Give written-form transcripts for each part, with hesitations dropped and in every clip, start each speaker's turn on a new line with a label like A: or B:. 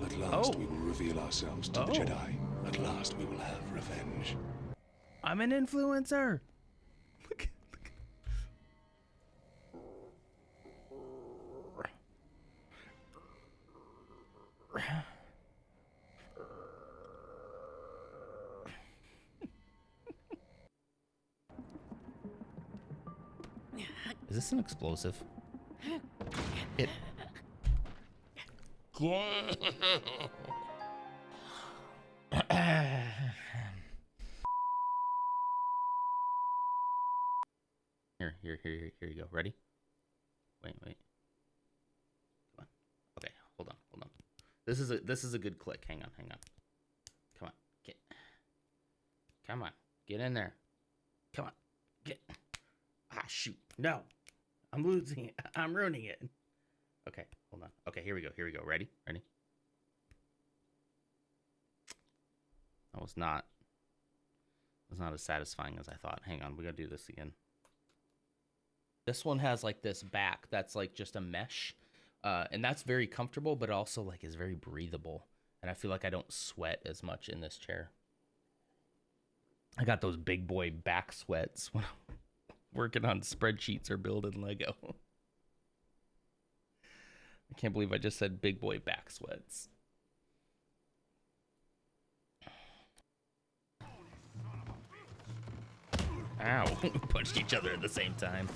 A: At last we will reveal ourselves to the Jedi. At last we will have revenge.
B: I'm an influencer. Look. Is this an explosive? It. Here you go. Ready? Wait. Come on. Okay, hold on. This is a good click. Hang on. Come on. Get in there. Come on. Ah, shoot. No. I'm losing it. I'm ruining it. Okay, hold on. Okay, here we go. Ready? That was not as satisfying as I thought. Hang on, we gotta do this again. This one has like this back that's like just a mesh. And that's very comfortable, but also like is very breathable. And I feel like I don't sweat as much in this chair. I got those big boy back sweats when I'm working on spreadsheets or building Lego. I can't believe I just said big boy back sweats. Ow. Punched each other at the same time.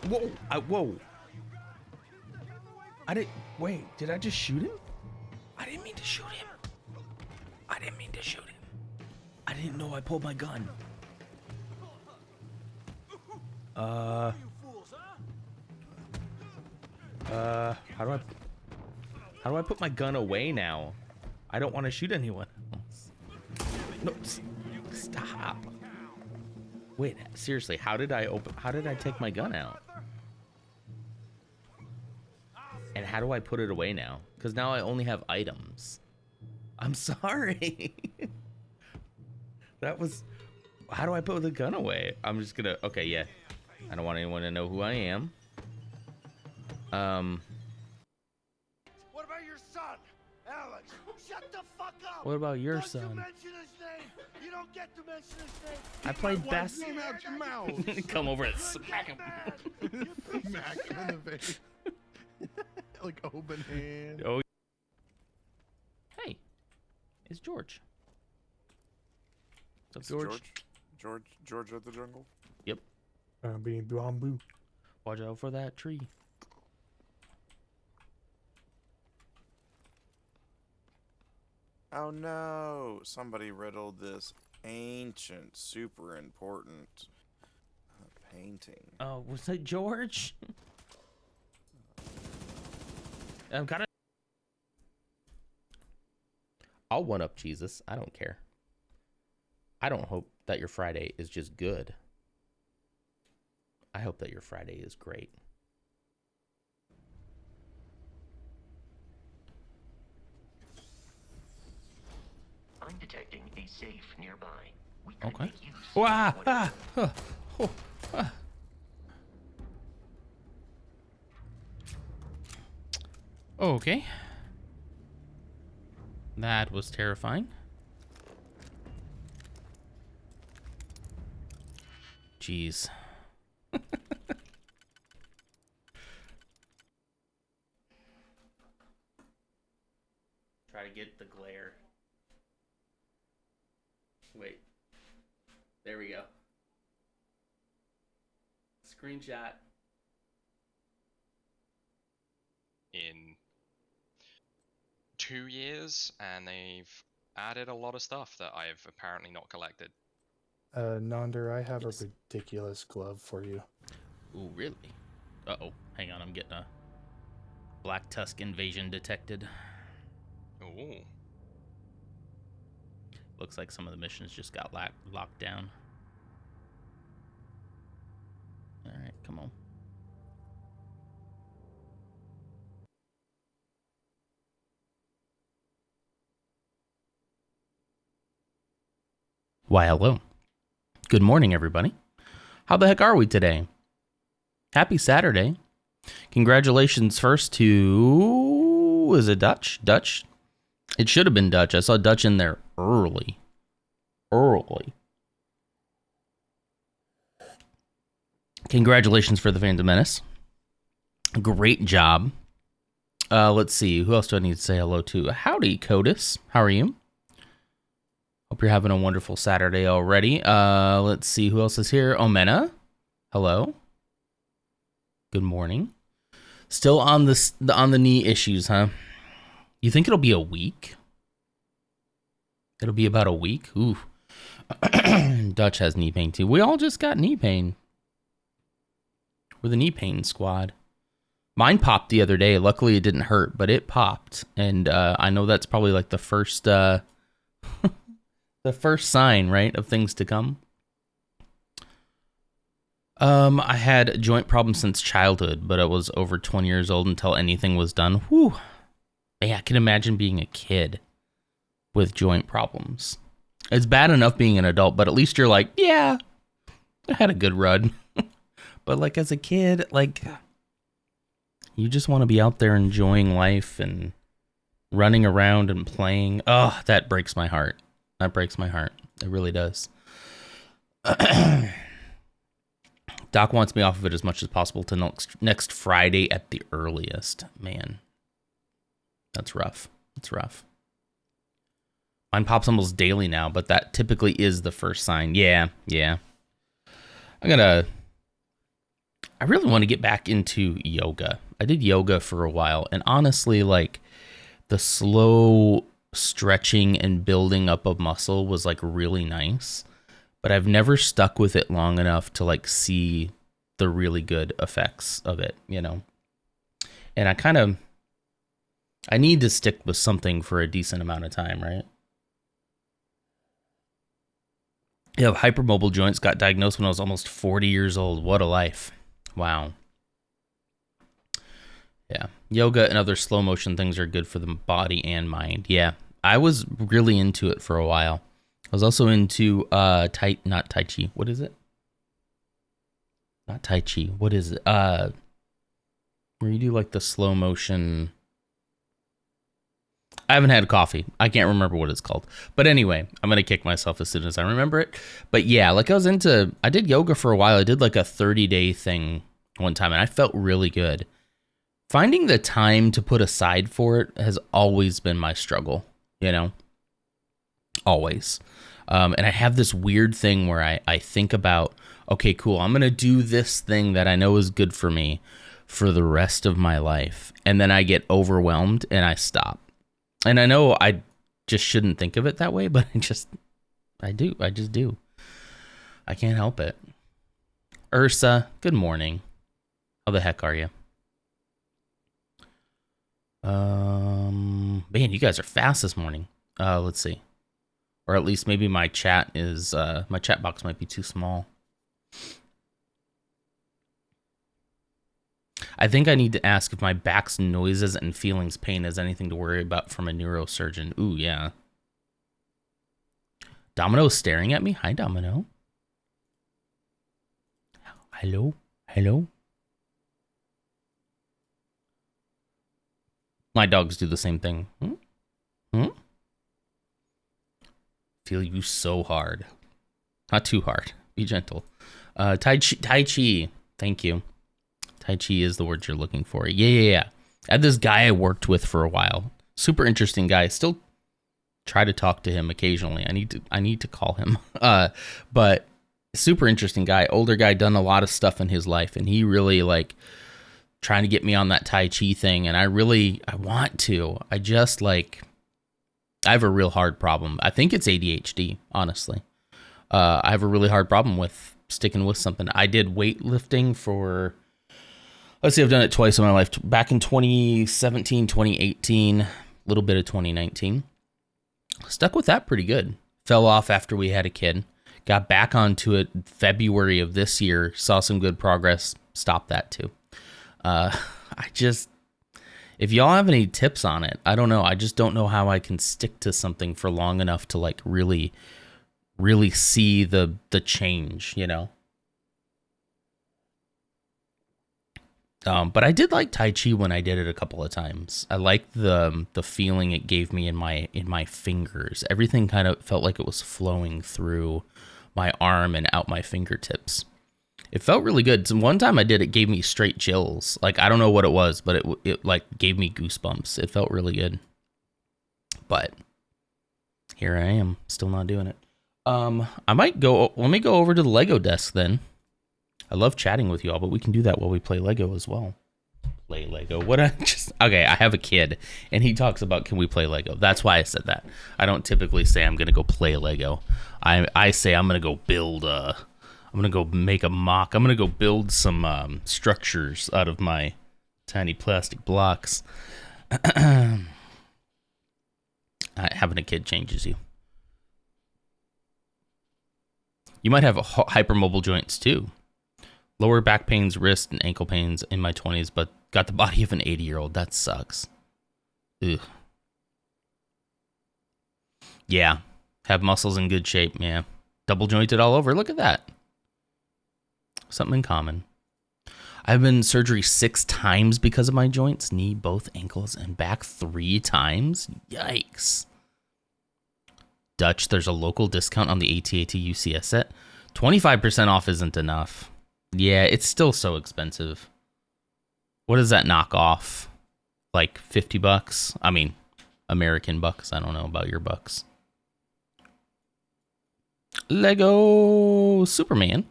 B: Whoa. Whoa. Wait, did I just shoot him? I didn't mean to shoot him. I didn't know I pulled my gun. How do I put my gun away now? I don't want to shoot anyone else. No, stop. Wait, seriously, how did I take my gun out? And how do I put it away now? Because now I only have items. I'm sorry. How do I put the gun away? I'm just gonna, okay, yeah. I don't want anyone to know who I am.
C: What about your son, Alex? Shut the fuck up.
B: What about your
C: Don't
B: son?
C: you mention his name. You don't get to mention his name.
B: I played best.
D: Name out your mouth.
B: Come over and smack him.
D: Smack him in the face. Like open hand.
B: Oh. Hey, it's George. What's up, George?
E: George of the jungle.
B: Yep.
D: Being bamboo.
B: Watch out for that tree.
E: Oh no! Somebody riddled this ancient, super important painting.
B: Oh, was it George? I'm kind of. I'll one up Jesus. I don't care. I don't hope that your Friday is just good. I hope that your Friday is great.
F: I'm detecting a safe nearby. We could
B: Okay.
F: make use
B: Wah,
F: of
B: ah, oh, ah. Okay. That was terrifying. Jeez. Try to get the glare. Wait. There we go. Screenshot.
G: In 2 years, and they've added a lot of stuff that I've apparently not collected.
D: Nonder, I have a ridiculous glove for you.
B: Ooh, really? Uh-oh. Hang on, I'm getting a Black Tusk invasion detected.
G: Ooh.
B: Looks like some of the missions just got locked down. Alright, come on. Why, hello. Good morning, everybody. How the heck are we today? Happy Saturday. Congratulations first to Ooh, is it Dutch? Dutch? It should have been Dutch. I saw Dutch in there early. Congratulations for the Phantom Menace. Great job. Let's see. Who else do I need to say hello to? Howdy, Codis. How are you? Hope you're having a wonderful Saturday already. Let's see. Who else is here? Omena. Hello. Good morning. Still on the knee issues, huh? You think it'll be a week? It'll be about a week? Ooh. Dutch has knee pain too. We all just got knee pain. We're the knee pain squad. Mine popped the other day. Luckily, it didn't hurt, but it popped. And I know that's probably like the first the first sign, right, of things to come. I had joint problems since childhood, but I was over 20 years old until anything was done. Whew. Man, I can imagine being a kid with joint problems. It's bad enough being an adult, but at least you're like, yeah, I had a good run. But like as a kid, like you just want to be out there enjoying life and running around and playing. Oh, that breaks my heart. That breaks my heart. It really does. Doc wants me off of it as much as possible to next Friday at the earliest. Man, that's rough. It's rough. Mine pops almost daily now, but that typically is the first sign. Yeah. I really want to get back into yoga. I did yoga for a while, and honestly, like the slow stretching and building up of muscle was like really nice, but I've never stuck with it long enough to like see the really good effects of it, you know? And I need to stick with something for a decent amount of time, right? Yeah, hypermobile joints, got diagnosed when I was almost 40 years old. What a life. Wow. Yeah. Yoga and other slow motion things are good for the body and mind. Yeah. I was really into it for a while. I was also into not Tai Chi. What is it? Not Tai Chi. What is it? Where you do like the slow motion. I haven't had coffee. I can't remember what it's called. But anyway, I'm going to kick myself as soon as I remember it. But yeah, like I did yoga for a while. I did like a 30-day thing one time, and I felt really good. Finding the time to put aside for it has always been my struggle, you know? Always. And I have this weird thing where I think about, okay, cool, I'm going to do this thing that I know is good for me for the rest of my life. And then I get overwhelmed and I stop. And I know I just shouldn't think of it that way, but I just do. I can't help it. Ursa, good morning. How the heck are you? Man, you guys are fast this morning. Let's see. Or at least maybe my chat box might be too small. I think I need to ask if my back's noises and feelings pain has anything to worry about from a neurosurgeon. Ooh, yeah. Domino's staring at me. Hi, Domino. Hello? My dogs do the same thing. Feel you so hard. Not too hard. Be gentle. Tai Chi. Thank you. Tai Chi is the word you're looking for. Yeah. I had this guy I worked with for a while. Super interesting guy. Still try to talk to him occasionally. I need to call him. But super interesting guy. Older guy, done a lot of stuff in his life, and he really like trying to get me on that Tai Chi thing. And I want to. I just like, I have a real hard problem. I think it's ADHD, honestly. I have a really hard problem with sticking with something. I did weightlifting for, let's see, I've done it twice in my life. Back in 2017, 2018, a little bit of 2019. Stuck with that pretty good. Fell off after we had a kid. Got back onto it February of this year. Saw some good progress. Stopped that too. If y'all have any tips on it, I don't know. I just don't know how I can stick to something for long enough to like really see the change, you know? But I did like Tai Chi when I did it a couple of times. I liked the feeling it gave me in my fingers. Everything kind of felt like it was flowing through my arm and out my fingertips. It felt really good. So one time I did, it gave me straight chills. Like, I don't know what it was, but it like gave me goosebumps. It felt really good. But here I am, still not doing it. I might go, let me go over to the Lego desk then. I love chatting with you all, but we can do that while we play Lego as well. Play Lego. Okay, I have a kid and he talks about, can we play Lego? That's why I said that. I don't typically say I'm going to go play Lego. I say I'm going to go build I'm going to go make a mock. I'm going to go build some structures out of my tiny plastic blocks. Having a kid changes you. You might have hypermobile joints too. Lower back pains, wrist, and ankle pains in my 20s, but got the body of an 80-year-old. That sucks. Ugh. Yeah. Have muscles in good shape, yeah. Double jointed all over. Look at that. Something in common. I've been in surgery 6 times because of my joints. Knee, both ankles, and back 3 times. Yikes. Dutch, there's a local discount on the AT-AT UCS set. 25% off isn't enough. Yeah, it's still so expensive. What does that knock off? Like $50? I mean, American bucks. I don't know about your bucks. Lego Superman.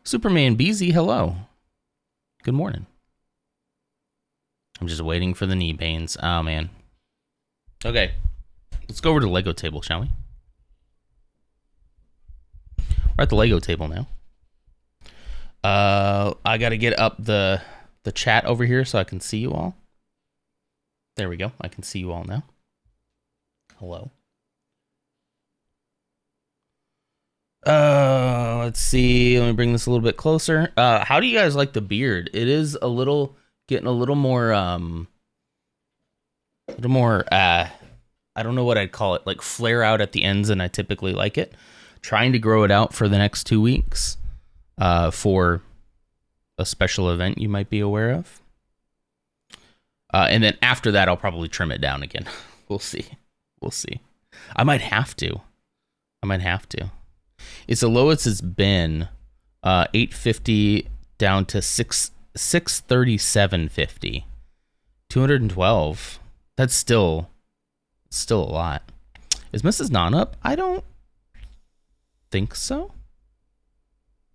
B: Superman BZ, hello. Good morning. I'm just waiting for the knee pains. Oh, man. Okay. Let's go over to the Lego table, shall we? We're at the Lego table now. I got to get up the chat over here so I can see you all. There we go. I can see you all now. Hello. Let's see. Let me bring this a little bit closer. How do you guys like the beard? It is getting a little more, I don't know what I'd call it, like flare out at the ends, and I typically like it. Trying to grow it out for the next 2 weeks, for a special event you might be aware of. And then after that, I'll probably trim it down again. We'll see. I might have to. It's the lowest it's been, 850 down to 637.50. 212. That's still a lot. Is Mrs. Non up? I don't think so.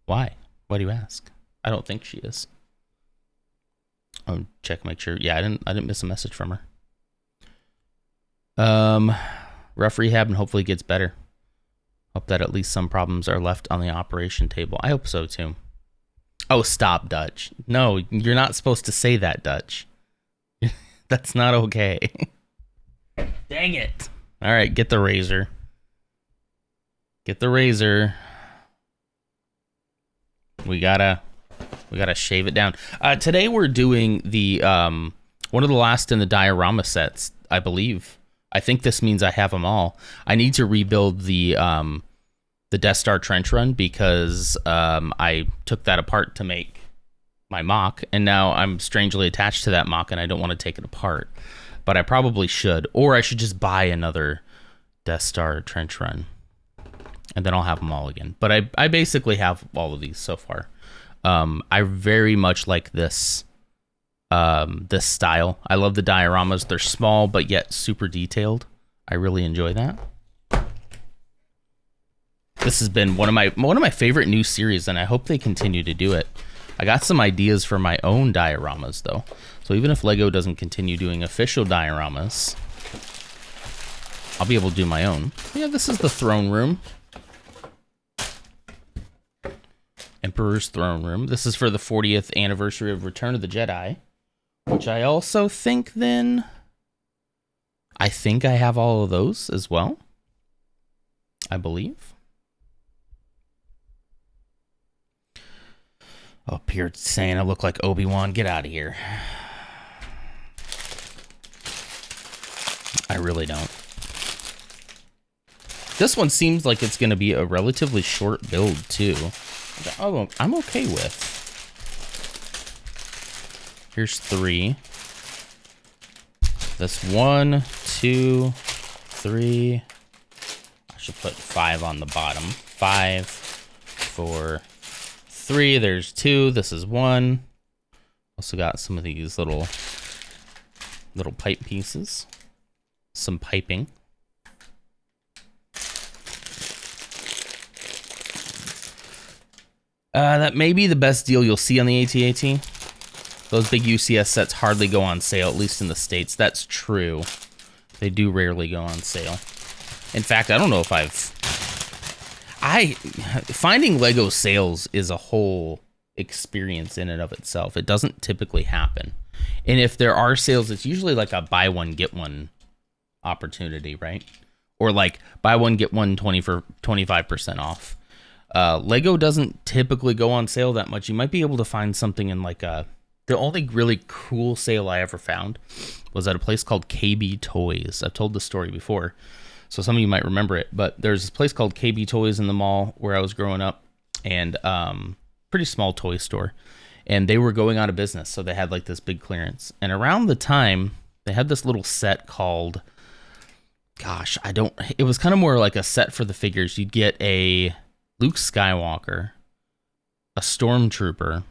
B: Why? Why do you ask? I don't think she is. I'll check, make sure. Yeah, I didn't miss a message from her. Rough rehab and hopefully gets better. Hope that at least some problems are left on the operation table. I hope so too. Oh, stop, Dutch. No, you're not supposed to say that, Dutch. That's not okay. Dang it. All right, get the razor. We gotta shave it down. Today we're doing the one of the last in the diorama sets, I believe. I think this means I have them all. I need to rebuild the Death Star trench run because I took that apart to make my mock, and now I'm strangely attached to that mock, and I don't want to take it apart. But I probably should, or I should just buy another Death Star trench run, and then I'll have them all again. But I basically have all of these so far. I very much like this this style. I love the dioramas. They're small but yet super detailed. I really enjoy that. This has been one of my favorite new series, and I hope they continue to do it. I got some ideas for my own dioramas though. So even if Lego doesn't continue doing official dioramas, I'll be able to do my own. Yeah, this is the throne room. Emperor's throne room. This is for the 40th anniversary of Return of the Jedi, which I also think then, I think I have all of those as well, I believe. Oh, Pierre saying I look like Obi-Wan. Get out of here. I really don't. This one seems like it's going to be a relatively short build too. Oh, I'm okay with. Here's 3. That's 1, 2, 3. I should put 5 on the bottom. 5, 4, 3. There's 2. This is 1. Also got some of these little pipe pieces. Some piping. That may be the best deal you'll see on the AT-AT. Those big UCS sets hardly go on sale, at least in the States. That's true. They do rarely go on sale. In fact, I don't know if finding Lego sales is a whole experience in and of itself. It doesn't typically happen. And if there are sales, it's usually like a buy one, get one opportunity, right? Or like buy one, get one 25% off. Lego doesn't typically go on sale that much. You might be able to find something in like the only really cool sale I ever found was at a place called KB Toys. I've told the story before, so some of you might remember it, but there's this place called KB Toys in the mall where I was growing up, and pretty small toy store, and they were going out of business, so they had like this big clearance. And around the time, they had this little set called, it was kind of more like a set for the figures. You'd get a Luke Skywalker, a Stormtrooper,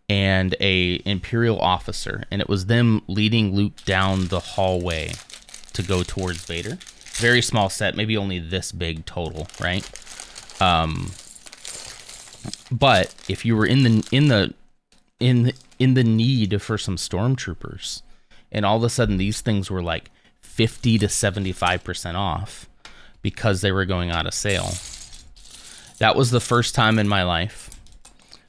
B: and a Imperial officer, and it was them leading Luke down the hallway to go towards Vader. Very small set, maybe only this big total, right? But if you were in the need for some Stormtroopers, and all of a sudden these things were like 50 to 75% off because they were going out of sale. That was the first time in my life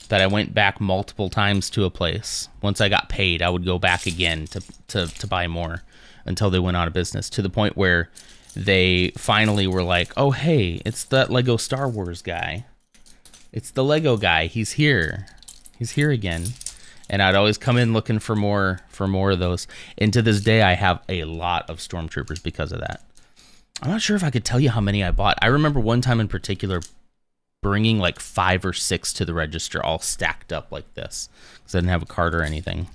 B: that I went back multiple times to a place. Once I got paid, I would go back again to buy more until they went out of business, to the point where they finally were like, oh, hey, it's that Lego Star Wars guy. It's the Lego guy. He's here. He's here again. And I'd always come in looking for more of those. And to this day, I have a lot of Stormtroopers because of that. I'm not sure if I could tell you how many I bought. I remember one time in particular bringing like 5 or 6 to the register, all stacked up like this, because I didn't have a card or anything.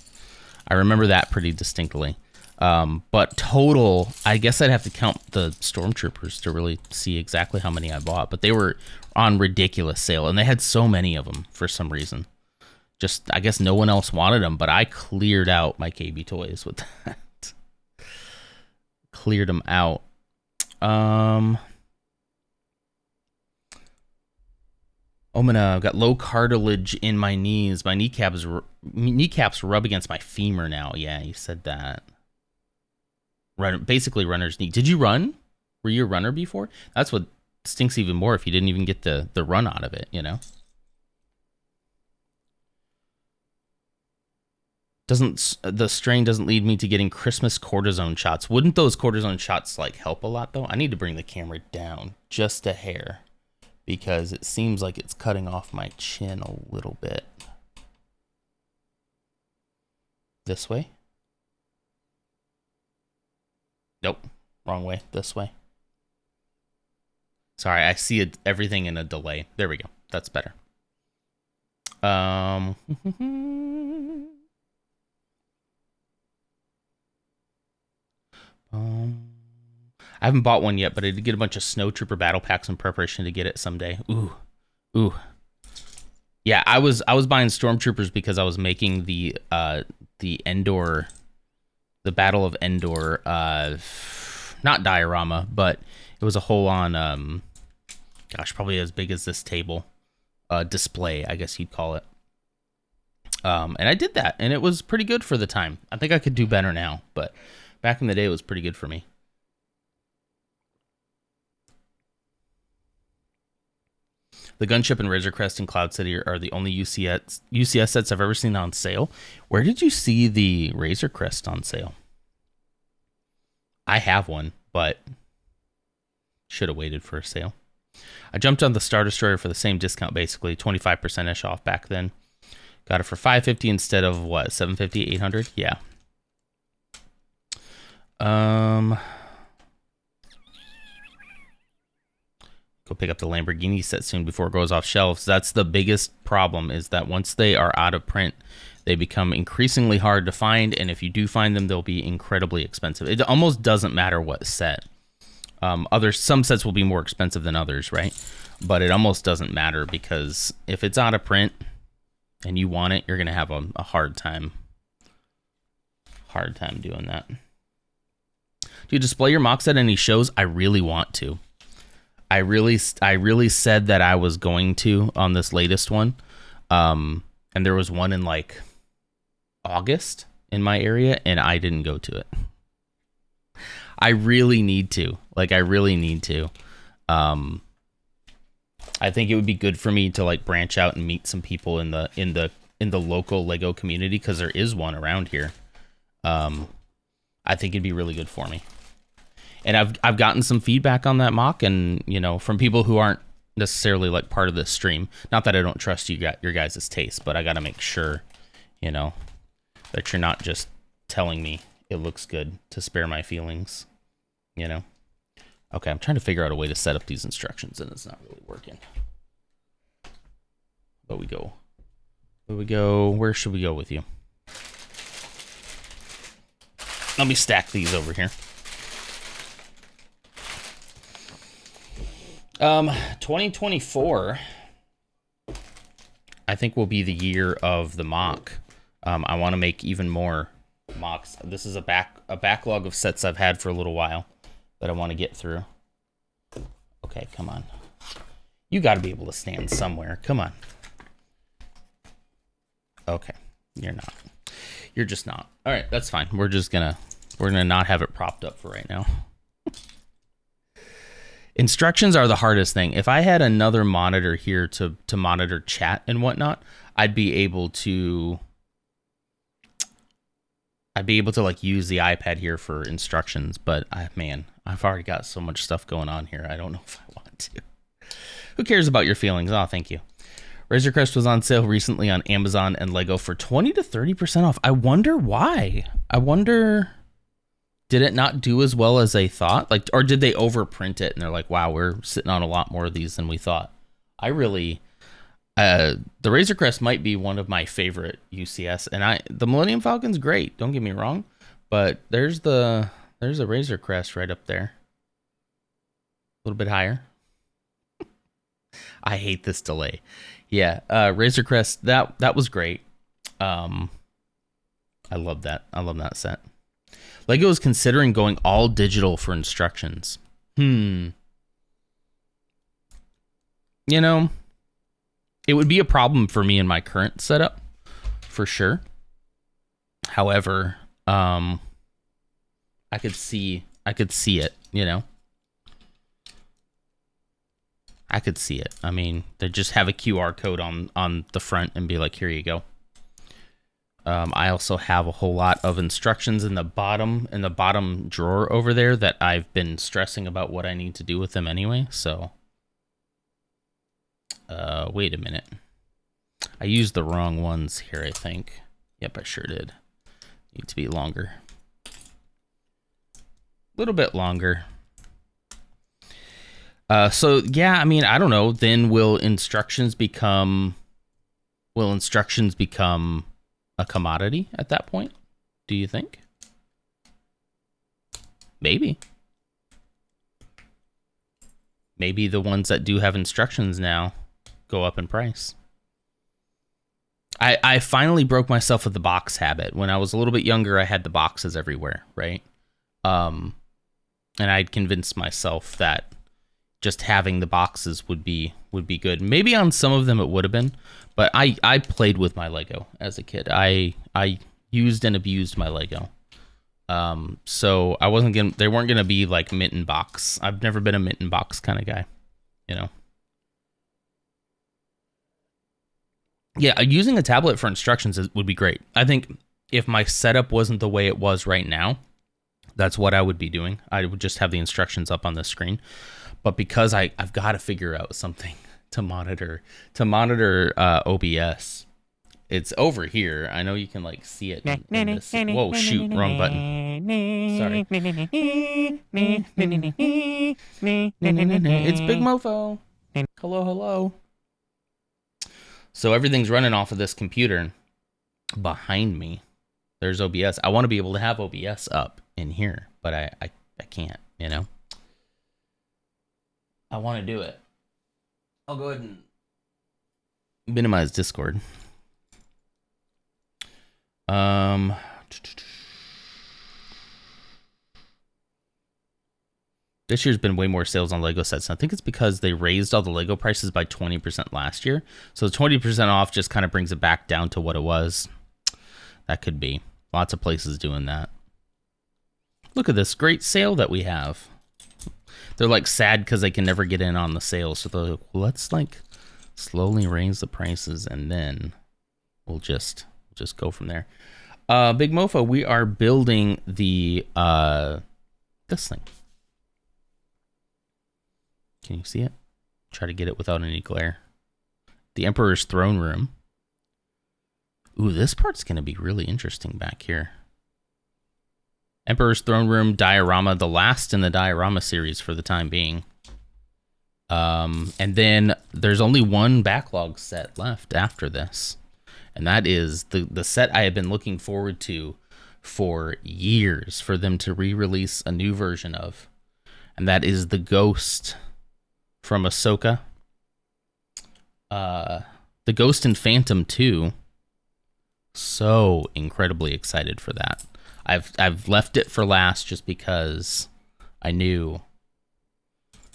B: I remember that pretty distinctly. But total, I guess I'd have to count the Stormtroopers to really see exactly how many I bought. But they were on ridiculous sale, and they had so many of them for some reason. Just, I guess no one else wanted them, but I cleared out my KB Toys with that. Cleared them out. I've got low cartilage in my knees. My kneecaps rub against my femur now. Yeah, you said that. Basically runner's knee. Did you run? Were you a runner before? That's what stinks even more if you didn't even get the run out of it, you know? The strain doesn't lead me to getting Christmas cortisone shots. Wouldn't those cortisone shots like help a lot though? I need to bring the camera down just a hair, because it seems like it's cutting off my chin a little bit. This way? Nope, wrong way. This way. Sorry, I see everything in a delay. There we go. That's better. I haven't bought one yet, but I did get a bunch of Snow Trooper battle packs in preparation to get it someday. Ooh. Yeah, I was buying Stormtroopers because I was making the Endor, the Battle of Endor, not diorama, but it was a whole on, probably as big as this table, display, I guess you'd call it. And I did that, and it was pretty good for the time. I think I could do better now, but back in the day, it was pretty good for me. The Gunship and Razor Crest and Cloud City are the only UCS sets I've ever seen on sale. Where did you see the Razor Crest on sale? I have one, but should have waited for a sale. I jumped on the Star Destroyer for the same discount, basically 25%ish off back then. Got it for $550 instead of what, $750, $800? Yeah. Go pick up the Lamborghini set soon before it goes off shelves. That's the biggest problem, is that once they are out of print, They become increasingly hard to find, and if you do find them, they'll be incredibly expensive. It almost doesn't matter what set. Some sets will be more expensive than others, right? But it almost doesn't matter, because if it's out of print and you want it, you're gonna have a hard time doing that. Do you display your mock set at any shows? I really want to. I really said that I was going to on this latest one. And there was one in like August in my area, and I didn't go to it. I really need to. I think it would be good for me to like branch out and meet some people in the local Lego community, because there is one around here. I think it'd be really good for me. And I've gotten some feedback on that mock, and from people who aren't necessarily like part of this stream. Not that I don't trust your guys' taste, but I got to make sure, that you're not just telling me it looks good to spare my feelings, Okay, I'm trying to figure out a way to set up these instructions, and it's not really working. But we go. Where should we go with you? Let me stack these over here. 2024, I think, will be the year of the mock. I want to make even more mocks. This is a backlog of sets I've had for a little while that I want to get through. Okay, come on. You got to be able to stand somewhere. Come on. Okay, you're not. You're just not. All right, that's fine. We're gonna not have it propped up for right now. Instructions are the hardest thing. If I had another monitor here to monitor chat and whatnot, I'd be able to like use the iPad here for instructions, but I've already got so much stuff going on here. I don't know if I want to. Who cares about your feelings? Oh, thank you. Razor Crest was on sale recently on Amazon and Lego for 20 to 30% off. I wonder why. Did it not do as well as they thought? Or did they overprint it and they're like, wow, we're sitting on a lot more of these than we thought? The Razor Crest might be one of my favorite UCS, and the Millennium Falcon's great, don't get me wrong, but there's a Razor Crest right up there. A little bit higher. I hate this delay. Yeah, Razor Crest, that was great. I love that. I love that set. Lego is considering going all digital for instructions. It would be a problem for me in my current setup, for sure. However, I could see it, I could see it. I mean, they just have a QR code on the front and be like, here you go. I also have a whole lot of instructions in the bottom drawer over there that I've been stressing about what I need to do with them anyway. So, wait a minute. I used the wrong ones here, I think. Yep, I sure did. Need to be longer. A little bit longer. So yeah, I mean, I don't know. Then will instructions become a commodity at that point? Do you think? Maybe the ones that do have instructions now go up in price. I finally broke myself of the box habit. When I was a little bit younger, I had the boxes everywhere, right? And I'd convinced myself that just having the boxes would be good. Maybe on some of them it would have been, but I played with my Lego as a kid. I used and abused my Lego. So they weren't gonna be like mint and box. I've never been a mint and box kind of guy, Yeah, using a tablet for instructions would be great. I think if my setup wasn't the way it was right now, that's what I would be doing. I would just have the instructions up on the screen. But because I've got to figure out something to monitor OBS, it's over here. I know you can like see it. In this. Whoa, shoot, wrong button. Sorry. It's Big Mofo. Hello. So everything's running off of this computer. behind me. There's OBS. I want to be able to have OBS up in here, but I can't, you know? I want to do it. I'll go ahead and minimize Discord. This year's been way more sales on Lego sets. I think it's because they raised all the Lego prices by 20% last year. So 20% off just kind of brings it back down to what it was. That could be. Lots of places doing that. Look at this great sale that we have. They're like sad because they can never get in on the sale. So they're like, well, let's like slowly raise the prices and then we'll just go from there. Big Mofo, we are building the this thing. Can you see it? Try to get it without any glare. The Emperor's Throne Room. Ooh, this part's going to be really interesting back here. Emperor's Throne Room diorama, the last in the diorama series for the time being. And then there's only one backlog set left after this. And that is the set I have been looking forward to for years for them to re-release a new version of. And that is the Ghost from Ahsoka. The Ghost and Phantom 2. So incredibly excited for that. I've left it for last just because I knew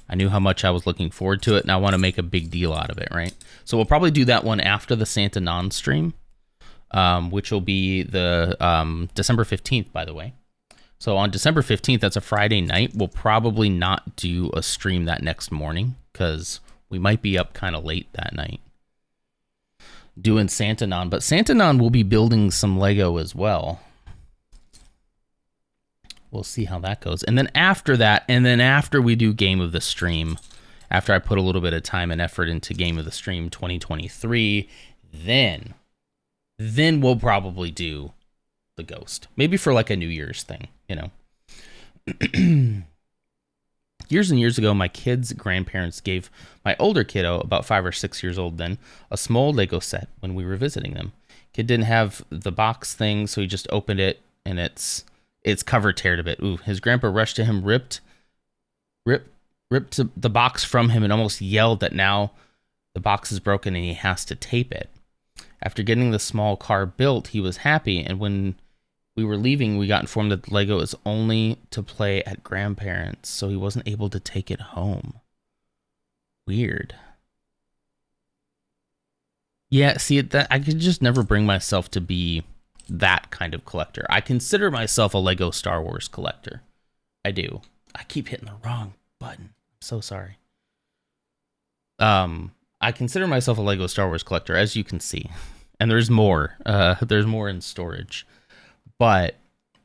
B: how much I was looking forward to it, and I want to make a big deal out of it, right? So we'll probably do that one after the Santa Non stream, which will be the December 15th, by the way. So on December 15th, that's a Friday night, we'll probably not do a stream that next morning because we might be up kind of late that night doing Santa Non. But Santa Non will be building some Lego as well. We'll see how that goes. And then after that, and then after we do Game of the Stream, after I put a little bit of time and effort into Game of the Stream 2023, then we'll probably do the Ghost. Maybe for like a New Year's thing, you know. Years and years ago, my kids' grandparents gave my older kiddo, about 5 or 6 years old then, a small Lego set when we were visiting them. Kid didn't have the box thing, so he just opened it, and its cover teared a bit. Ooh, his grandpa rushed to him, ripped the box from him, and almost yelled that now the box is broken and he has to tape it. After getting the small car built, he was happy, and when we were leaving, we got informed that the Lego is only to play at grandparents', so he wasn't able to take it home. Weird. Yeah, see, that I could just never bring myself to be that kind of collector. I consider myself a Lego Star Wars collector. I do. I keep hitting the wrong button. I'm so sorry. I consider myself a Lego Star Wars collector, as you can see. And there's more. There's more in storage. But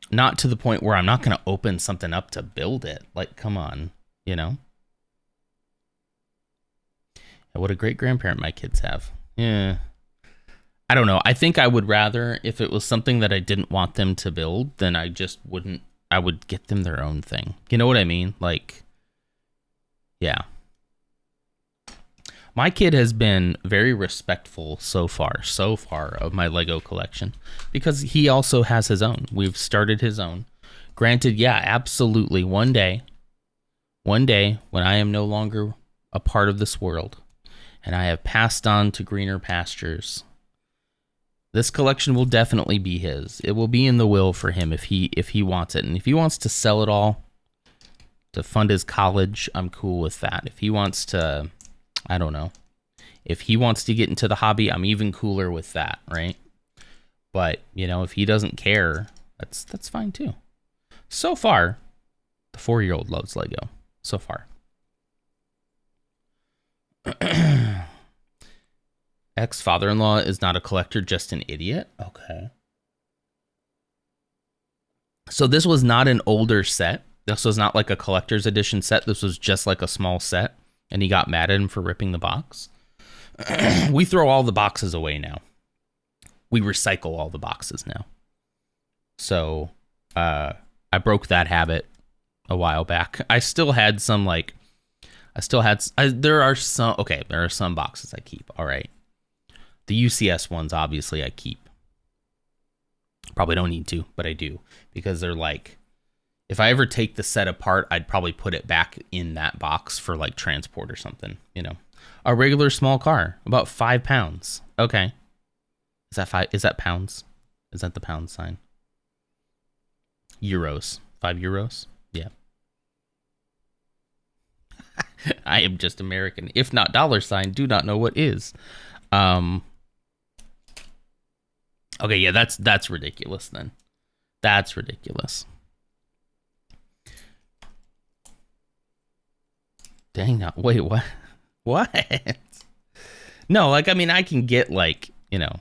B: not to the point where I'm not going to open something up to build it. Like, come on, you know? And what a great grandparent my kids have. Yeah. I don't know. I think I would rather, if it was something that I didn't want them to build, then I just wouldn't, I would get them their own thing. You know what I mean? Like, yeah. My kid has been very respectful so far of my Lego collection because he also has his own. We've started his own. Granted, yeah, absolutely. One day when I am no longer a part of this world and I have passed on to greener pastures, this collection will definitely be his. It will be in the will for him if he wants it. And if he wants to sell it all to fund his college, I'm cool with that. If he wants to, I don't know. If he wants to get into the hobby, I'm even cooler with that, right? But, you know, if he doesn't care, that's fine too. So far, the 4-year-old loves Lego. So far. Ex-father-in-law is not a collector, just an idiot. Okay. So this was not an older set. This was not like a collector's edition set. This was just like a small set. And he got mad at him for ripping the box. We throw all the boxes away now. We recycle all the boxes now. So I broke that habit a while back. I still had some like, there are some boxes I keep. All right. The UCS ones, obviously, I keep. Probably don't need to, but I do, because they're like, if I ever take the set apart, I'd probably put it back in that box for like transport or something, you know. A regular small car, about 5 pounds. Okay. Is that 5? Is that pounds? Is that the pound sign? Euros. 5 euros? Yeah. I am just American. If not dollar sign, do not know what is. Okay, yeah, that's ridiculous then. That's ridiculous. Dang, no, wait, what? What? No, like, I mean, I can get, like, you know,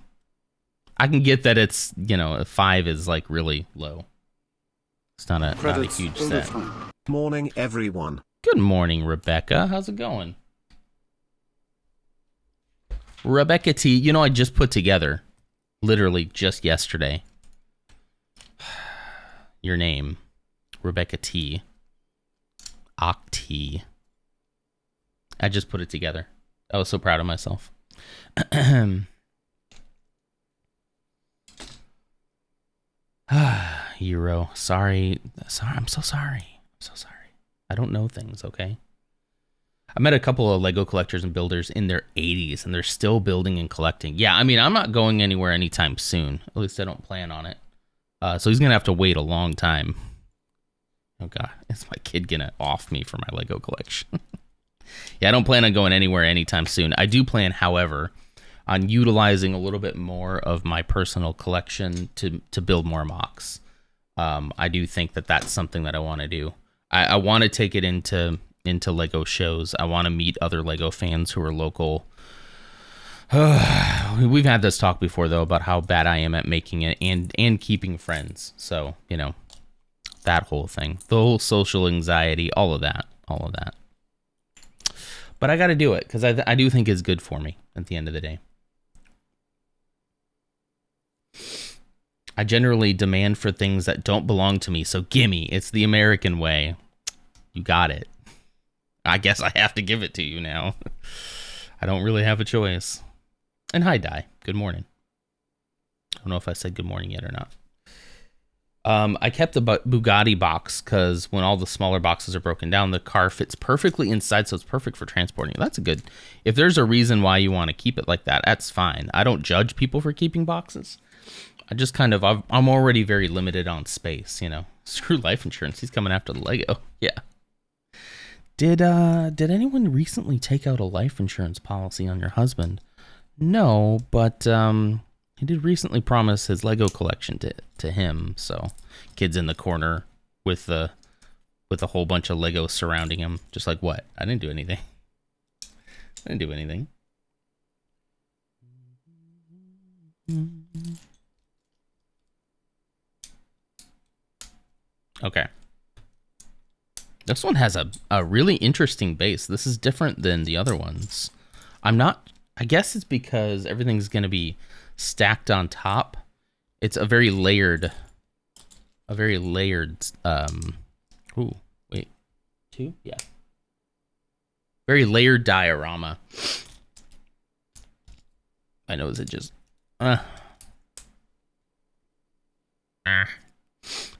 B: I can get that it's, you know, a 5 is, like, really low. It's not a huge set.
H: Morning, everyone.
B: Good morning, Rebecca. How's it going? Rebecca T, you know, I just put together, literally just yesterday, your name, Rebecca T. Octi. I just put it together. I was so proud of myself. Euro. Sorry. I'm so sorry. I don't know things, okay? I met a couple of Lego collectors and builders in their 80s, and they're still building and collecting. Yeah, I mean, I'm not going anywhere anytime soon. At least I don't plan on it. So he's going to have to wait a long time. Oh, God. Is my kid going to off me for my Lego collection? Yeah, I don't plan on going anywhere anytime soon. I do plan, however, on utilizing a little bit more of my personal collection to build more mocks. I do think that that's something that I want to do. I want to take it into Lego shows. I want to meet other Lego fans who are local. We've had this talk before, though, about how bad I am at making it and keeping friends. So, you know, that whole thing, the whole social anxiety, all of that. But I got to do it because I do think it's good for me at the end of the day. I generally demand for things that don't belong to me, so gimme. It's the American way. You got it. I guess I have to give it to you now. I don't really have a choice. And hi, Di. Good morning. I don't know if I said good morning yet or not. I kept the Bugatti box because when all the smaller boxes are broken down, the car fits perfectly inside, so it's perfect for transporting. That's a good... If there's a reason why you want to keep it like that, that's fine. I don't judge people for keeping boxes. I just kind of... I'm already very limited on space, you know. Screw life insurance. He's coming after the Lego. Yeah. Did anyone recently take out a life insurance policy on your husband? No, but he did recently promise his Lego collection to him. So, kid's in the corner with a whole bunch of Legos surrounding him. Just like, what? I didn't do anything. Okay. This one has a really interesting base. This is different than the other ones. I guess it's because everything's going to be stacked on top. It's a very layered, ooh, wait, 2? Yeah. Very layered diorama. I know, is it just, Hey,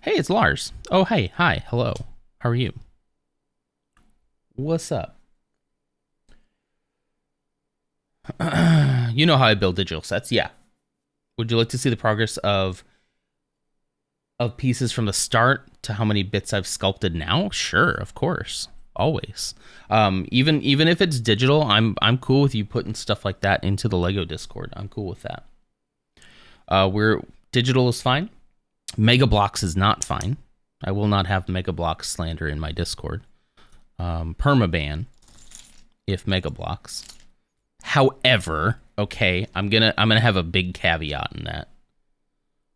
B: it's Lars. Oh, hey, hi, hello. How are you? What's up? You know how I build digital sets, yeah. Would you like to see the progress of pieces from the start to how many bits I've sculpted now? Sure, of course, always. Even if it's digital, I'm cool with you putting stuff like that into the Lego Discord. I'm cool with that. Digital is fine. Mega Bloks is not fine. I will not have Mega Bloks slander in my Discord. Permaban if Mega Bloks. However, okay, I'm gonna have a big caveat in that.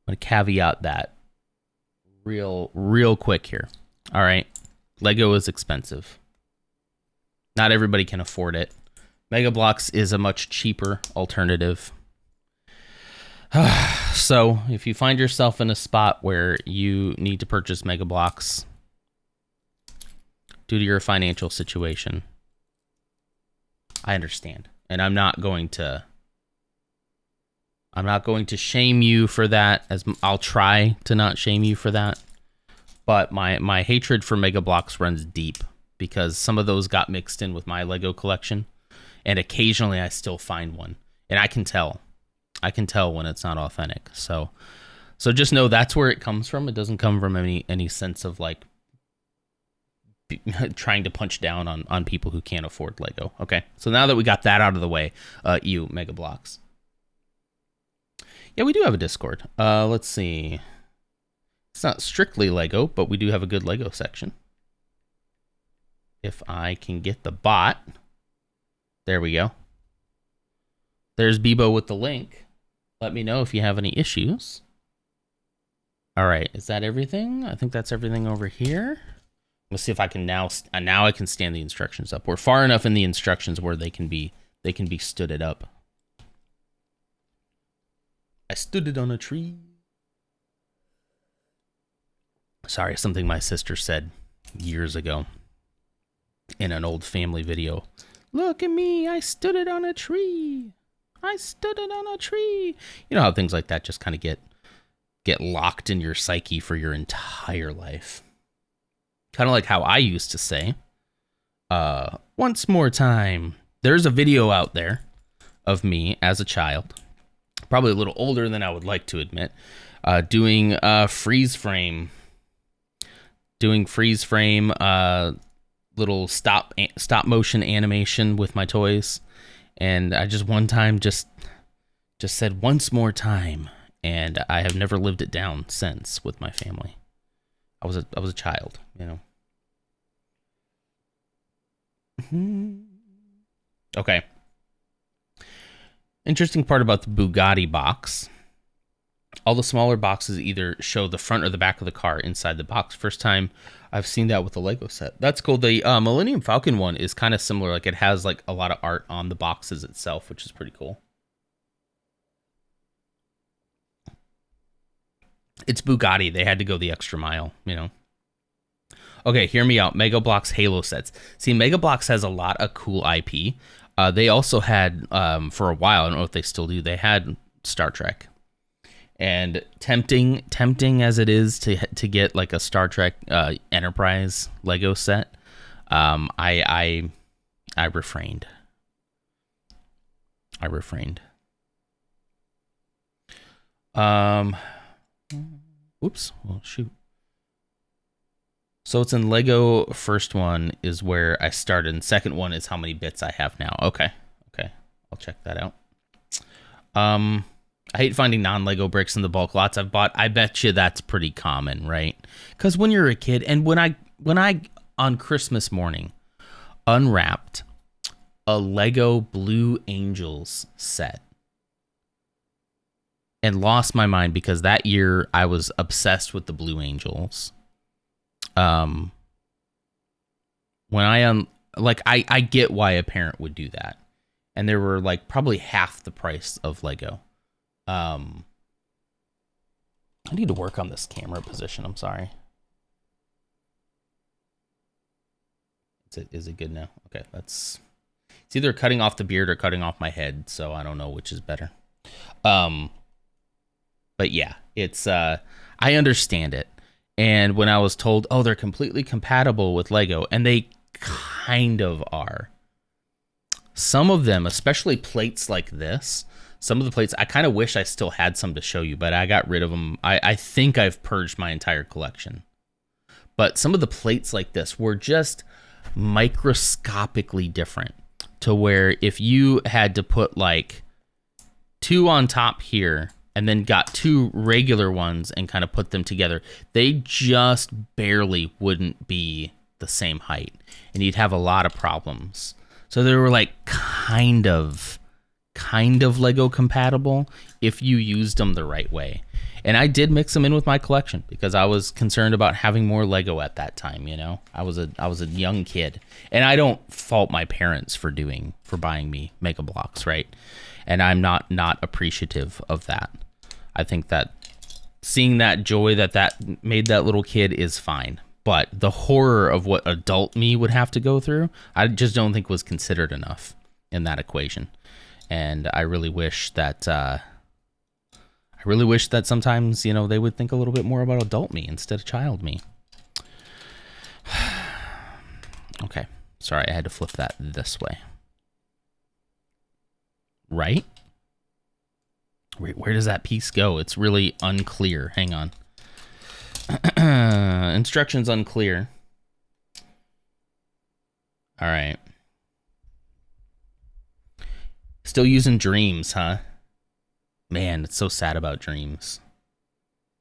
B: I'm gonna caveat that real quick here. All right, Lego is expensive. Not everybody can afford it. Mega Bloks is a much cheaper alternative. So, if you find yourself in a spot where you need to purchase Mega Bloks due to your financial situation, I understand. And I'm not going to I'm not going to shame you for that, as I'll try to not shame you for that. But my hatred for Mega Bloks runs deep, because some of those got mixed in with my Lego collection, and occasionally I still find one, and I can tell when it's not authentic. So just know that's where it comes from. It doesn't come from any sense of like trying to punch down on people who can't afford Lego. Okay, so now that we got that out of the way, you Mega Bloks. Yeah, we do have a Discord. Let's see. It's not strictly Lego, but we do have a good Lego section. If I can get the bot. There we go. There's Bebo with the link. Let me know if you have any issues. All right, is that everything? I think that's everything over here. Let's see if I can now I can stand the instructions up. We're far enough in the instructions where they can be stood it up. I stood it on a tree. Sorry, something my sister said years ago in an old family video. Look at me, I stood it on a tree. I stood it on a tree. You know how things like that just kind of get locked in your psyche for your entire life. Kind of like how I used to say, once more time. There's a video out there of me as a child, probably a little older than I would like to admit, doing freeze frame, little stop motion animation with my toys, and I just one time just said once more time, and I have never lived it down since with my family. I was a child, you know. Okay. Interesting part about the Bugatti box. All the smaller boxes either show the front or the back of the car inside the box. First time I've seen that with the Lego set. That's cool. The Millennium Falcon one is kind of similar. Like, it has like a lot of art on the boxes itself, which is pretty cool. It's Bugatti. They had to go the extra mile, you know. Okay, hear me out. Mega Bloks Halo sets. See, Mega Bloks has a lot of cool IP. They also had, for a while, I don't know if they still do, they had Star Trek. And tempting as it is to get like a Star Trek Enterprise Lego set, I refrained. Oops. Well, shoot. So it's in Lego. First one is where I started, and second one is how many bits I have now. Okay. I'll check that out. I hate finding non-Lego bricks in the bulk lots I've bought. I bet you that's pretty common, right? Because when you're a kid, and when I on Christmas morning unwrapped a Lego Blue Angels set and lost my mind, because that year I was obsessed with the Blue Angels. When I get why a parent would do that, and there were like probably half the price of Lego. I need to work on this camera position. I'm sorry. Is it good now? Okay, it's either cutting off the beard or cutting off my head, so I don't know which is better. But yeah, it's I understand it. And when I was told, oh, they're completely compatible with Lego, and they kind of are. Some of them, especially plates like this, some of the plates, I kind of wish I still had some to show you, but I got rid of them. I think I've purged my entire collection. But some of the plates like this were just microscopically different, to where if you had to put like 2 on top here and then got 2 regular ones and kind of put them together, they just barely wouldn't be the same height, and you'd have a lot of problems. So they were like kind of Lego compatible if you used them the right way. And I did mix them in with my collection because I was concerned about having more Lego at that time, you know. I was a young kid, and I don't fault my parents for buying me Mega Bloks, right? And I'm not appreciative of that. I think that seeing that joy that made that little kid is fine. But the horror of what adult me would have to go through, I just don't think was considered enough in that equation. And I really wish that I really wish that sometimes, you know, they would think a little bit more about adult me instead of child me. Okay. Sorry, I had to flip that this way. Right? Where does that piece go? It's really unclear. Hang on. Instructions unclear. All right. Still using Dreams, huh? Man, it's so sad about Dreams.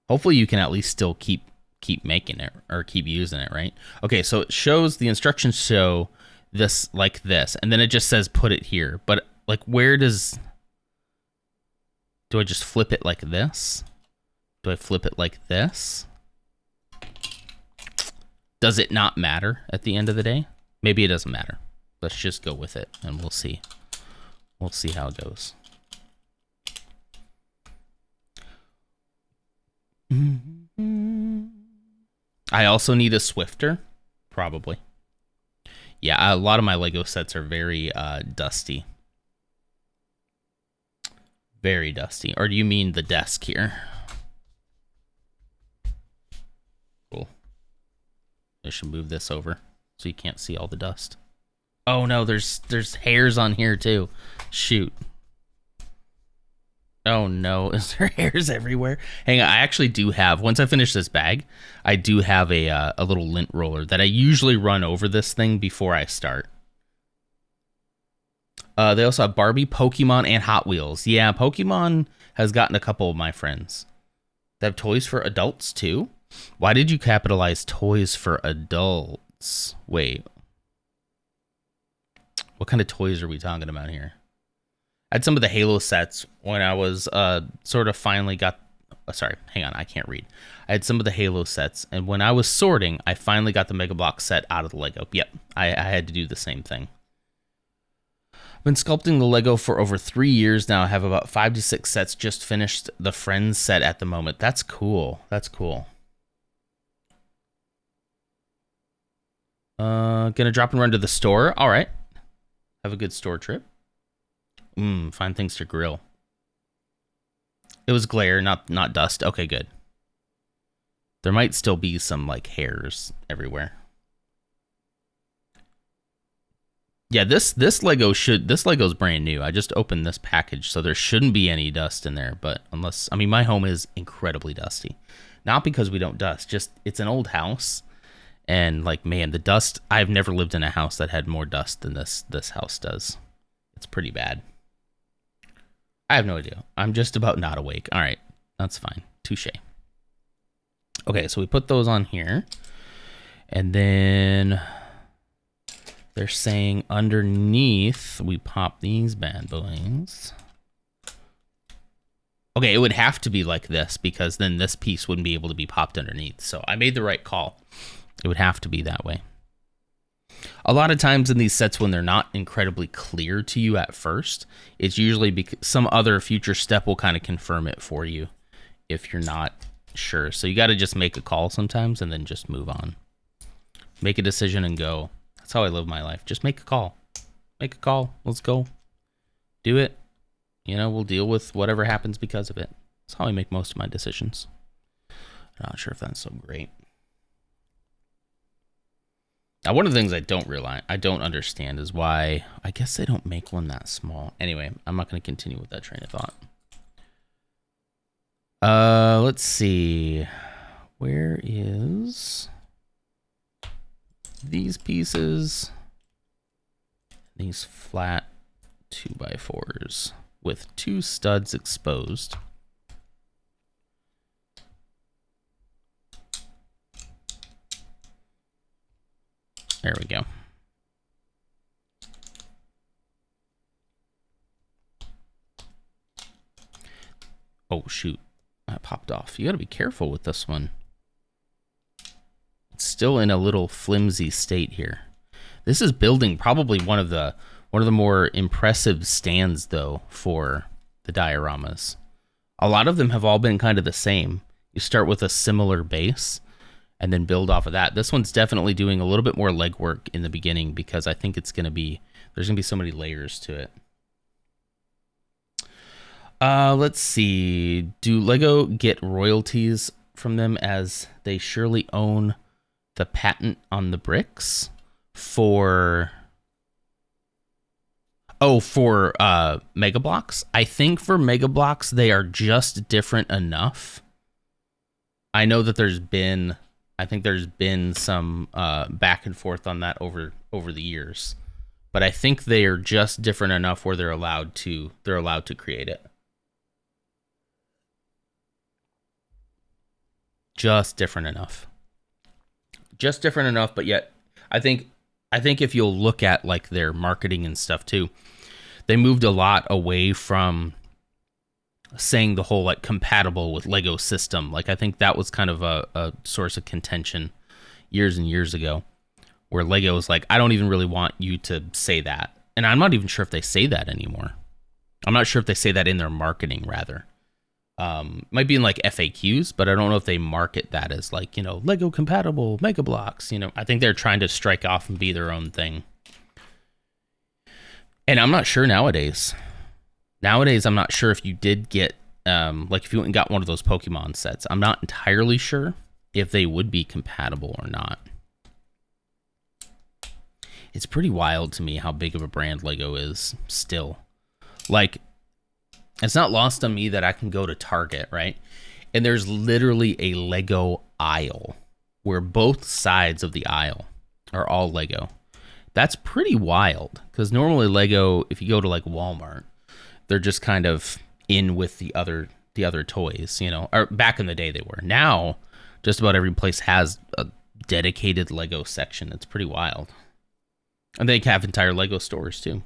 B: Hopefully you can at least still keep making it or keep using it, right? Okay, so it shows, the instructions show this like this, and then it just says put it here. But like, where does... Do I just flip it like this? Do I flip it like this? Does it not matter at the end of the day? Maybe it doesn't matter. Let's just go with it and we'll see. We'll see how it goes. I also need a Swifter, probably. Yeah, a lot of my Lego sets are very dusty. Very dusty. Or do you mean the desk here? Cool. I should move this over so you can't see all the dust. Oh no, there's hairs on here too. Shoot. Oh no, is there hairs everywhere? Hang on, I actually do have, once I finish this bag, I do have a little lint roller that I usually run over this thing before I start. They also have Barbie, Pokemon, and Hot Wheels. Yeah, Pokemon has gotten a couple of my friends. They have toys for adults too? Why did you capitalize toys for adults? Wait. What kind of toys are we talking about here? I had some of the Halo sets when I was sort of finally got... sorry, hang on, I can't read. I had some of the Halo sets, and when I was sorting, I finally got the Mega Bloks set out of the Lego. Yep, I had to do the same thing. I've been sculpting the Lego for over 3 years now. I have about 5 to 6 sets. Just finished the Friends set at the moment. That's cool. That's cool. Gonna drop and run to the store. All right. Have a good store trip. Find things to grill. It was glare, not dust. Okay, good. There might still be some like hairs everywhere. Yeah, this Lego's brand new. I just opened this package, so there shouldn't be any dust in there. But unless, I mean, my home is incredibly dusty. Not because we don't dust, just it's an old house, and like, man, the dust. I've never lived in a house that had more dust than this house does. It's pretty bad. I have no idea. I'm just about not awake. All right, that's fine. Touche. Okay, so we put those on here, and then they're saying underneath we pop these bad boys. Okay, it would have to be like this because then this piece wouldn't be able to be popped underneath. So I made the right call. It would have to be that way. A lot of times in these sets, when they're not incredibly clear to you at first, it's usually because some other future step will kind of confirm it for you if you're not sure. So you got to just make a call sometimes and then just move on. Make a decision and go. That's how I live my life. Just make a call. Make a call. Let's go. Do it. You know, we'll deal with whatever happens because of it. That's how I make most of my decisions. I'm not sure if that's so great. Now, one of the things I don't understand is why, I guess they don't make one that small. Anyway, I'm not going to continue with that train of thought. Let's see. Where is these pieces? These flat 2x4s with 2 studs exposed. There we go. Oh, shoot. That popped off. You gotta be careful with this one. It's still in a little flimsy state here. This is building probably one of the more impressive stands, though, for the dioramas. A lot of them have all been kind of the same. You start with a similar base and then build off of that. This one's definitely doing a little bit more legwork in the beginning because I think it's going to be, there's going to be so many layers to it. Let's see. Do Lego get royalties from them as they surely own the patent on the bricks for Mega Bloks? I think for Mega Bloks they are just different enough. I know that there's been some back and forth on that over the years. But I think they are just different enough where they're allowed to create it. Just different enough. Just different enough, but yet I think if you'll look at like their marketing and stuff too, they moved a lot away from saying the whole like compatible with Lego system. Like I think that was kind of a source of contention years and years ago, where Lego was like, I don't even really want you to say that. And I'm not even sure if they say that anymore. I'm not sure if they say that in their marketing, rather. Might be in like FAQs, but I don't know if they market that as like, Lego compatible Mega Bloks. I think they're trying to strike off and be their own thing. And I'm not sure nowadays. Nowadays, I'm not sure if you did get, like if you went and got one of those Pokemon sets, I'm not entirely sure if they would be compatible or not. It's pretty wild to me how big of a brand Lego is still. Like, it's not lost on me that I can go to Target, right? And there's literally a Lego aisle where both sides of the aisle are all Lego. That's pretty wild, because normally Lego, if you go to like Walmart, they're just kind of in with the other toys, or back in the day they were. Now, just about every place has a dedicated Lego section. It's pretty wild. And they have entire Lego stores too.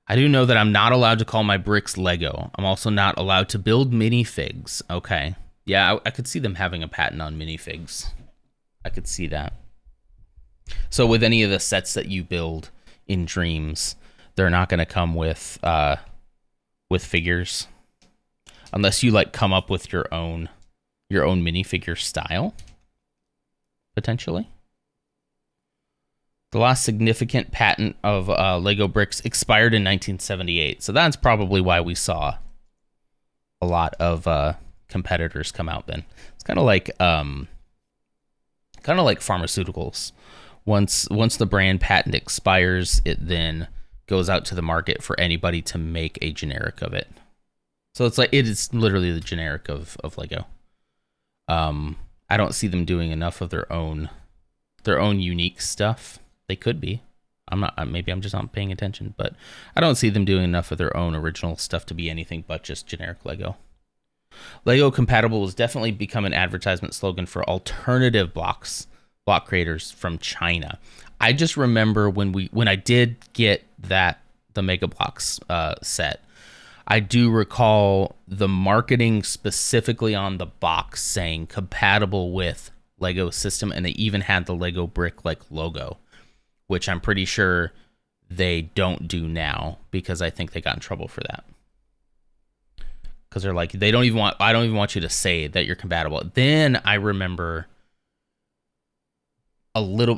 B: I do know that I'm not allowed to call my bricks Lego. I'm also not allowed to build minifigs. Okay. Yeah, I could see them having a patent on minifigs. I could see that. So with any of the sets that you build in Dreams, they're not going to come with figures, unless you like come up with your own minifigure style, potentially. The last significant patent of Lego bricks expired in 1978, so that's probably why we saw a lot of competitors come out then. It's kind of like pharmaceuticals. Once the brand patent expires, it then goes out to the market for anybody to make a generic of it. So it's like it is literally the generic of Lego. I don't see them doing enough of their own unique stuff. They could be. Maybe I'm just not paying attention, but I don't see them doing enough of their own original stuff to be anything but just generic Lego. Lego compatible has definitely become an advertisement slogan for alternative block creators from China. I just remember when I did get the Mega Bloks set, I do recall the marketing specifically on the box saying compatible with Lego system, and they even had the Lego brick like logo, which I'm pretty sure they don't do now, because I think they got in trouble for that. Because they're like, I don't even want you to say that you're compatible. Then I remember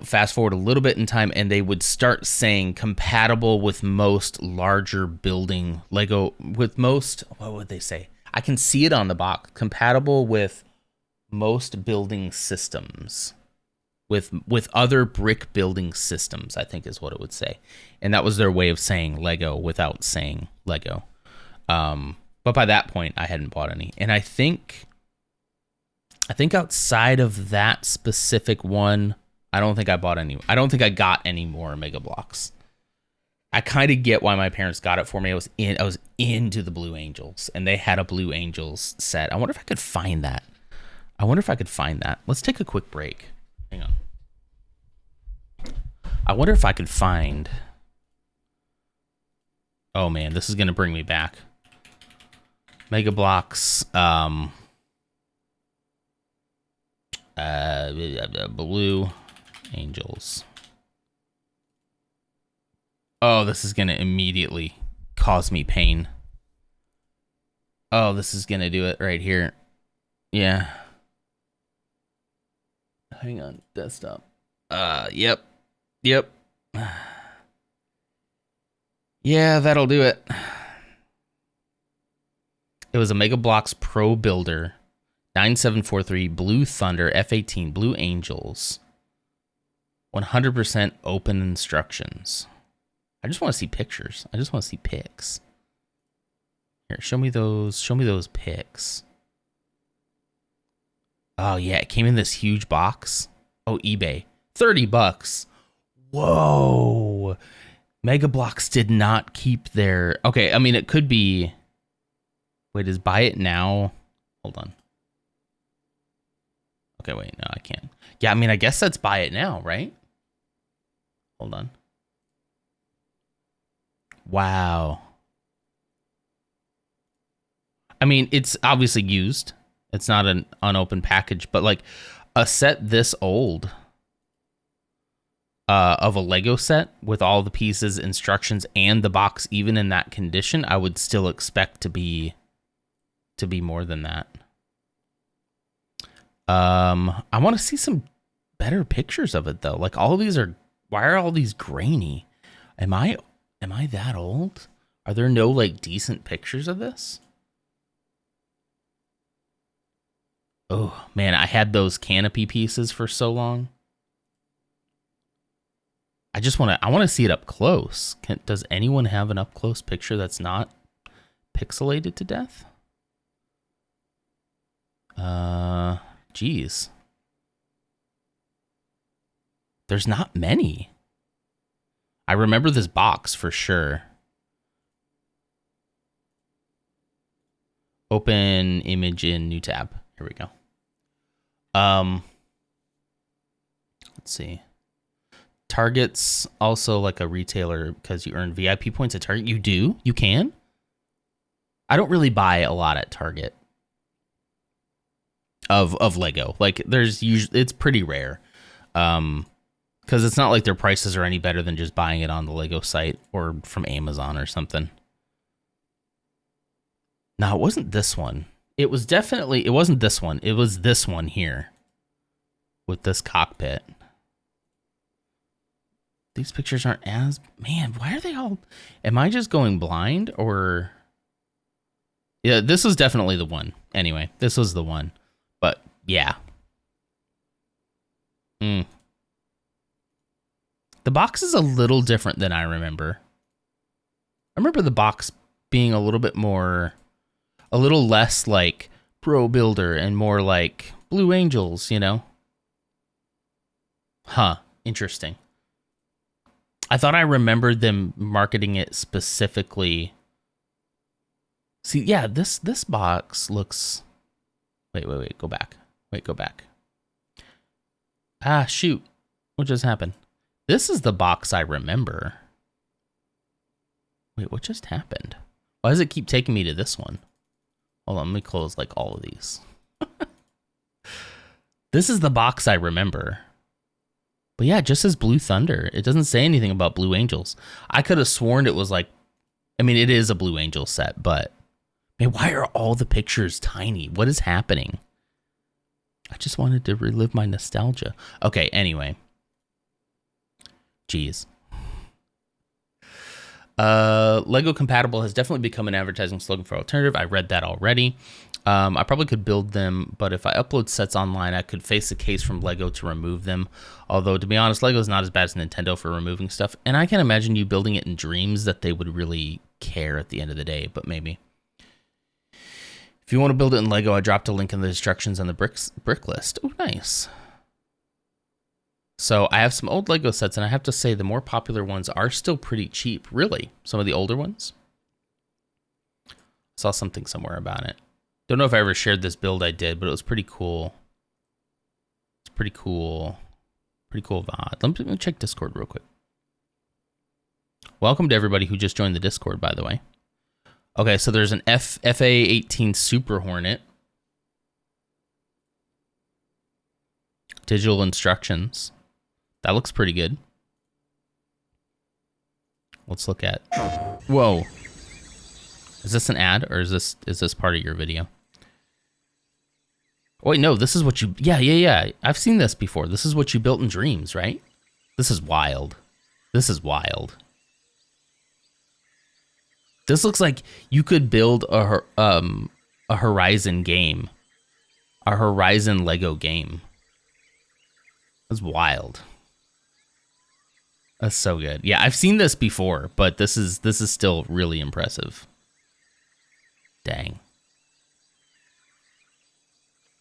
B: fast forward a little bit in time, and they would start saying compatible with most larger building Lego, with most, what would they say? I can see it on the box. Compatible with most building systems. With other brick building systems, I think is what it would say. And that was their way of saying Lego without saying Lego. But by that point, I hadn't bought any. And I think outside of that specific one, I don't think I bought any. I don't think I got any more Mega Bloks. I kind of get why my parents got it for me. I was into the Blue Angels, and they had a Blue Angels set. I wonder if I could find that. Let's take a quick break. Hang on. I wonder if I could find... Oh man, this is going to bring me back. Mega Bloks, Blue Angels. Oh, this is going to immediately cause me pain. Oh, this is going to do it right here. Yeah. Hang on, desktop. Yep. Yeah, that'll do it. It was a Mega Bloks Pro Builder 9743 Blue Thunder F18 Blue Angels. 100% open instructions. I just want to see pictures. I just want to see pics. Here, show me those. Show me those pics. Oh yeah, it came in this huge box. Oh, eBay, $30. Whoa, Mega Bloks did not keep their. Okay, I mean it could be. Wait, is buy it now? Hold on. Okay, wait, no, I can't. Yeah, I mean I guess that's buy it now, right? Hold on. Wow. I mean, it's obviously used. It's not an unopened package, but like a set this old of a Lego set with all the pieces, instructions, and the box even in that condition, I would still expect to be more than that. I want to see some better pictures of it though. Like all of these are, why are all these grainy? Am I that old? Are there no like decent pictures of this? Oh man, I had those canopy pieces for so long. I want to see it up close. Does anyone have an up close picture that's not pixelated to death? Geez. There's not many. I remember this box for sure. Open image in new tab. Here we go. Let's see. Target's also like a retailer because you earn VIP points at Target. You do? You can? I don't really buy a lot at Target of Lego. Like there's usually, it's pretty rare. Because it's not like their prices are any better than just buying it on the Lego site or from Amazon or something. No, it wasn't this one. It wasn't this one. It was this one here. With this cockpit. These pictures aren't as... Man, why are they all... Am I just going blind or... Yeah, this was definitely the one. Anyway, this was the one. But, yeah. The box is a little different than I remember. I remember the box being a little bit more... A little less like Pro Builder and more like Blue Angels, you know? Huh. Interesting. I thought I remembered them marketing it specifically. See, yeah, this box looks... Wait, go back. Go back. Ah, shoot. What just happened? This is the box I remember. Wait, what just happened? Why does it keep taking me to this one? Hold on, let me close like all of these. This is the box I remember. But yeah, it just says Blue Thunder. It doesn't say anything about Blue Angels. I could have sworn it was like... I mean, it is a Blue Angel set, but... Man, why are all the pictures tiny? What is happening? I just wanted to relive my nostalgia. Okay, anyway. Jeez. Lego compatible has definitely become an advertising slogan for alternative. I read that already. I probably could build them, but if I upload sets online, I could face a case from Lego to remove them. Although, to be honest, Lego is not as bad as Nintendo for removing stuff. And I can imagine you building it in dreams that they would really care at the end of the day, but maybe. If you want to build it in Lego, I dropped a link in the instructions on the brick list. Oh, nice. So I have some old Lego sets, and I have to say the more popular ones are still pretty cheap, really. Some of the older ones. Saw something somewhere about it. Don't know if I ever shared this build I did, but it was pretty cool. It's pretty cool. Pretty cool VOD. Let me check Discord real quick. Welcome to everybody who just joined the Discord, by the way. Okay, so there's an FA-18 Super Hornet. Digital instructions. That looks pretty good. Let's look at... Whoa. Is this an ad, or is this part of your video? Oh, wait, no, this is what you... Yeah. I've seen this before. This is what you built in dreams, right? This is wild. This is wild. This looks like you could build a a Horizon game, a Horizon Lego game. That's wild. That's so good. Yeah, I've seen this before, but this is still really impressive. Dang.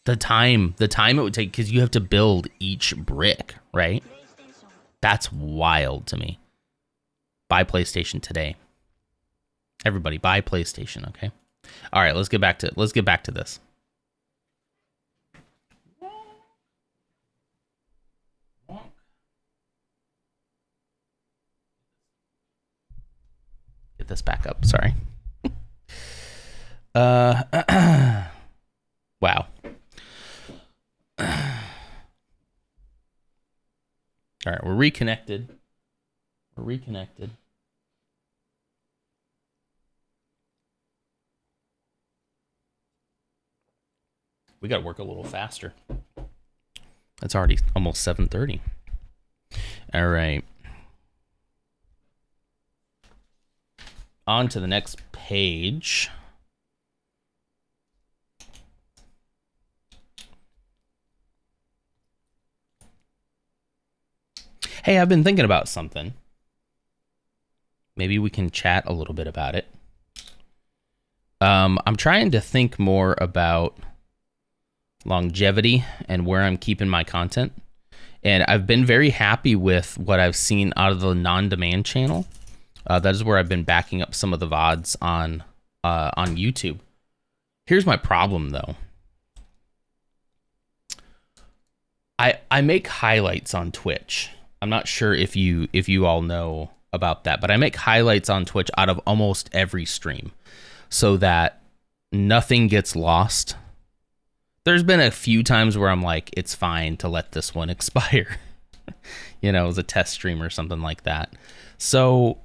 B: The time it would take, because you have to build each brick, right? That's wild to me. Buy PlayStation today. Everybody, buy PlayStation, okay? All right, let's get back to this. Get this back up. Sorry. Wow. All right, we're reconnected. We got to work a little faster. It's already almost 7:30. All right. On to the next page. Hey, I've been thinking about something. Maybe we can chat a little bit about it. I'm trying to think more about longevity and where I'm keeping my content. And I've been very happy with what I've seen out of the non-demand channel. That is where I've been backing up some of the VODs on YouTube. Here's my problem, though. I make highlights on Twitch. I'm not sure if you all know about that, but I make highlights on Twitch out of almost every stream so that nothing gets lost. There's been a few times where I'm like, it's fine to let this one expire. You know, as a test stream or something like that. So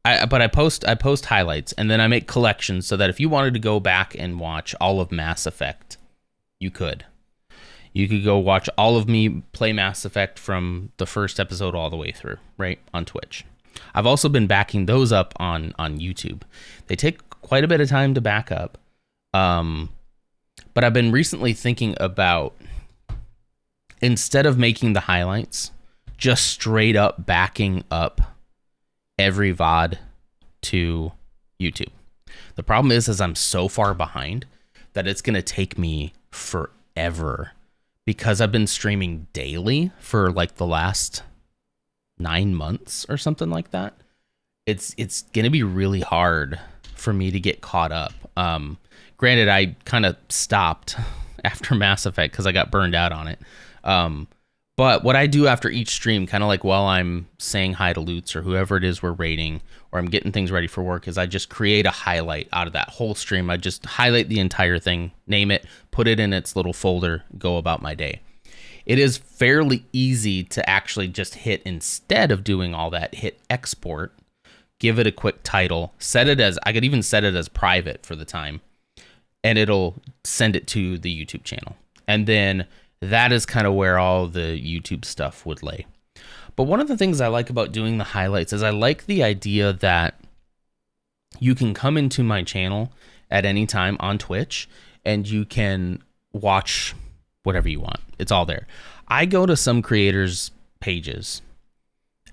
B: I post highlights, and then I make collections so that if you wanted to go back and watch all of Mass Effect, you could. You could go watch all of me play Mass Effect from the first episode all the way through, right, on Twitch. I've also been backing those up on YouTube. They take quite a bit of time to back up. But I've been recently thinking about, instead of making the highlights, just straight up backing up every VOD to YouTube. The problem is I'm so far behind that it's going to take me forever, because I've been streaming daily for like the last 9 months or something like that. It's going to be really hard for me to get caught up. Granted, I kind of stopped after Mass Effect because I got burned out on it. But what I do after each stream, kind of like while I'm saying hi to Lutz or whoever it is we're raiding, or I'm getting things ready for work, is I just create a highlight out of that whole stream. I just highlight the entire thing, name it, put it in its little folder, go about my day. It is fairly easy to actually just hit, instead of doing all that, hit export, give it a quick title, set it as, I could even set it as private for the time, and it'll send it to the YouTube channel. And then that is kind of where all the YouTube stuff would lay. But one of the things I like about doing the highlights is I like the idea that you can come into my channel at any time on Twitch and you can watch whatever you want. It's all there. I go to some creators' pages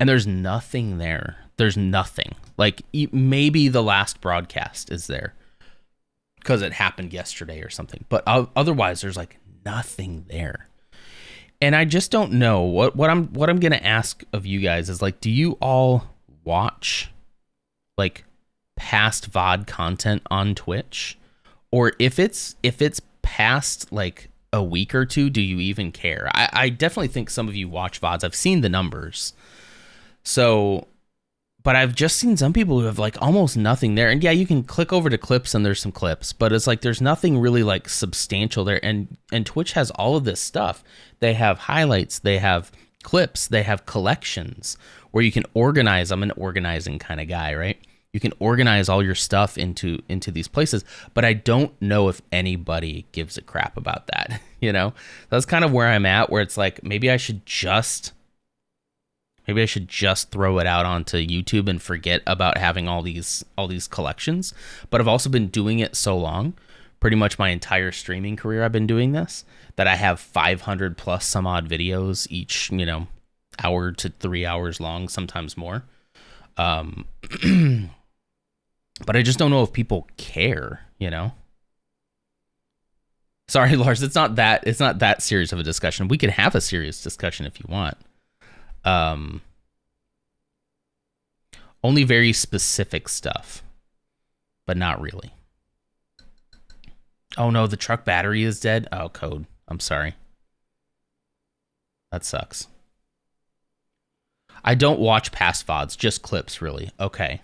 B: and there's nothing there. There's nothing. Like maybe the last broadcast is there because it happened yesterday or something. But otherwise, there's like nothing there. And I just don't know what I'm going to ask of you guys is like, do you all watch like past VOD content on Twitch? Or if it's past like a week or two, do you even care? I definitely think some of you watch VODs. I've seen the numbers. So, but I've just seen some people who have like almost nothing there. And yeah, you can click over to clips and there's some clips, but it's like there's nothing really like substantial there. And Twitch has all of this stuff. They have highlights, they have clips, they have collections where you can organize. I'm an organizing kind of guy, right? You can organize all your stuff into these places, but I don't know if anybody gives a crap about that, you know? That's kind of where I'm at, where it's like maybe I should just throw it out onto YouTube and forget about having all these collections. But I've also been doing it so long, pretty much my entire streaming career I've been doing this, that I have 500 plus some odd videos, each, you know, hour to 3 hours long, sometimes more. But I just don't know if people care, you know? Sorry, Lars, it's not that serious of a discussion. We can have a serious discussion if you want. Only very specific stuff, but not really. Oh no, the truck battery is dead. Oh, code. I'm sorry. That sucks. I don't watch past VODs, just clips, really. Okay.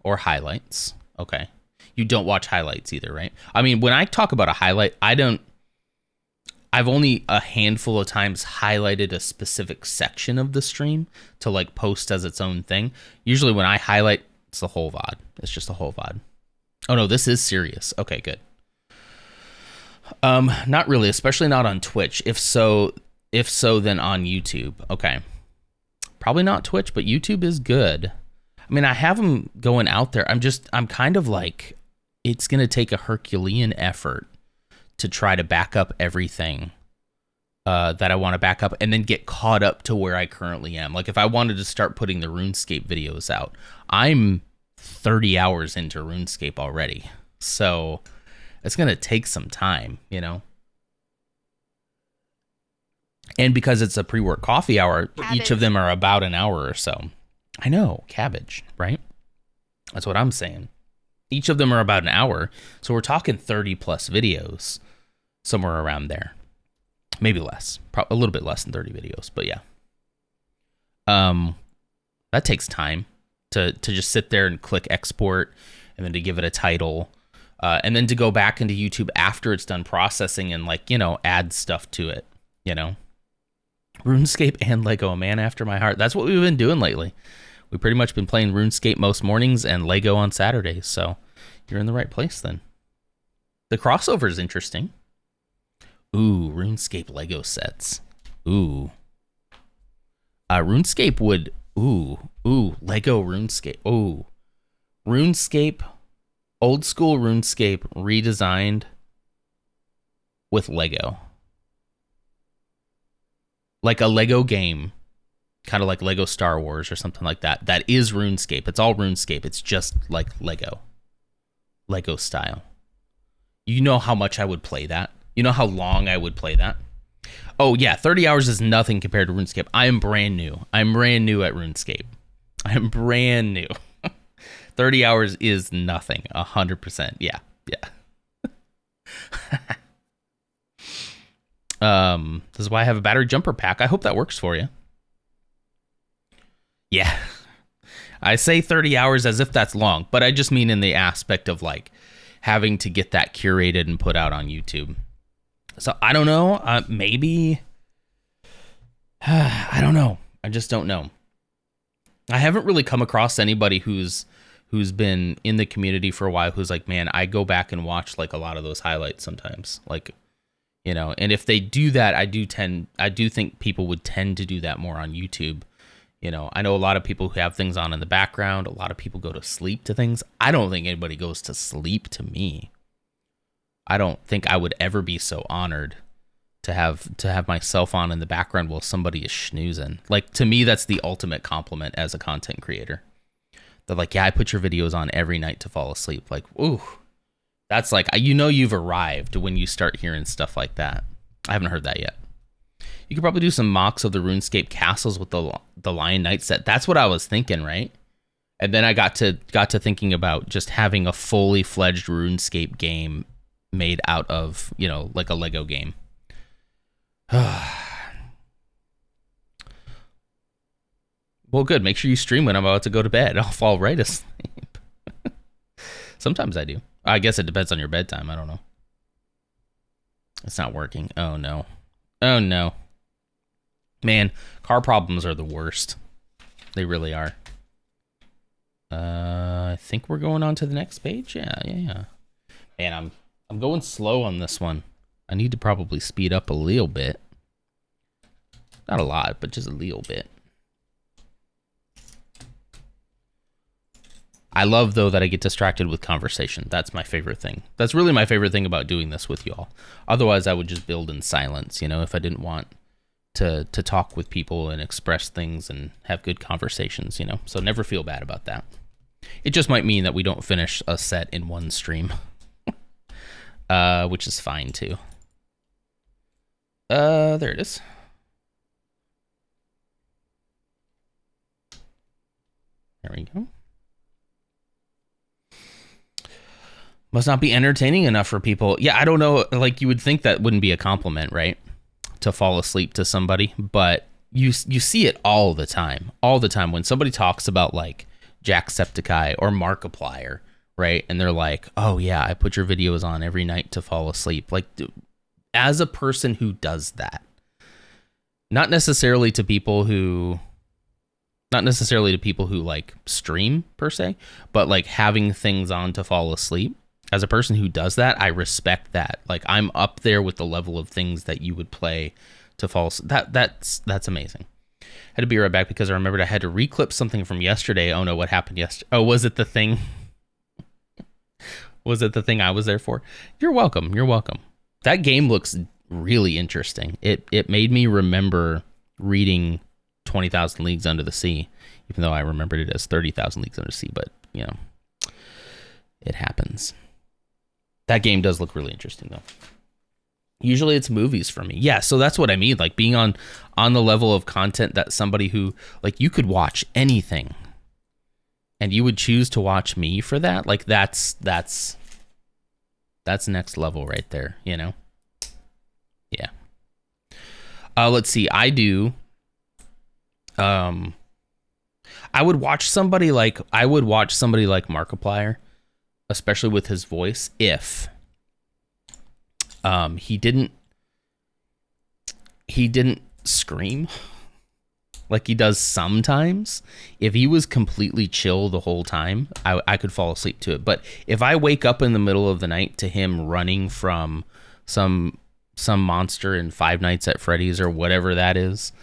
B: Or highlights. Okay. You don't watch highlights either, right? I mean, when I talk about a highlight, I've only a handful of times highlighted a specific section of the stream to like post as its own thing. Usually when I highlight, it's the whole VOD. It's just the whole VOD. Oh no, this is serious. Okay, good. Not really, especially not on Twitch. If so, then on YouTube. Okay. Probably not Twitch, but YouTube is good. I mean, I have them going out there. I'm kind of like, it's going to take a Herculean effort to try to back up everything that I want to back up and then get caught up to where I currently am. Like if I wanted to start putting the RuneScape videos out, I'm 30 hours into RuneScape already. So it's going to take some time, you know? And because it's a pre-work coffee hour, each of them are about an hour or so. I know, cabbage, right? That's what I'm saying. Each of them are about an hour. So we're talking 30 plus videos, somewhere around there. Maybe less, a little bit less than 30 videos, but yeah. That takes time to just sit there and click export and then to give it a title. And then to go back into YouTube after it's done processing and like, you know, add stuff to it, you know. RuneScape and Lego, a man after my heart. That's what we've been doing lately. We've pretty much been playing RuneScape most mornings and Lego on Saturdays. So you're in the right place then. The crossover is interesting. Ooh, RuneScape Lego sets. Ooh. RuneScape would... Ooh, Lego RuneScape. Ooh. RuneScape, old school RuneScape redesigned with Lego. Like a Lego game, kind of like Lego Star Wars or something like that. That is RuneScape. It's all RuneScape. It's just like Lego style. You know how much I would play that? You know how long I would play that? Oh yeah, 30 hours is nothing compared to RuneScape. I am brand new. I'm brand new at RuneScape. I'm brand new. 30 hours is nothing. 100%. Yeah. This is why I have a battery jumper pack. I hope that works for you. Yeah. I say 30 hours as if that's long, but I just mean in the aspect of like having to get that curated and put out on YouTube. So I don't know. Maybe. I don't know. I just don't know. I haven't really come across anybody who's been in the community for a while who's like, man, I go back and watch like a lot of those highlights sometimes. Like, you know, and if they do that, I do think people would tend to do that more on YouTube. You know, I know a lot of people who have things on in the background. A lot of people go to sleep to things. I don't think anybody goes to sleep to me. I don't think I would ever be so honored to have myself on in the background while somebody is schnoozing. Like, to me, that's the ultimate compliment as a content creator. They're like, yeah, I put your videos on every night to fall asleep. Like, ooh, that's like, you know, you've arrived when you start hearing stuff like that. I haven't heard that yet. You could probably do some mocks of the RuneScape castles with the Lion Knight set. That's what I was thinking, right? And then I got to thinking about just having a fully fledged RuneScape game made out of, you know, like a Lego game. Well, good. Make sure you stream when I'm about to go to bed. I'll fall right asleep. Sometimes I do. I guess it depends on your bedtime. I don't know. It's not working. Oh, no. Oh, no. Man, car problems are the worst. They really are. I think we're going on to the next page. Yeah. Man, I'm going slow on this one. I need to probably speed up a little bit. Not a lot, but just a little bit. I love, though, that I get distracted with conversation. That's my favorite thing. That's really my favorite thing about doing this with y'all. Otherwise, I would just build in silence, you know, if I didn't want to talk with people and express things and have good conversations, you know. So never feel bad about that. It just might mean that we don't finish a set in one stream, which is fine, too. There it is. There we go. Must not be entertaining enough for people. Yeah, I don't know. Like, you would think that wouldn't be a compliment, right? To fall asleep to somebody, but you see it all the time. All the time when somebody talks about like Jacksepticeye or Markiplier, right? And they're like, "Oh yeah, I put your videos on every night to fall asleep." Like, as a person who does that, not necessarily to people who like stream per se, but like having things on to fall asleep. As a person who does that, I respect that. Like, I'm up there with the level of things that you would play to fall asleep. That's amazing. I had to be right back because I remembered I had to reclip something from yesterday. Oh no, what happened yesterday? Oh, was it the thing? Was it the thing I was there for? You're welcome. You're welcome. That game looks really interesting. It made me remember reading 20,000 Leagues Under the Sea, even though I remembered it as 30,000 Leagues Under the Sea, but you know, it happens. That game does look really interesting, though. Usually it's movies for me. Yeah, so that's what I mean. Like, being on the level of content that somebody who, like, you could watch anything, and you would choose to watch me for that. Like, that's next level right there, you know? Yeah. Let's see. I would watch somebody like Markiplier, especially with his voice, if he didn't scream like he does sometimes. If he was completely chill the whole time, I could fall asleep to it. But if I wake up in the middle of the night to him running from some monster in Five Nights at Freddy's or whatever that is,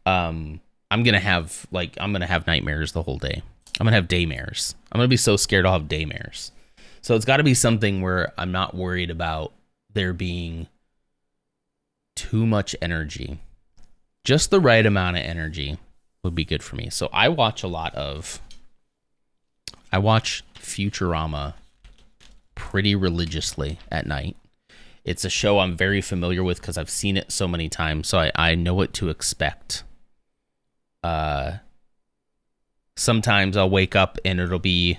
B: I'm gonna have nightmares the whole day. I'm gonna have daymares. I'm gonna be so scared I'll have daymares. So it's got to be something where I'm not worried about there being too much energy. Just the right amount of energy would be good for me. So I watch Futurama pretty religiously at night. It's a show I'm very familiar with because I've seen it so many times, so I know what to expect. Sometimes I'll wake up and it'll be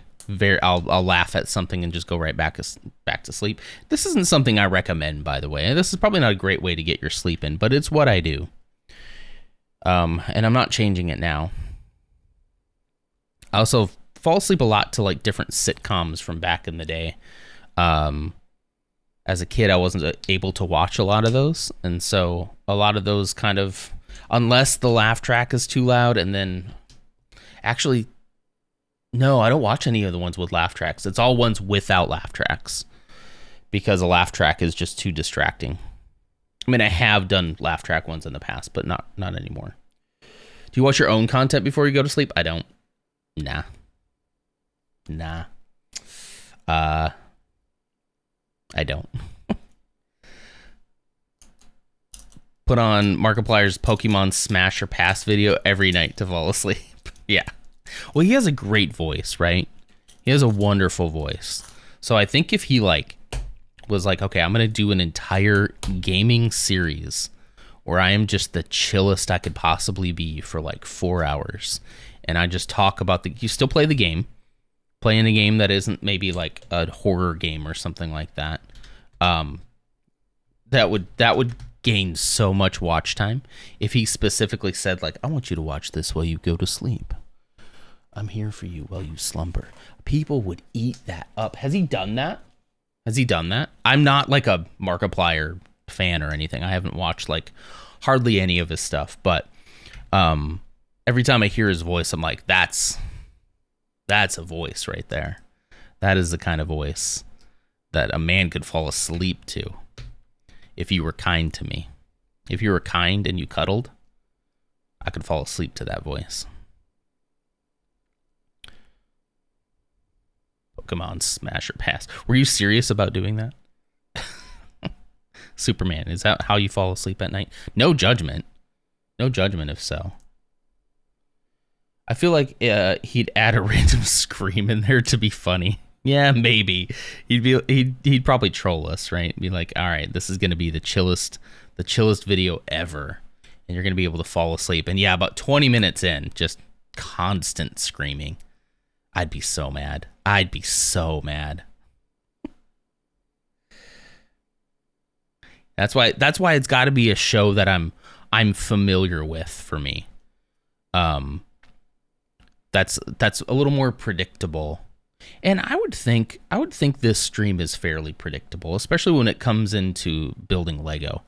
B: I'll laugh at something and just go right back to sleep. This isn't something I recommend, by the way. This is probably not a great way to get your sleep in, but it's what I do. And I'm not changing it now. I also fall asleep a lot to like different sitcoms from back in the day. As a kid, I wasn't able to watch a lot of those, and so a lot of those kind of, unless the laugh track is too loud, and then actually, no, I don't watch any of the ones with laugh tracks. It's all ones without laugh tracks because a laugh track is just too distracting. I mean, I have done laugh track ones in the past, but not anymore. Do you watch your own content before you go to sleep? I don't. Nah. I don't. Put on Markiplier's Pokemon Smash or Pass video every night to fall asleep. Yeah. Well, he has a great voice, right? He has a wonderful voice. So I think if he was like, okay, I'm going to do an entire gaming series where I am just the chillest I could possibly be for like 4 hours. And I just talk about you still play the game, playing a game that isn't maybe like a horror game or something like that. That would gain so much watch time if he specifically said like, I want you to watch this while you go to sleep. I'm here for you while you slumber. People would eat that up. Has he done that? I'm not like a Markiplier fan or anything. I haven't watched like hardly any of his stuff, but every time I hear his voice, I'm like, that's a voice right there. That is the kind of voice that a man could fall asleep to if you were kind to me. If you were kind and you cuddled, I could fall asleep to that voice. Pokemon Smash or Pass. Were you serious about doing that? Superman, is that how you fall asleep at night? No judgment. No judgment if so. I feel like he'd add a random scream in there to be funny. Yeah, maybe. He'd probably troll us, right? Be like, all right, this is gonna be the chillest video ever. And you're gonna be able to fall asleep. And yeah, about 20 minutes in, just constant screaming. I'd be so mad. I'd be so mad. That's why it's got to be a show that I'm familiar with for me. That's a little more predictable. And I would think this stream is fairly predictable, especially when it comes into building Lego.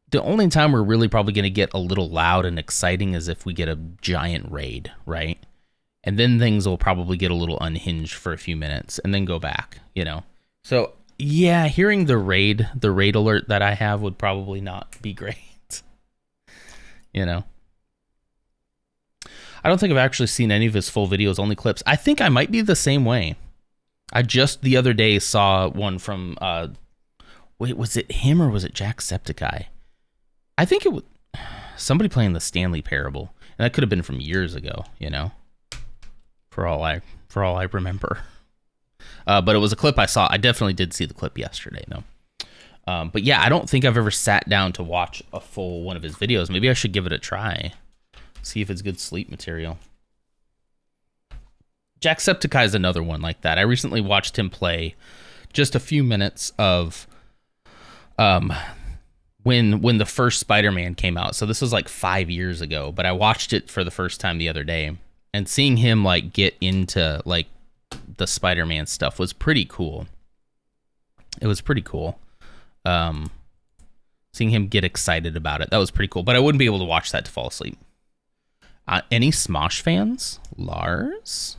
B: The only time we're really probably going to get a little loud and exciting is if we get a giant raid, right? And then things will probably get a little unhinged for a few minutes and then go back, you know? So yeah, hearing the raid alert that I have would probably not be great. You know? I don't think I've actually seen any of his full videos, only clips. I think I might be the same way. I just the other day saw one from, wait, was it him or was it Jacksepticeye? I think it was somebody playing the Stanley Parable. And that could have been from years ago, you know? For all I remember. But it was a clip I saw. I definitely did see the clip yesterday, though. But yeah, I don't think I've ever sat down to watch a full one of his videos. Maybe I should give it a try. See if it's good sleep material. Jacksepticeye is another one like that. I recently watched him play just a few minutes of when the first Spider-Man came out. So this was like 5 years ago, but I watched it for the first time the other day. And seeing him like get into like the Spider-Man stuff was pretty cool. It was pretty cool. Seeing him get excited about it, that was pretty cool. But I wouldn't be able to watch that to fall asleep. Any Smosh fans? Lars?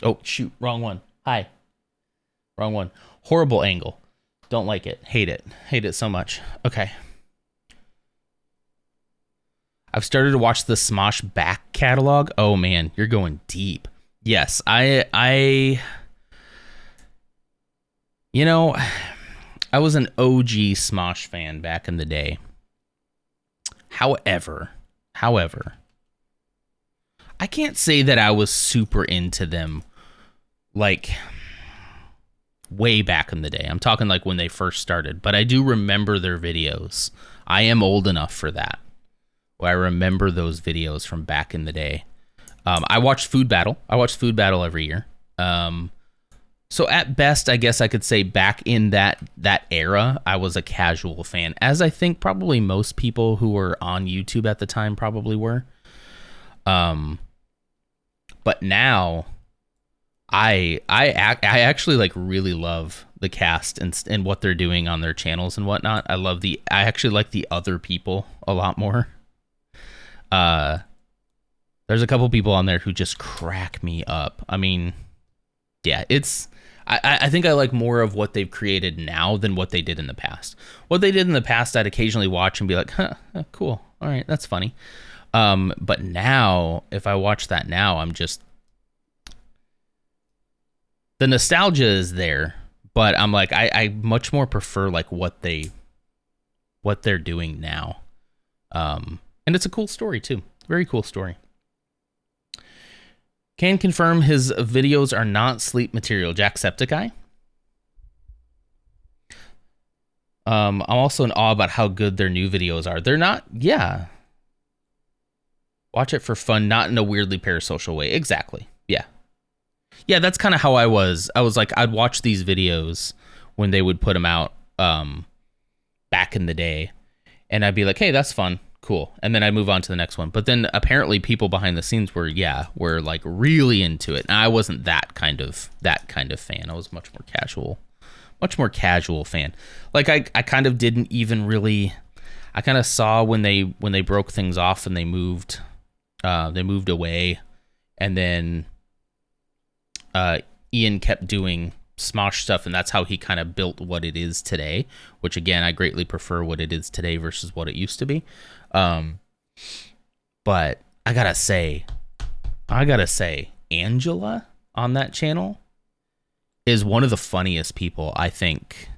B: Oh, shoot. Wrong one. Hi. Wrong one. Horrible angle. Don't like it. Hate it. Hate it so much. Okay. I've started to watch the Smosh back catalog. Oh, man. You're going deep. Yes. You know, I was an OG Smosh fan back in the day. However, I can't say that I was super into them like way back in the day. I'm talking like when they first started, but I do remember their videos. I am old enough for that. Well, I remember those videos from back in the day. I watched Food Battle. I watched Food Battle every year. So at best, I guess I could say back in that era, I was a casual fan, as I think probably most people who were on YouTube at the time probably were. But now, I actually like really love the cast and what they're doing on their channels and whatnot. I actually like the other people a lot more. There's a couple people on there who just crack me up. I mean, yeah, I think I like more of what they've created now than what they did in the past. What they did in the past, I'd occasionally watch and be like, huh, cool. All right, that's funny. But now, if I watch that now, I'm just... The nostalgia is there, but I'm like, I much more prefer like what they're doing now. And it's a cool story too. Very cool story. Can confirm his videos are not sleep material. Jacksepticeye. I'm also in awe about how good their new videos are. They're not, yeah. Watch it for fun, not in a weirdly parasocial way. Exactly. Yeah. Yeah, that's kind of how I was. I was like, I'd watch these videos when they would put them out back in the day. And I'd be like, hey, that's fun. Cool. And then I move on to the next one. But then apparently people behind the scenes were like really into it. And I wasn't that kind of fan. I was much more casual fan. Like I kind of didn't even really, I kind of saw when they broke things off and they moved away. And then Ian kept doing Smosh stuff, and that's how he kind of built what it is today, which again, I greatly prefer what it is today versus what it used to be. But I gotta say, Angela on that channel is one of the funniest people, I think.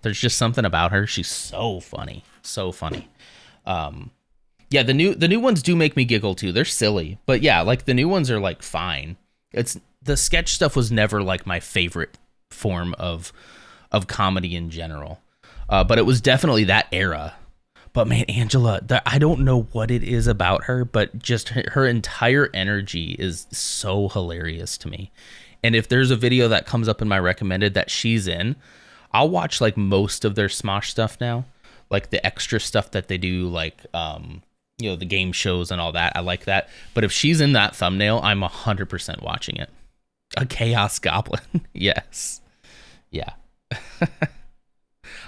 B: There's just something about her. She's so funny. So funny. Yeah, the new ones do make me giggle too. They're silly. But yeah, like the new ones are like fine. It's the sketch stuff was never like my favorite form of comedy in general. But it was definitely that era. But man, Angela, I don't know what it is about her, but just her entire energy is so hilarious to me. And if there's a video that comes up in my recommended that she's in, I'll watch like most of their Smosh stuff now, like the extra stuff that they do, like the game shows and all that. I like that. But if she's in that thumbnail, I'm 100% watching it. A Chaos Goblin, yes, yeah.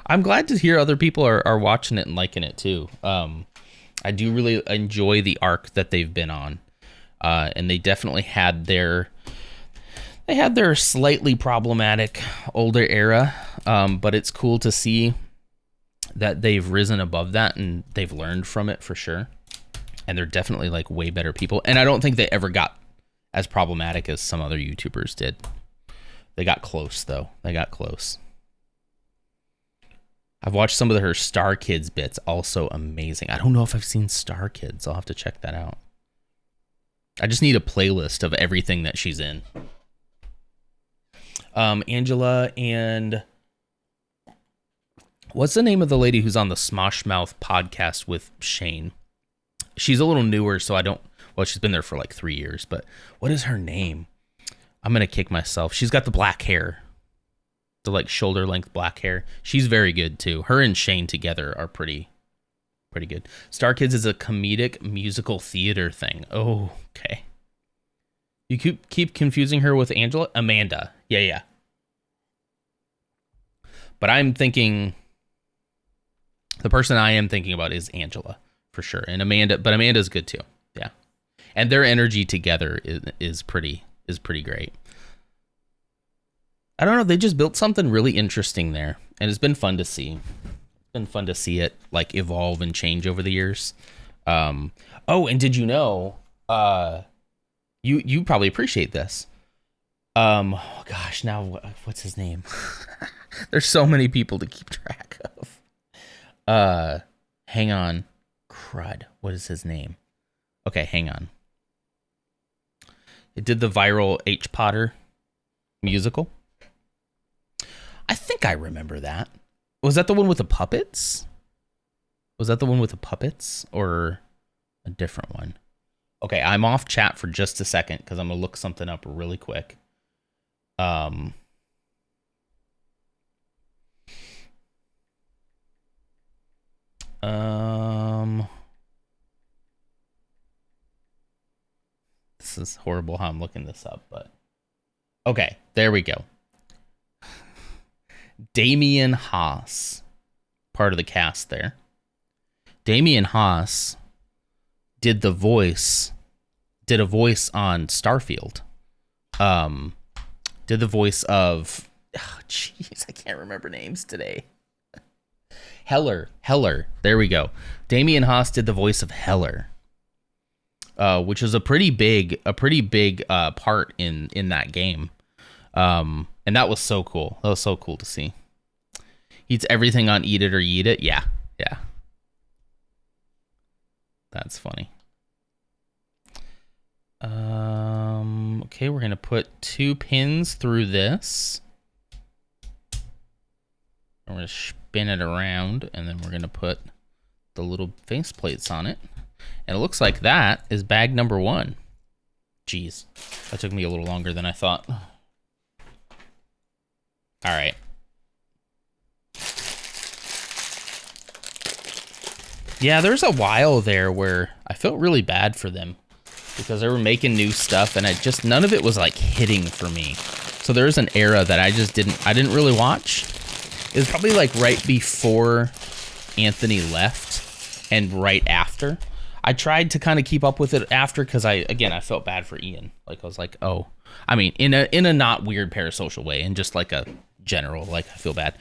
B: I'm glad to hear other people are watching it and liking it too. I do really enjoy the arc that they've been on, and they definitely had their slightly problematic older era, but it's cool to see that they've risen above that and they've learned from it for sure. And they're definitely like way better people. And I don't think they ever got as problematic as some other YouTubers did. They got close though. They got close. I've watched some of her Star Kids bits, also amazing. I don't know if I've seen Star Kids. I'll have to check that out. I just need a playlist of everything that she's in. Angela and what's the name of the lady who's on the Smosh Mouth podcast with Shane? She's a little newer, so she's been there for like 3 years, but what is her name? I'm going to kick myself. She's got the black hair. The like shoulder length black hair. She's very good too. Her and Shane together are pretty good. Star Kids is a comedic musical theater thing. Oh, okay. You keep confusing her with Amanda. Yeah. But I'm thinking the person I am thinking about is Angela for sure. And Amanda's good too. Yeah. And their energy together is pretty great. I don't know, they just built something really interesting there, and it's been fun to see. It's been fun to see it like evolve and change over the years. And did you know, you probably appreciate this. Now what's his name? There's so many people to keep track of. Hang on. Crud. What is his name? Okay, hang on. It did the viral H. Potter musical. I think I remember that. Was that the one with the puppets? Or a different one? Okay, I'm off chat for just a second because I'm going to look something up really quick. This is horrible how I'm looking this up, but okay, there we go. Damian Haas, part of the cast there. Damian Haas did a voice on Starfield. Did the voice of, I can't remember names today. Heller. There we go. Damian Haas did the voice of Heller, which is a pretty big part in that game. And that was so cool. That was so cool to see. Eats everything on Eat It or Yeet It. Yeah. That's funny. Okay, we're gonna put 2 pins through this. We're gonna spin it around, and then we're gonna put the little face plates on it. And it looks like that is bag number 1. Jeez, that took me a little longer than I thought. All right. Yeah, there's a while there where I felt really bad for them because they were making new stuff and none of it was like hitting for me. So there's an era that I didn't really watch. It was probably like right before Anthony left and right after. I tried to kind of keep up with it after because I felt bad for Ian. Like I was like, oh, I mean, in a not weird parasocial way, and just like a general, like, I feel bad.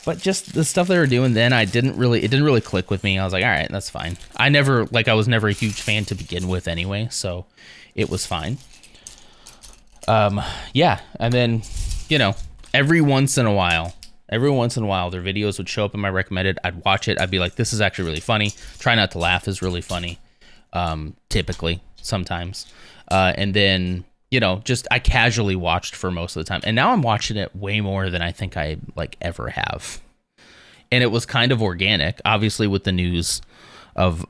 B: But just the stuff they were doing then, it didn't really click with me. I was like, all right, that's fine. I was never a huge fan to begin with anyway, so it was fine. Yeah, and then, you know, every once in a while, their videos would show up in my recommended. I'd watch it. I'd be like, this is actually really funny. Try Not to Laugh is really funny, typically, sometimes. And then, you know, just I casually watched for most of the time. And now I'm watching it way more than I think I, like, ever have. And it was kind of organic, obviously, with the news of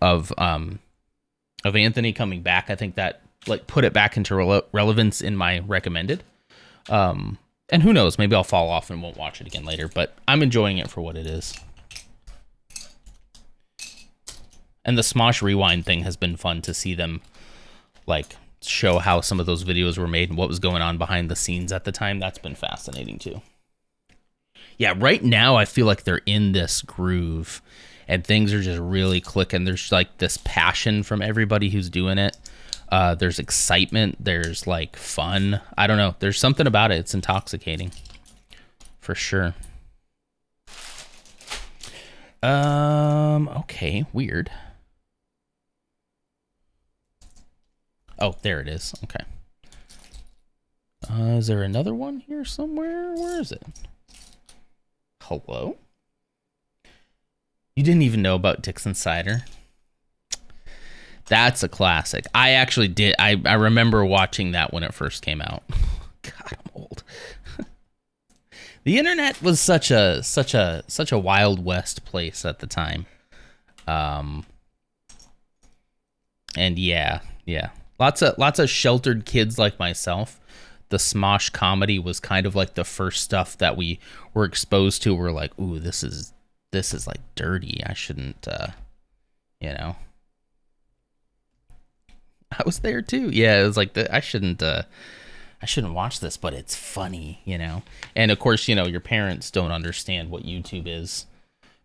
B: Anthony coming back. I think that, like, put it back into relevance in my recommended. And who knows, maybe I'll fall off and won't watch it again later, but I'm enjoying it for what it is. And the Smosh Rewind thing has been fun to see them, like, show how some of those videos were made and what was going on behind the scenes at the time. That's been fascinating too. Yeah, right now I feel like they're in this groove and things are just really clicking. There's like this passion from everybody who's doing it. There's excitement. There's like fun. I don't know. There's something about it. It's intoxicating for sure. Okay, weird. Oh, there it is. Okay. Is there another one here somewhere? Where is it? Hello? You didn't even know about Dixon Cider? That's a classic. I actually did. I remember watching that when it first came out. God, I'm old. The internet was such a Wild West place at the time. And yeah. Lots of sheltered kids like myself. The Smosh comedy was kind of like the first stuff that we were exposed to. We're like, ooh, this is like dirty. I shouldn't, you know. I was there too. Yeah, it was like I shouldn't watch this, but it's funny, you know. And of course, you know, your parents don't understand what YouTube is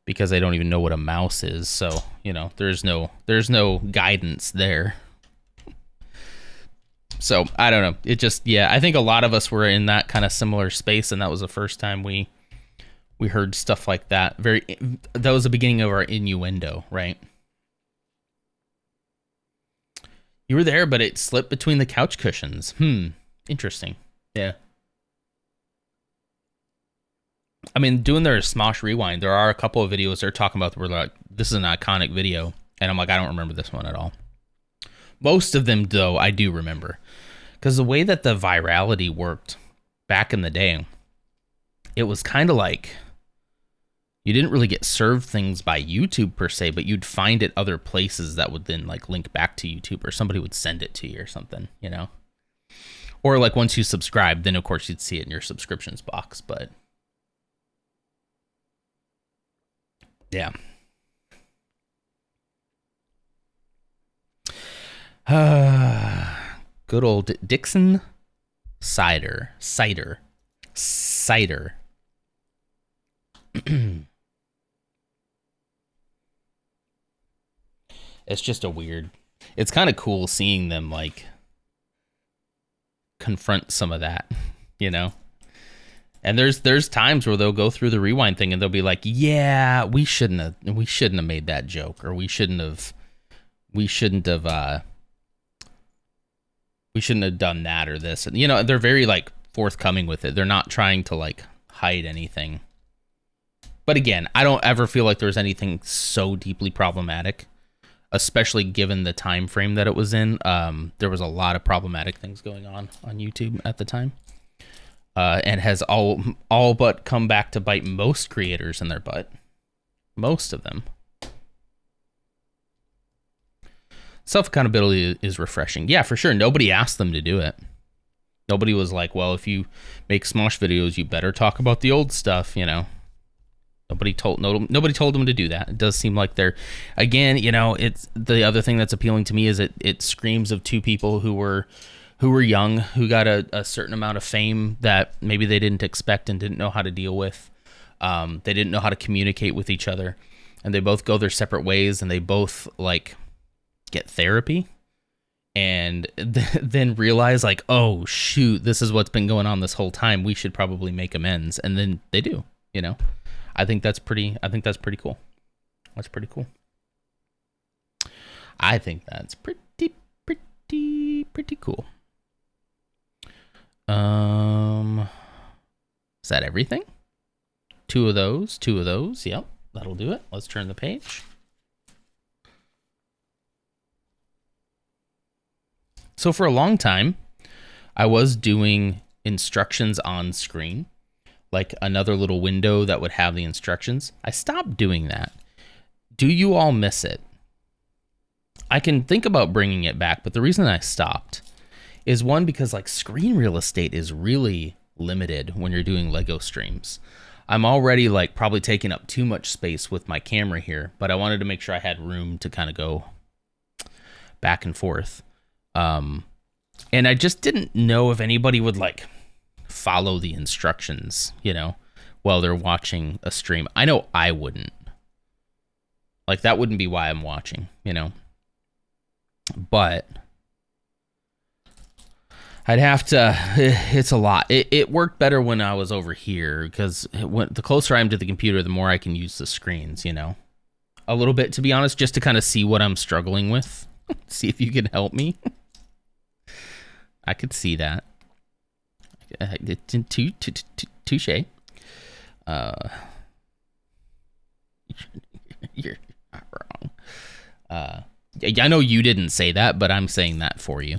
B: because they don't even know what a mouse is. So, you know, there's no guidance there. So I don't know. It just, yeah, I think a lot of us were in that kind of similar space, and that was the first time we heard stuff like that. That was the beginning of our innuendo, right? You were there, but it slipped between the couch cushions. Interesting. Yeah. I mean, doing their Smosh Rewind, there are a couple of videos they're talking about where they're like, this is an iconic video, and I'm like, I don't remember this one at all. Most of them, though, I do remember. Because the way that the virality worked back in the day, it was kind of like you didn't really get served things by YouTube per se, but you'd find it other places that would then like link back to YouTube, or somebody would send it to you or something, you know? Or like once you subscribe, then of course you'd see it in your subscriptions box, but yeah. Good old Dixon Cider. It's just it's kind of cool seeing them like confront some of that, you know? And there's times where they'll go through the rewind thing and they'll be like, yeah, we shouldn't have made that joke, or we shouldn't have done that or this. And, you know, they're very like forthcoming with it. They're not trying to like hide anything. But again, I don't ever feel like there was anything so deeply problematic, especially given the time frame that it was in. There was a lot of problematic things going on YouTube at the time. And has all but come back to bite most creators in their butt. Most of them. Self-accountability is refreshing. Yeah, for sure. Nobody asked them to do it. Nobody was like, well, if you make Smosh videos, you better talk about the old stuff, you know. Nobody told them to do that. It does seem like they're, again, you know, it's the other thing that's appealing to me is it screams of two people who were young, who got a certain amount of fame that maybe they didn't expect and didn't know how to deal with. They didn't know how to communicate with each other, and they both go their separate ways, and they both like get therapy, and then realize like, oh shoot, this is what's been going on this whole time. We should probably make amends, and then they do. You know, I think that's pretty cool. That's pretty cool. I think that's pretty cool. Is that everything? Two of those. Yep, that'll do it. Let's turn the page. So for a long time, I was doing instructions on screen, like another little window that would have the instructions. I stopped doing that. Do you all miss it? I can think about bringing it back, but the reason I stopped is one, because like screen real estate is really limited when you're doing Lego streams. I'm already like probably taking up too much space with my camera here, but I wanted to make sure I had room to kind of go back and forth. And I just didn't know if anybody would like follow the instructions, you know, while they're watching a stream. I know I wouldn't. Like that wouldn't be why I'm watching, you know. But I'd have to, it's a lot. It worked better when I was over here, because the closer I am to the computer, the more I can use the screens, you know. A little bit, to be honest, just to kind of see what I'm struggling with. See if you can help me. I could see that. Touche. You're not wrong. I know you didn't say that, but I'm saying that for you.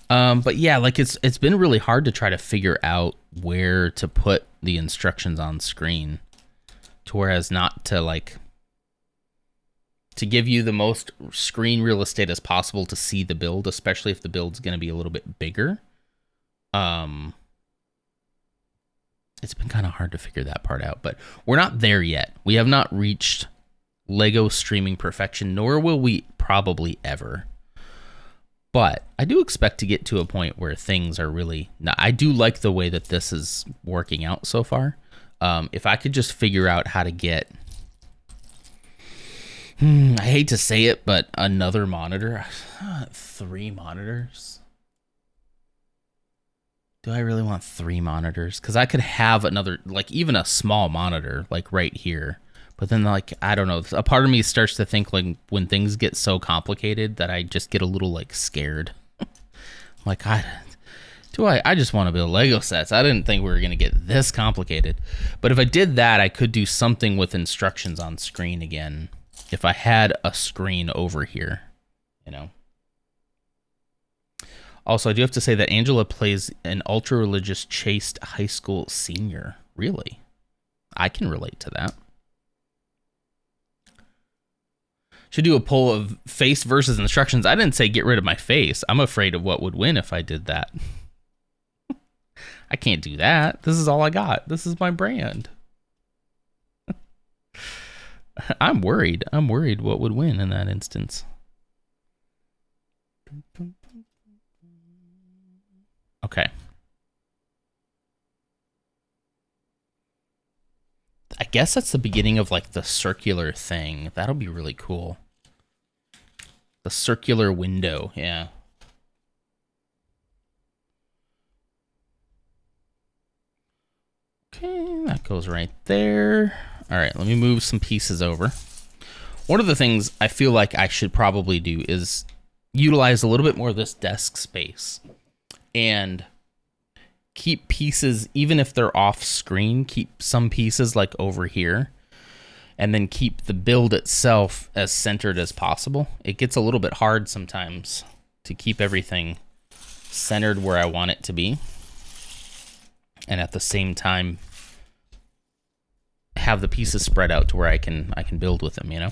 B: But yeah, like it's been really hard to try to figure out where to put the instructions on screen, to whereas not to like to give you the most screen real estate as possible to see the build, especially if the build's going to be a little bit bigger. It's been kind of hard to figure that part out, but we're not there yet. We have not reached Lego streaming perfection, nor will we probably ever. But I do expect to get to a point where things are really... Now, I do like the way that this is working out so far. If I could just figure out how to get... I hate to say it, but another monitor. 3 monitors. Do I really want 3 monitors? Because I could have another, like even a small monitor, like right here. But then, like, I don't know. A part of me starts to think, like, when things get so complicated that I just get a little, like, scared. Like, I just want to build Lego sets. I didn't think we were going to get this complicated. But if I did that, I could do something with instructions on screen again. If I had a screen over here, you know. Also, I do have to say that Angela plays an ultra-religious, chaste high school senior. Really? I can relate to that. Should do a poll of face versus instructions. I didn't say get rid of my face. I'm afraid of what would win if I did that. I can't do that. This is all I got. This is my brand. I'm worried. I'm worried what would win in that instance. Okay. I guess that's the beginning of like the circular thing. That'll be really cool. The circular window, yeah. Okay, that goes right there. All right, let me move some pieces over. One of the things I feel like I should probably do is utilize a little bit more of this desk space and keep pieces, even if they're off screen, keep some pieces like over here, and then keep the build itself as centered as possible. It gets a little bit hard sometimes to keep everything centered where I want it to be, and at the same time have the pieces spread out to where I can build with them, you know.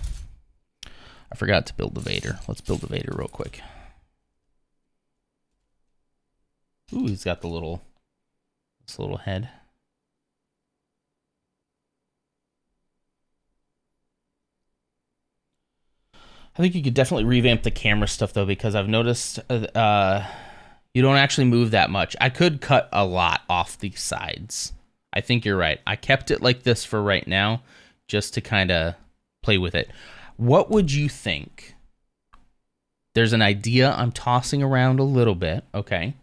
B: I forgot to build the Vader. Let's build the Vader real quick. Ooh, he's got this little head. I think you could definitely revamp the camera stuff though, because I've noticed you don't actually move that much. I could cut a lot off the sides. I think you're right. I kept it like this for right now, just to kind of play with it. What would you think There's an idea I'm tossing around a little bit, okay?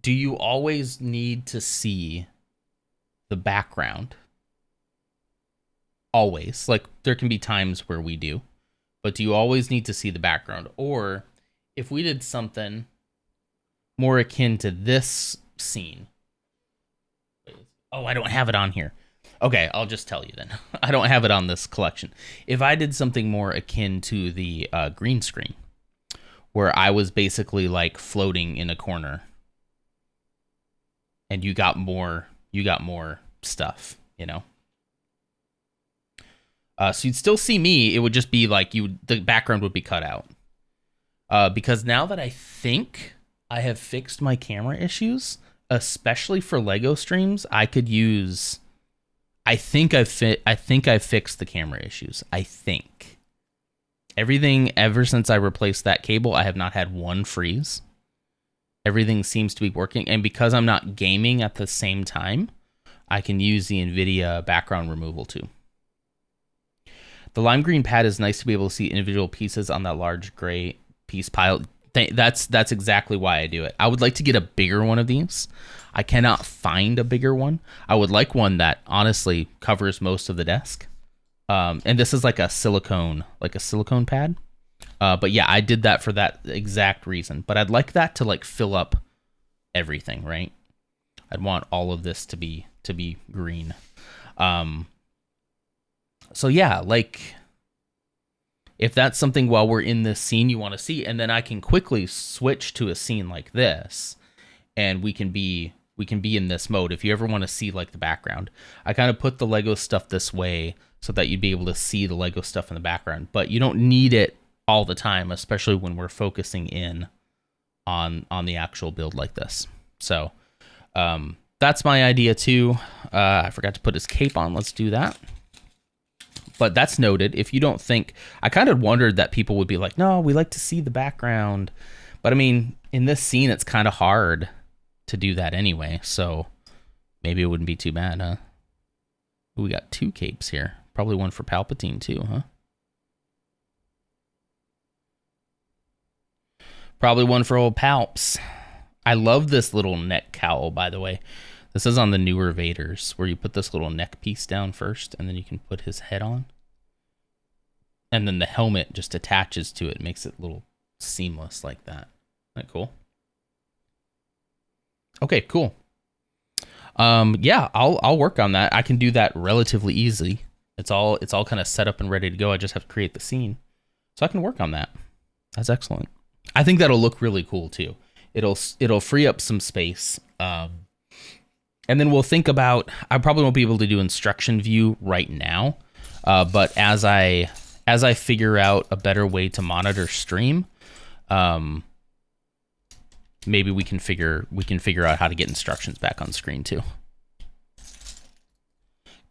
B: Do you always need to see the background? Always. Like, there can be times where we do. But do you always need to see the background? Or if we did something more akin to this scene. Oh, I don't have it on here. Okay, I'll just tell you then. I don't have it on this collection. If I did something more akin to the green screen, where I was basically like floating in a corner, and you got more stuff, you know. So you'd still see me. It would just be like the background would be cut out. Because now that I think I have fixed my camera issues, especially for Lego streams, I could use. I think I've fixed the camera issues. I think everything ever since I replaced that cable, I have not had one freeze. Everything seems to be working, and because I'm not gaming at the same time, I can use the NVIDIA background removal too. The lime green pad is nice to be able to see individual pieces on that large gray piece pile. That's exactly why I do it. I would like to get a bigger one of these. I cannot find a bigger one. I would like one that honestly covers most of the desk. And this is like a silicone pad. But yeah, I did that for that exact reason. But I'd like that to like fill up everything, right? I'd want all of this to be green. So yeah, like if that's something while we're in this scene you want to see, and then I can quickly switch to a scene like this, and we can be in this mode. If you ever want to see like the background, I kind of put the Lego stuff this way so that you'd be able to see the Lego stuff in the background, but you don't need it all the time, especially when we're focusing in on the actual build like this. So that's my idea too. I forgot to put his cape on. Let's do that. But that's noted. If you don't think, I kind of wondered that people would be like, no, we like to see the background. But I mean, in this scene, it's kind of hard to do that anyway. So maybe it wouldn't be too bad, huh? Ooh, we got 2 capes here. Probably one for Palpatine too, huh? Probably one for old Palps. I love this little neck cowl, by the way. This is on the newer Vaders, where you put this little neck piece down first, and then you can put his head on. And then the helmet just attaches to it, makes it a little seamless like that. Isn't that cool? Okay, cool. Yeah, I'll work on that. I can do that relatively easily. It's all kind of set up and ready to go. I just have to create the scene. So I can work on that. That's excellent. I think that'll look really cool too. It'll free up some space. And then we'll think about, I probably won't be able to do instruction view right now, but as I figure out a better way to monitor stream, maybe we can figure out how to get instructions back on screen too.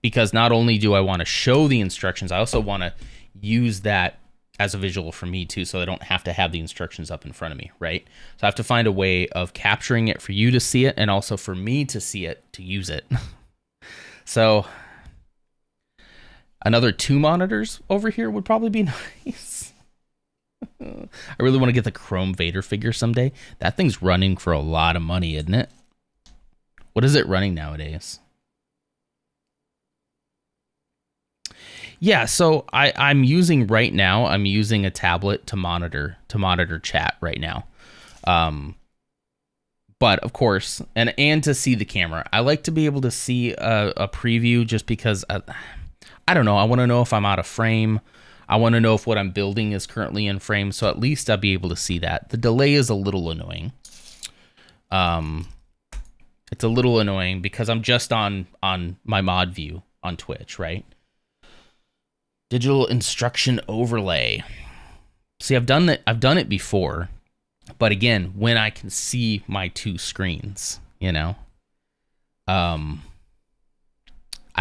B: Because not only do I want to show the instructions, I also want to use that as a visual for me too, so I don't have to have the instructions up in front of me, right? So I have to find a way of capturing it for you to see it, and also for me to see it, to use it. So another 2 monitors over here would probably be nice. I really want to get the Chrome Vader figure someday. That thing's running for a lot of money, isn't it? What is it running nowadays? Yeah, so I'm using a tablet to monitor chat right now. But of course, and to see the camera. I like to be able to see a preview just because I don't know. I want to know if I'm out of frame. I want to know if what I'm building is currently in frame, so at least I'll be able to see that. The delay is a little annoying. It's a little annoying because I'm just on my mod view on Twitch, right? Digital instruction overlay. See, I've done it before, but again, when I can see my 2 screens, you know. I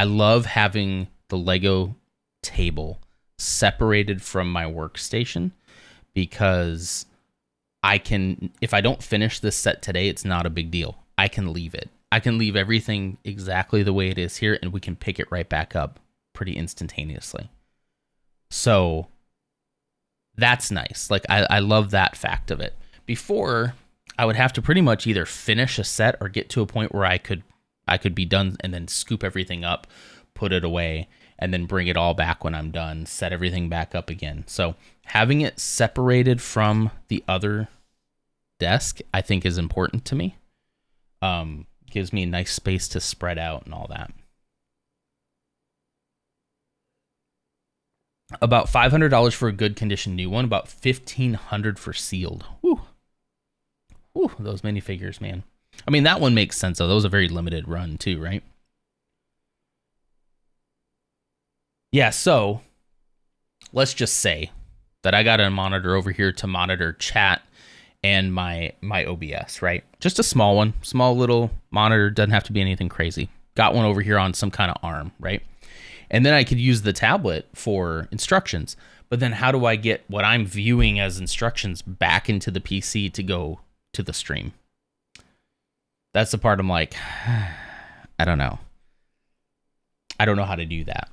B: love having the Lego table separated from my workstation because I can, if I don't finish this set today, it's not a big deal. I can leave it. I can leave everything exactly the way it is here, and we can pick it right back up pretty instantaneously. So That's nice. Like I love that fact of it. Before, I would have to pretty much either finish a set or get to a point where I could be done and then scoop everything up, put it away, and then bring it all back when I'm done, set everything back up again. So having it separated from the other desk, I think is important to me. Gives me a nice space to spread out and all that. About $500 for a good condition new one, about $1,500 for sealed. Woo. Woo, those minifigures, man. I mean, that one makes sense, though. That was a very limited run, too, right? Yeah, so let's just say that I got a monitor over here to monitor chat and my OBS, right? Just a small one, small little monitor, doesn't have to be anything crazy. Got one over here on some kind of arm, right? And then I could use the tablet for instructions. But then how do I get what I'm viewing as instructions back into the PC to go to the stream? That's the part I'm like, I don't know. I don't know how to do that.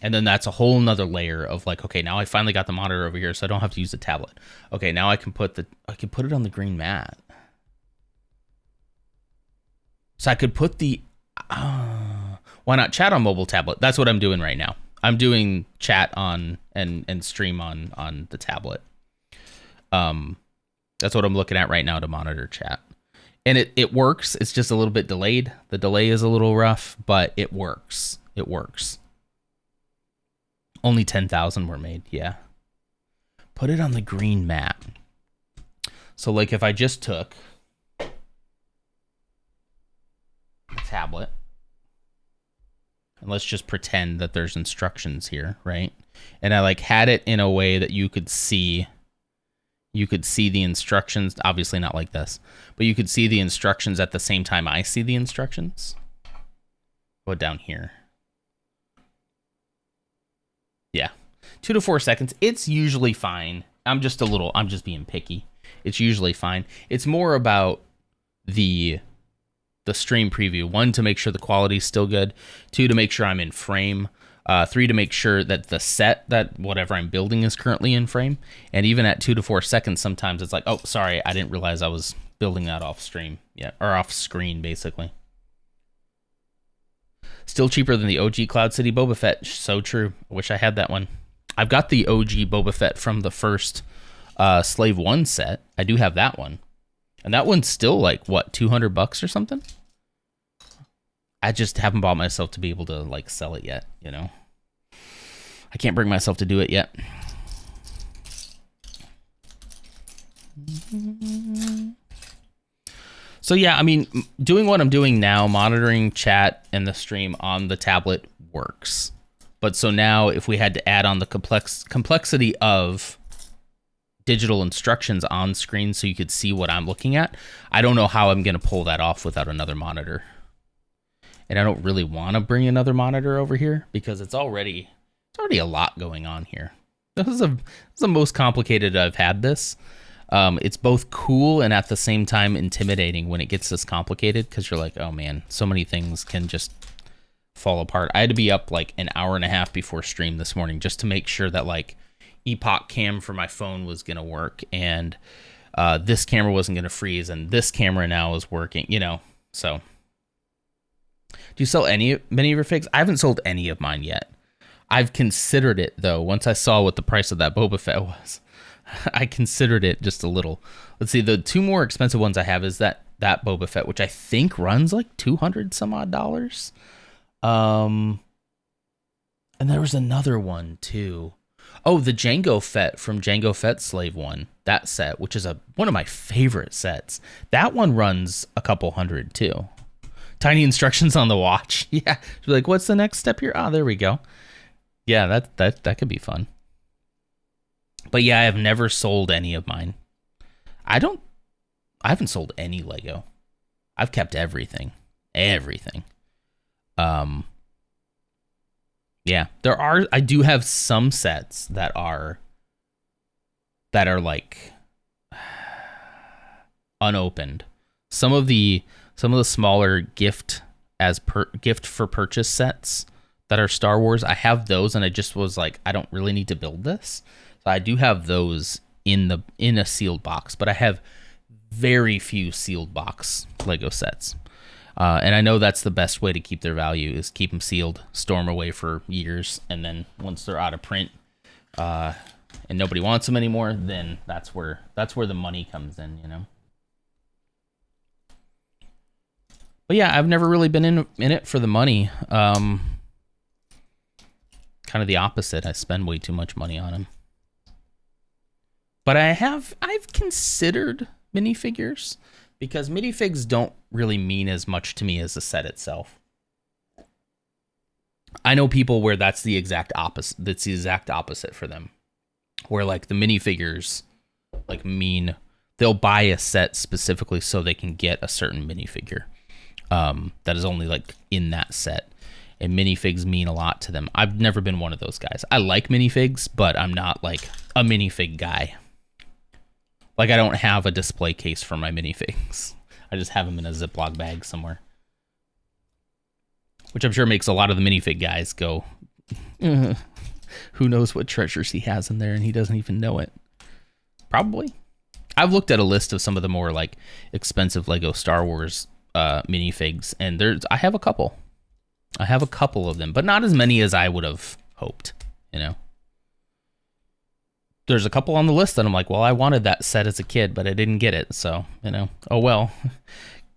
B: And then that's a whole nother layer of like, okay, now I finally got the monitor over here, so I don't have to use the tablet. Okay, now I can put it on the green mat. So I could put the why not chat on mobile tablet? That's what I'm doing right now. I'm doing chat on and stream on the tablet. That's what I'm looking at right now to monitor chat. And it works. It's just a little bit delayed. The delay is a little rough, but it works. It works. Only 10,000 were made, yeah. Put it on the green mat. So like if I just took a tablet, and let's just pretend that there's instructions here, right? And I like had it in a way that you could see the instructions, obviously not like this, but you could see the instructions at the same time I see the instructions. Go down here. Yeah, 2 to 4 seconds. It's usually fine. I'm just being picky. It's usually fine. It's more about the stream preview. 1, to make sure the quality's still good. 2, to make sure I'm in frame. 3, to make sure that the set, that whatever I'm building is currently in frame. And even at 2 to 4 seconds, sometimes it's like, oh, sorry, I didn't realize I was building that off stream. Yeah, or off screen, basically. Still cheaper than the OG Cloud City Boba Fett. So true. I wish I had that one. I've got the OG Boba Fett from the first Slave 1 set. I do have that one. And that one's still like, what, $200 or something? I just haven't bought myself to be able to like sell it yet, you know? I can't bring myself to do it yet. So yeah, I mean, doing what I'm doing now, monitoring chat and the stream on the tablet works. But so now if we had to add on the complexity of digital instructions on screen so you could see what I'm looking at, I don't know how I'm going to pull that off without another monitor. And I don't really want to bring another monitor over here because it's already a lot going on here. This is the most complicated I've had this. It's both cool and at the same time intimidating when it gets this complicated because you're like, oh man, so many things can just fall apart. I had to be up like an hour and a half before stream this morning just to make sure that like Epoch Cam for my phone was going to work and this camera wasn't going to freeze and this camera now is working, you know, so. Do you sell many of your figs? I haven't sold any of mine yet. I've considered it though. Once I saw what the price of that Boba Fett was, I considered it just a little. Let's see. The 2 more expensive ones I have is that Boba Fett, which I think runs like $200 some odd. And there was another one too. Oh, the Jango Fett from Jango Fett Slave 1. That set, which is one of my favorite sets. That one runs a couple hundred too. Tiny instructions on the watch. Yeah. You're like, what's the next step here? Oh, there we go. Yeah, that could be fun. But yeah, I have never sold any of mine. I haven't sold any Lego. I've kept everything. Everything. Yeah, I do have some sets that are like unopened. Some of the smaller gift for purchase sets that are Star Wars, I have those and I just was like, I don't really need to build this. So I do have those in a sealed box, but I have very few sealed box Lego sets. And I know that's the best way to keep their value is keep them sealed, store them away for years, and then once they're out of print and nobody wants them anymore, then that's where the money comes in, you know. But yeah, I've never really been in it for the money. Kind of the opposite. I spend way too much money on them. But I've considered minifigures because minifigs don't really mean as much to me as the set itself. I know people where that's the exact opposite. That's the exact opposite for them. Where like the minifigures like mean they'll buy a set specifically so they can get a certain minifigure. That is only like in that set, and minifigs mean a lot to them. I've never been one of those guys. I like minifigs, but I'm not like a minifig guy. Like I don't have a display case for my minifigs. I just have them in a Ziploc bag somewhere, which I'm sure makes a lot of the minifig guys go, who knows what treasures he has in there and he doesn't even know it. Probably. I've looked at a list of some of the more like expensive Lego Star Wars minifigs, and I have a couple of them, but not as many as I would have hoped, you know. There's a couple on the list that I'm like, well, I wanted that set as a kid, but I didn't get it, so, you know, oh well,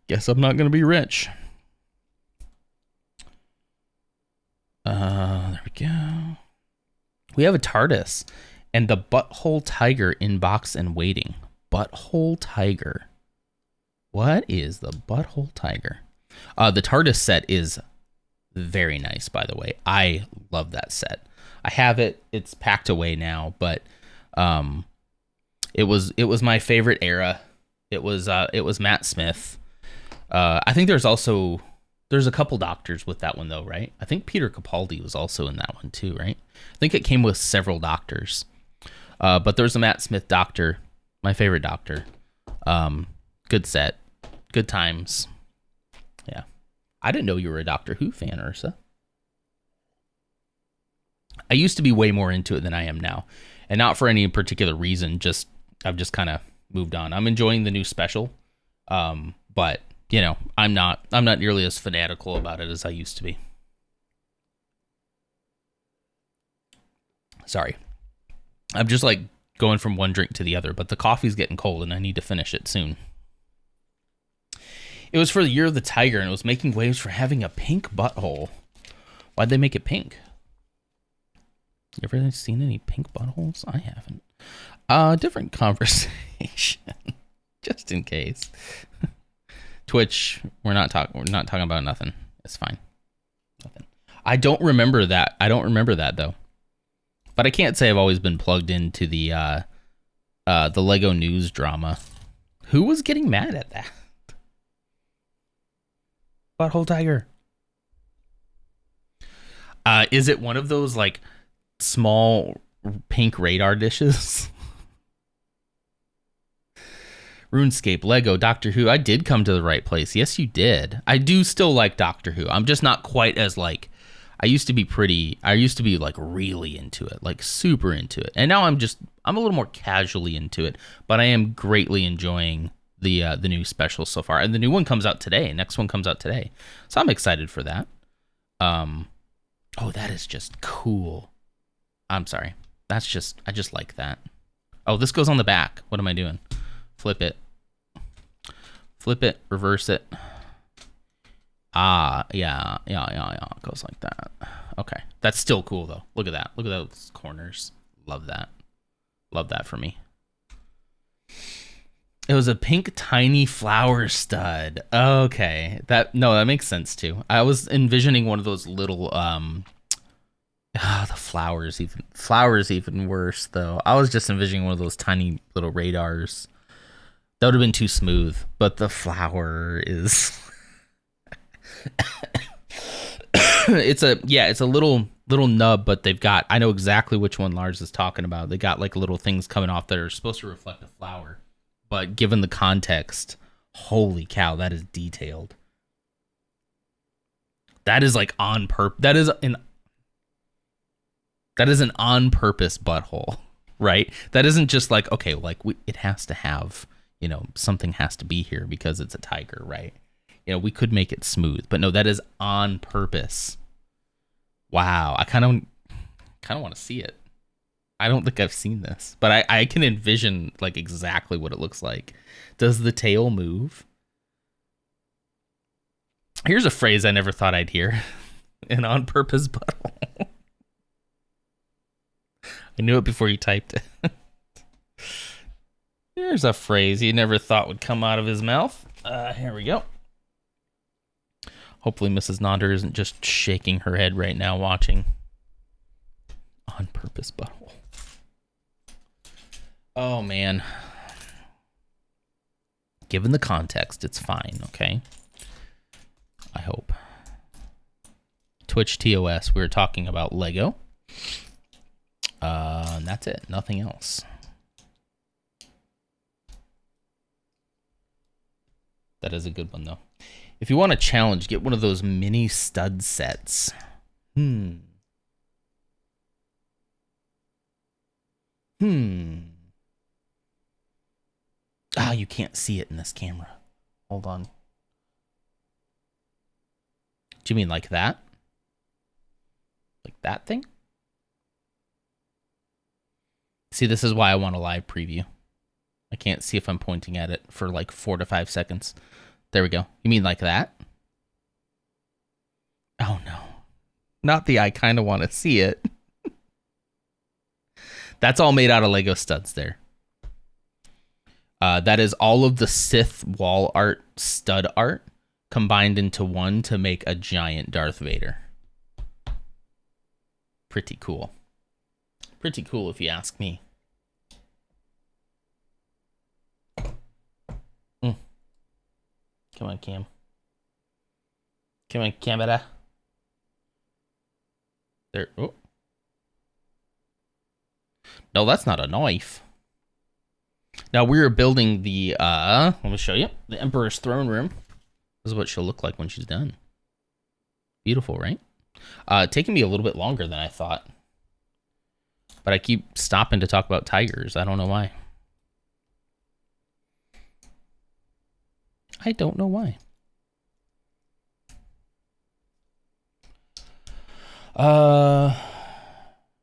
B: guess I'm not gonna be rich. There we go. We have a TARDIS and the Butthole Tiger in box and waiting. Butthole Tiger. What is the Butthole Tiger? The TARDIS set is very nice, by the way. I love that set. I have it. It's packed away now, but it was my favorite era. It was Matt Smith. I think there's a couple doctors with that one though, right? I think Peter Capaldi was also in that one too, right? I think it came with several doctors. But there's a Matt Smith doctor, my favorite doctor. Good set. Good times. Yeah. I didn't know you were a Doctor Who fan, Ursa. I used to be way more into it than I am now. And not for any particular reason, I've just kind of moved on. I'm enjoying the new special. But, you know, I'm not nearly as fanatical about it as I used to be. Sorry. I'm just like going from one drink to the other, but the coffee's getting cold and I need to finish it soon. It was for the Year of the Tiger and it was making waves for having a pink butthole. Why'd they make it pink? You ever seen any pink buttholes? I haven't. Different conversation. Just in case. Twitch, we're not talking about nothing. It's fine. Nothing. I don't remember that though. But I can't say I've always been plugged into the Lego news drama. Who was getting mad at that? Butthole Tiger. Is it one of those like small pink radar dishes? RuneScape, Lego, Doctor Who. I did come to the right place. Yes, you did. I do still like Doctor Who. I'm just not quite as like I used to be like really into it, like super into it. And now I'm a little more casually into it, but I am greatly enjoying the new special so far. And the new one comes out today. Next one comes out today. So I'm excited for that. Oh, that is just cool. I'm sorry. I just like that. Oh, this goes on the back. What am I doing? Flip it, reverse it. Yeah. It goes like that. Okay. That's still cool though. Look at that. Look at those corners. Love that. Love that for me. It was a pink tiny flower stud. Okay. That makes sense too. I was envisioning one of those little the flowers even worse though. I was just envisioning one of those tiny little radars. That would have been too smooth, but the flower is it's a little nub, but they've got, I know exactly which one Lars is talking about. They got like little things coming off that are supposed to reflect a flower, but given the context, holy cow, that is detailed. That is like on purpose. That is an on purpose butthole. right? That isn't just like, okay, like it has to have, something has to be here because it's a tiger, right? We could make it smooth, but no, that is on purpose. Wow, I kind of want to see it. I don't think I've seen this, but I can envision like exactly what it looks like. Does the tail move? Here's a phrase I never thought I'd hear. An on-purpose butthole. I knew it before you typed it. Here's a phrase you never thought would come out of his mouth. Here we go. Hopefully Mrs. Nonder isn't just shaking her head right now watching. On-purpose butthole. Oh, man. Given the context, it's fine, okay? I hope. Twitch TOS, we were talking about Lego. And that's it. Nothing else. That is a good one, though. If you want a challenge, get one of those mini stud sets. Ah, you can't see it in this camera. Hold on. Do you mean like that? Like that thing? See, this is why I want a live preview. I can't see if I'm pointing at it for like 4 to 5 seconds. There we go. You mean like that? Oh no. Not the I kind of want to see it. That's all made out of Lego studs there. That is all of the Sith wall art, stud art, combined into one to make a giant Darth Vader. Pretty cool. Pretty cool if you ask me. Come on, Cam. Come on, camera. There. Oh. No, that's not a knife. Now we are building the, let me show you. The Emperor's throne room. This is what she'll look like when she's done. Beautiful, right? Taking me a little bit longer than I thought. But I keep stopping to talk about tigers. I don't know why. I don't know why.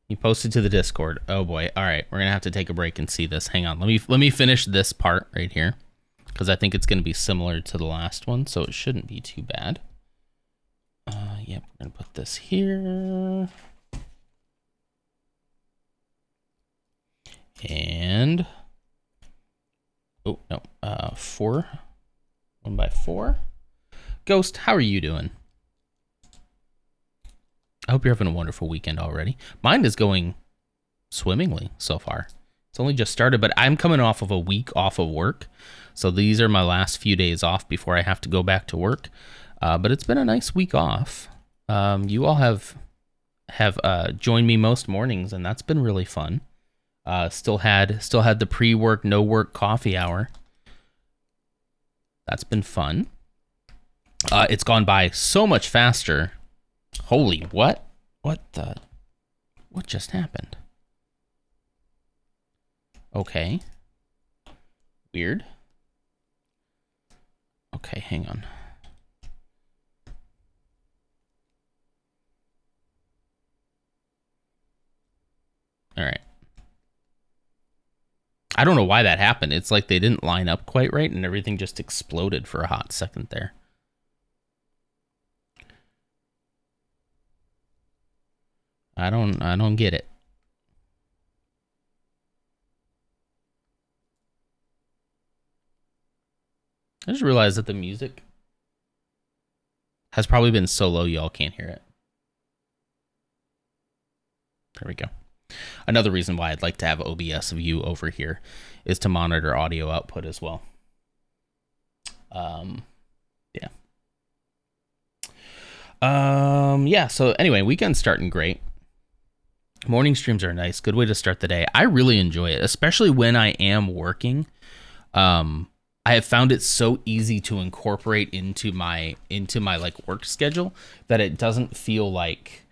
B: You posted to the Discord. Oh boy. All right, we're gonna have to take a break and see this. Hang on. Let me finish this part right here, because I think it's gonna be similar to the last one, so it shouldn't be too bad. Yep, we're gonna put this here. And oh no, 4, 1x4. Ghost, how are you doing? I hope you're having a wonderful weekend already. Mine is going swimmingly so far. It's only just started, but I'm coming off of a week off of work, so these are my last few days off before I have to go back to work. But it's been a nice week off. You all have joined me most mornings, and that's been really fun. Still had the pre-work, no work coffee hour. That's been fun. It's gone by so much faster. Holy what? What just happened? Okay. Weird. Okay, hang on. All right. I don't know why that happened. It's like they didn't line up quite right and everything just exploded for a hot second there. I don't get it. I just realized that the music has probably been so low y'all can't hear it. There we go. Another reason why I'd like to have OBS view over here is to monitor audio output as well. Yeah, so anyway, weekend's starting great. Morning streams are nice. Good way to start the day. I really enjoy it, especially when I am working. I have found it so easy to incorporate into my like work schedule that it doesn't feel like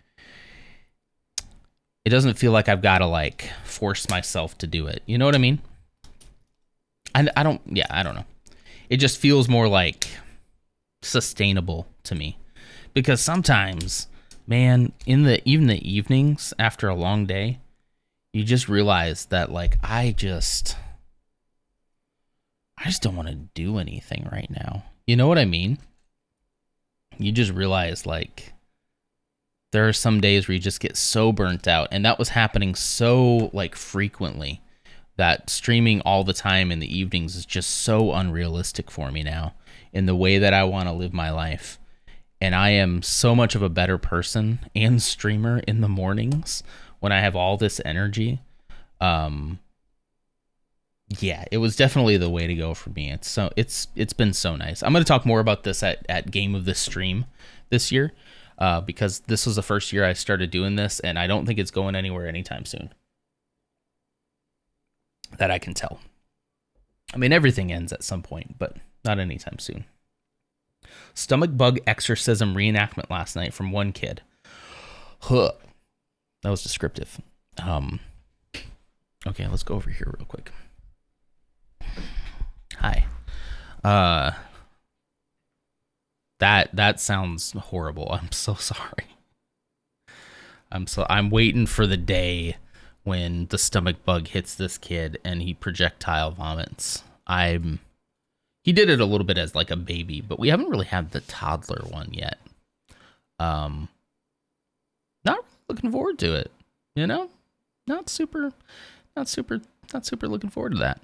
B: it doesn't feel like I've got to like force myself to do it. You know what I mean? I don't know. It just feels more like sustainable to me, because sometimes, man, even the evenings after a long day, you just realize that like I just don't want to do anything right now. You know what I mean? You just realize like there are some days where you just get so burnt out, and that was happening so like frequently that streaming all the time in the evenings is just so unrealistic for me now in the way that I want to live my life. And I am so much of a better person and streamer in the mornings when I have all this energy. Yeah, it was definitely the way to go for me. It's been so nice. I'm going to talk more about this at Game of the Stream this year, because this was the first year I started doing this, and I don't think it's going anywhere anytime soon. That I can tell. I mean, everything ends at some point, but not anytime soon. Stomach bug exorcism reenactment last night from one kid. Huh. That was descriptive. Okay, let's go over here real quick. Hi. That sounds horrible. I'm so sorry. I'm waiting for the day when the stomach bug hits this kid and he projectile vomits. He did it a little bit as like a baby, but we haven't really had the toddler one yet. Not looking forward to it, you know? Not super looking forward to that.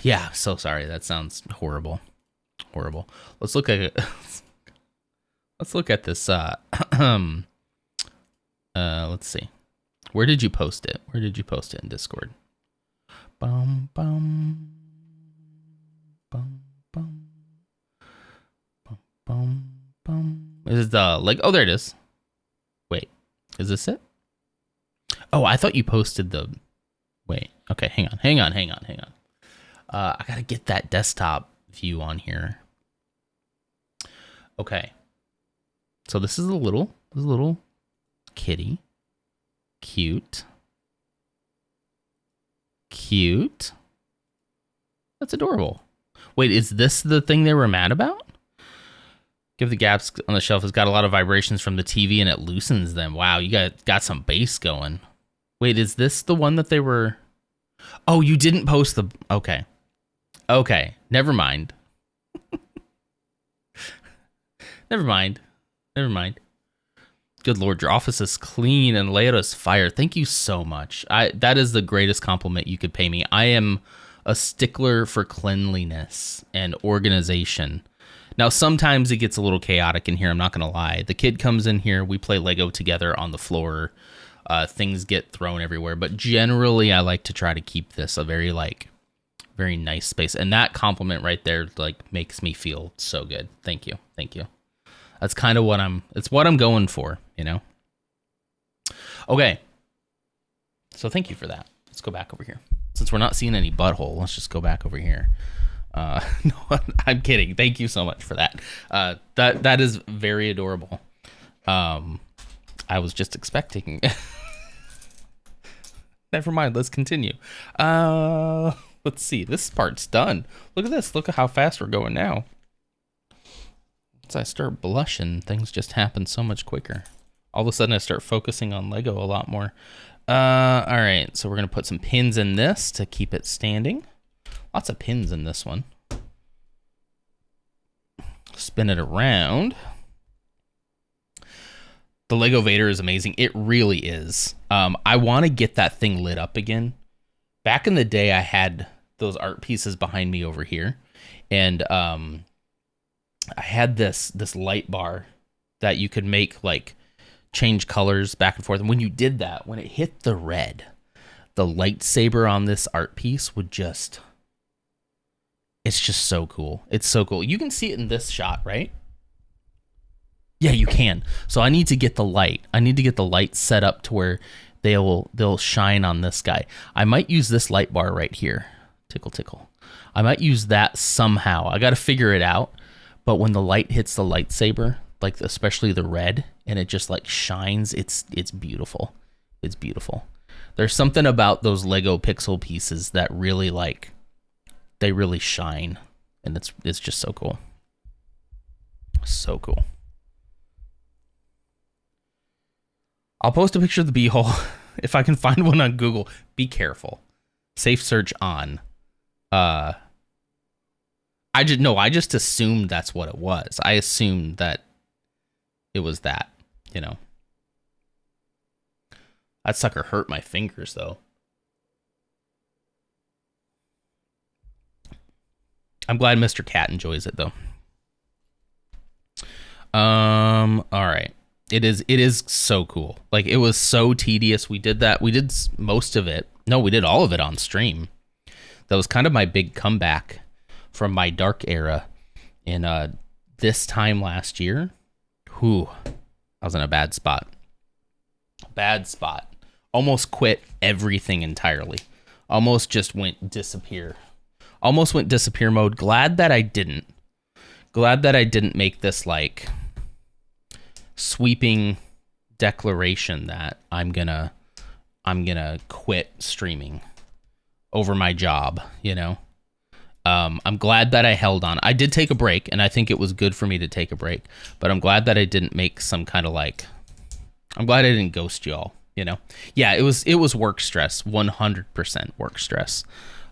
B: Yeah, so sorry. That sounds horrible. Horrible. Let's look at this. Let's see. Where did you post it? Where did you post it in Discord? Bum bum bum bum bum bum bum. Is it the like? Oh, there it is. Wait, is this it? Oh, I thought you posted the. Wait. Okay, hang on. I gotta get that desktop view on here. Okay. So this is a little kitty. Cute. That's adorable. Wait, is this the thing they were mad about? Give the gaps on the shelf has got a lot of vibrations from the TV and it loosens them. Wow, you got some bass going. Wait, is this the one that they were... Oh, you didn't post the... Okay. Never mind. Never mind. Good Lord, your office is clean and layout is fire. Thank you so much. That is the greatest compliment you could pay me. I am a stickler for cleanliness and organization. Now, sometimes it gets a little chaotic in here. I'm not going to lie. The kid comes in here. We play Lego together on the floor. Things get thrown everywhere. But generally, I like to try to keep this a very nice space. And that compliment right there makes me feel so good. Thank you. That's kind of what I'm going for, you know? Okay. So thank you for that. Let's go back over here. Since we're not seeing any butthole, let's just go back over here. No, I'm kidding. Thank you so much for that. That is very adorable. I was just expecting. Never mind. Let's continue. Let's see. This part's done. Look at this. Look at how fast we're going now. Once I start blushing, things just happen so much quicker. All of a sudden, I start focusing on Lego a lot more. All right. So we're going to put some pins in this to keep it standing. Lots of pins in this one. Spin it around. The Lego Vader is amazing. It really is. I want to get that thing lit up again. Back in the day, I had those art pieces behind me over here. And I had this light bar that you could make change colors back and forth. And when you did that, when it hit the red, the lightsaber on this art piece would just... It's just so cool. It's so cool. You can see it in this shot, right? Yeah, you can. So I need to get the light. I need to get the light set up to where they'll shine on this guy. I might use this light bar right here. Tickle, tickle. I might use that somehow. I got to figure it out. But when the light hits the lightsaber, especially the red, and it just shines, it's beautiful. It's beautiful. There's something about those Lego pixel pieces that really like, they really shine, and it's just so cool. So cool. I'll post a picture of the beehole if I can find one on Google. Be careful. Safe search on. I just assumed that's what it was. I assumed that it was that, you know. That sucker hurt my fingers though. I'm glad Mr. Cat enjoys it though. All right. It is so cool. Like, it was so tedious. We did that. We did most of it. No, we did all of it on stream. That was kind of my big comeback from my dark era in this time last year. Whew. I was in a bad spot. Bad spot. Almost quit everything entirely. Almost just went disappear. Almost went disappear mode. Glad that I didn't. Glad that I didn't make this like sweeping declaration that I'm gonna quit streaming over my job, you know. I'm glad that I held on. I did take a break, and I think it was good for me to take a break, but I'm glad that I didn't make some kind of like, I'm glad I didn't ghost y'all, you know. Yeah, it was work stress, 100% work stress.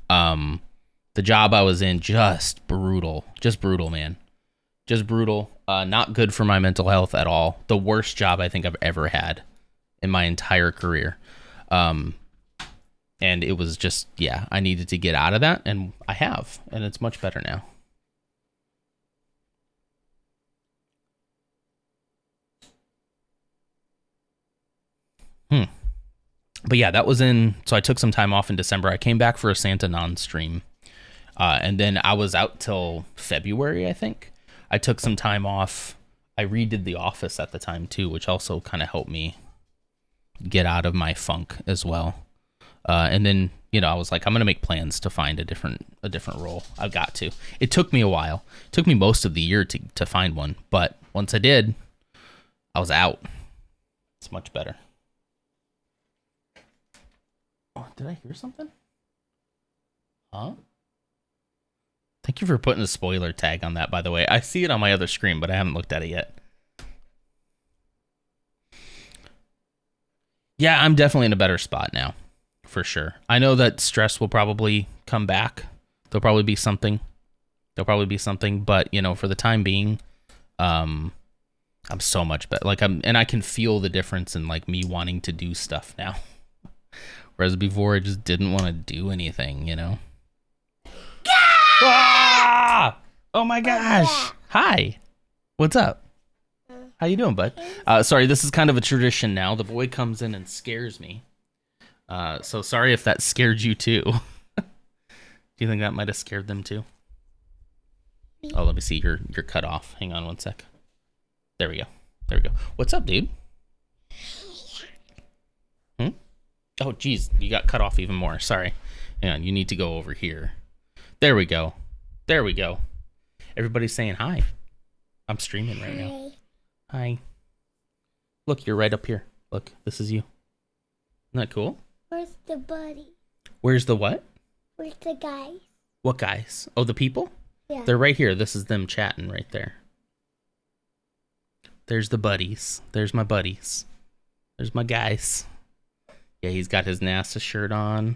B: The job I was in, just brutal, man. Just brutal. Not good for my mental health at all. The worst job I think I've ever had in my entire career. And it was just, yeah, I needed to get out of that, and I have, and it's much better now. But yeah, that was so I took some time off in December. I came back for a Santa non-stream. And then I was out till February, I think. I took some time off. I redid The Office at the time too, which also kind of helped me get out of my funk as well. And then, you know, I was like, I'm gonna make plans to find a different role. I've got to. It took me a while. It took me most of the year to find one, but once I did, I was out. It's much better. Oh, did I hear something? Huh? Thank you for putting a spoiler tag on that, by the way. I see it on my other screen, but I haven't looked at it yet. Yeah, I'm definitely in a better spot now, for sure. I know that stress will probably come back. There'll probably be something. But, you know, for the time being, I'm so much better. Like, and I can feel the difference in, like, me wanting to do stuff now. Whereas before, I just didn't want to do anything, you know? Ah! Oh my gosh. Hi. What's up? How you doing, bud? Sorry, this is kind of a tradition now. The boy comes in and scares me. So sorry if that scared you too. Do you think that might have scared them too? Oh, let me see. You're cut off. Hang on one sec. There we go. What's up, dude? Oh, geez. You got cut off even more. Sorry. Hang on. You need to go over here. There we go. Everybody's saying hi. I'm streaming right now. Hi. Look, you're right up here. Look, this is you. Isn't that cool?
I: Where's the buddy?
B: Where's the what?
I: Where's the guys?
B: What guys? Oh, the people?
I: Yeah.
B: They're right here. This is them chatting right there. There's the buddies. There's my buddies. There's my guys. Yeah, he's got his NASA shirt on.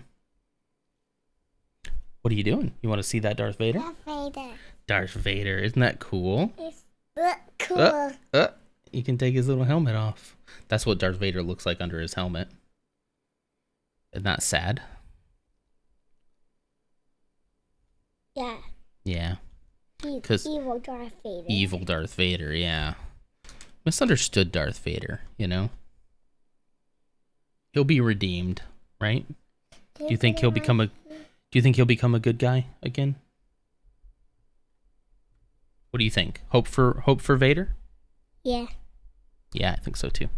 B: What are you doing? You want to see that Darth Vader? Darth Vader. Isn't that cool?
I: It's cool.
B: You can take his little helmet off. That's what Darth Vader looks like under his helmet. Isn't that sad?
I: Yeah.
B: Yeah.
I: Because evil Darth Vader.
B: Evil Darth Vader, yeah. Misunderstood Darth Vader, you know? He'll be redeemed, right? Do you think he'll become a good guy again? What do you think? Hope for Vader?
I: Yeah.
B: Yeah, I think so too.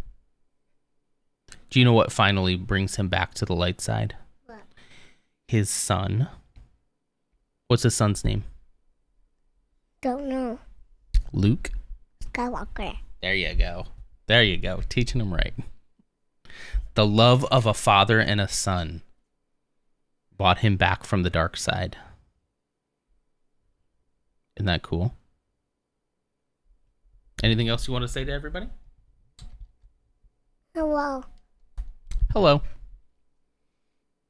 B: Do you know what finally brings him back to the light side?
I: What?
B: His son. What's his son's name?
I: Don't know.
B: Luke.
I: Skywalker.
B: There you go. Teaching him right. The love of a father and a son brought him back from the dark side. Isn't that cool? Anything else you want to say to everybody?
I: Hello.
B: Hello.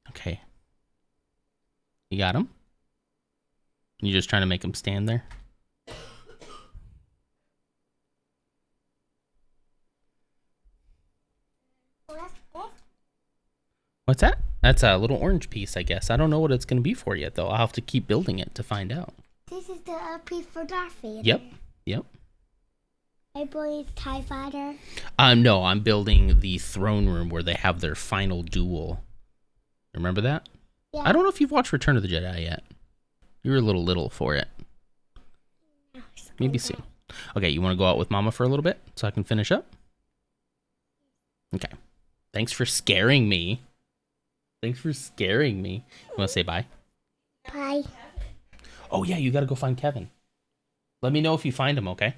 B: Okay. You got him? You just trying to make him stand there? What's that? That's a little orange piece, I guess. I don't know what it's going to be for yet, though. I'll have to keep building it to find out.
I: This is the piece for Darth Vader.
B: Yep.
I: I believe TIE Fighter.
B: No, I'm building the throne room where they have their final duel. Remember that?
I: Yeah.
B: I don't know if you've watched Return of the Jedi yet. You were a little little for it. Maybe soon. Okay, you want to go out with Mama for a little bit so I can finish up? Okay. Thanks for scaring me. You want to say bye?
I: Bye.
B: Oh, yeah, you got to go find Kevin. Let me know if you find him, okay?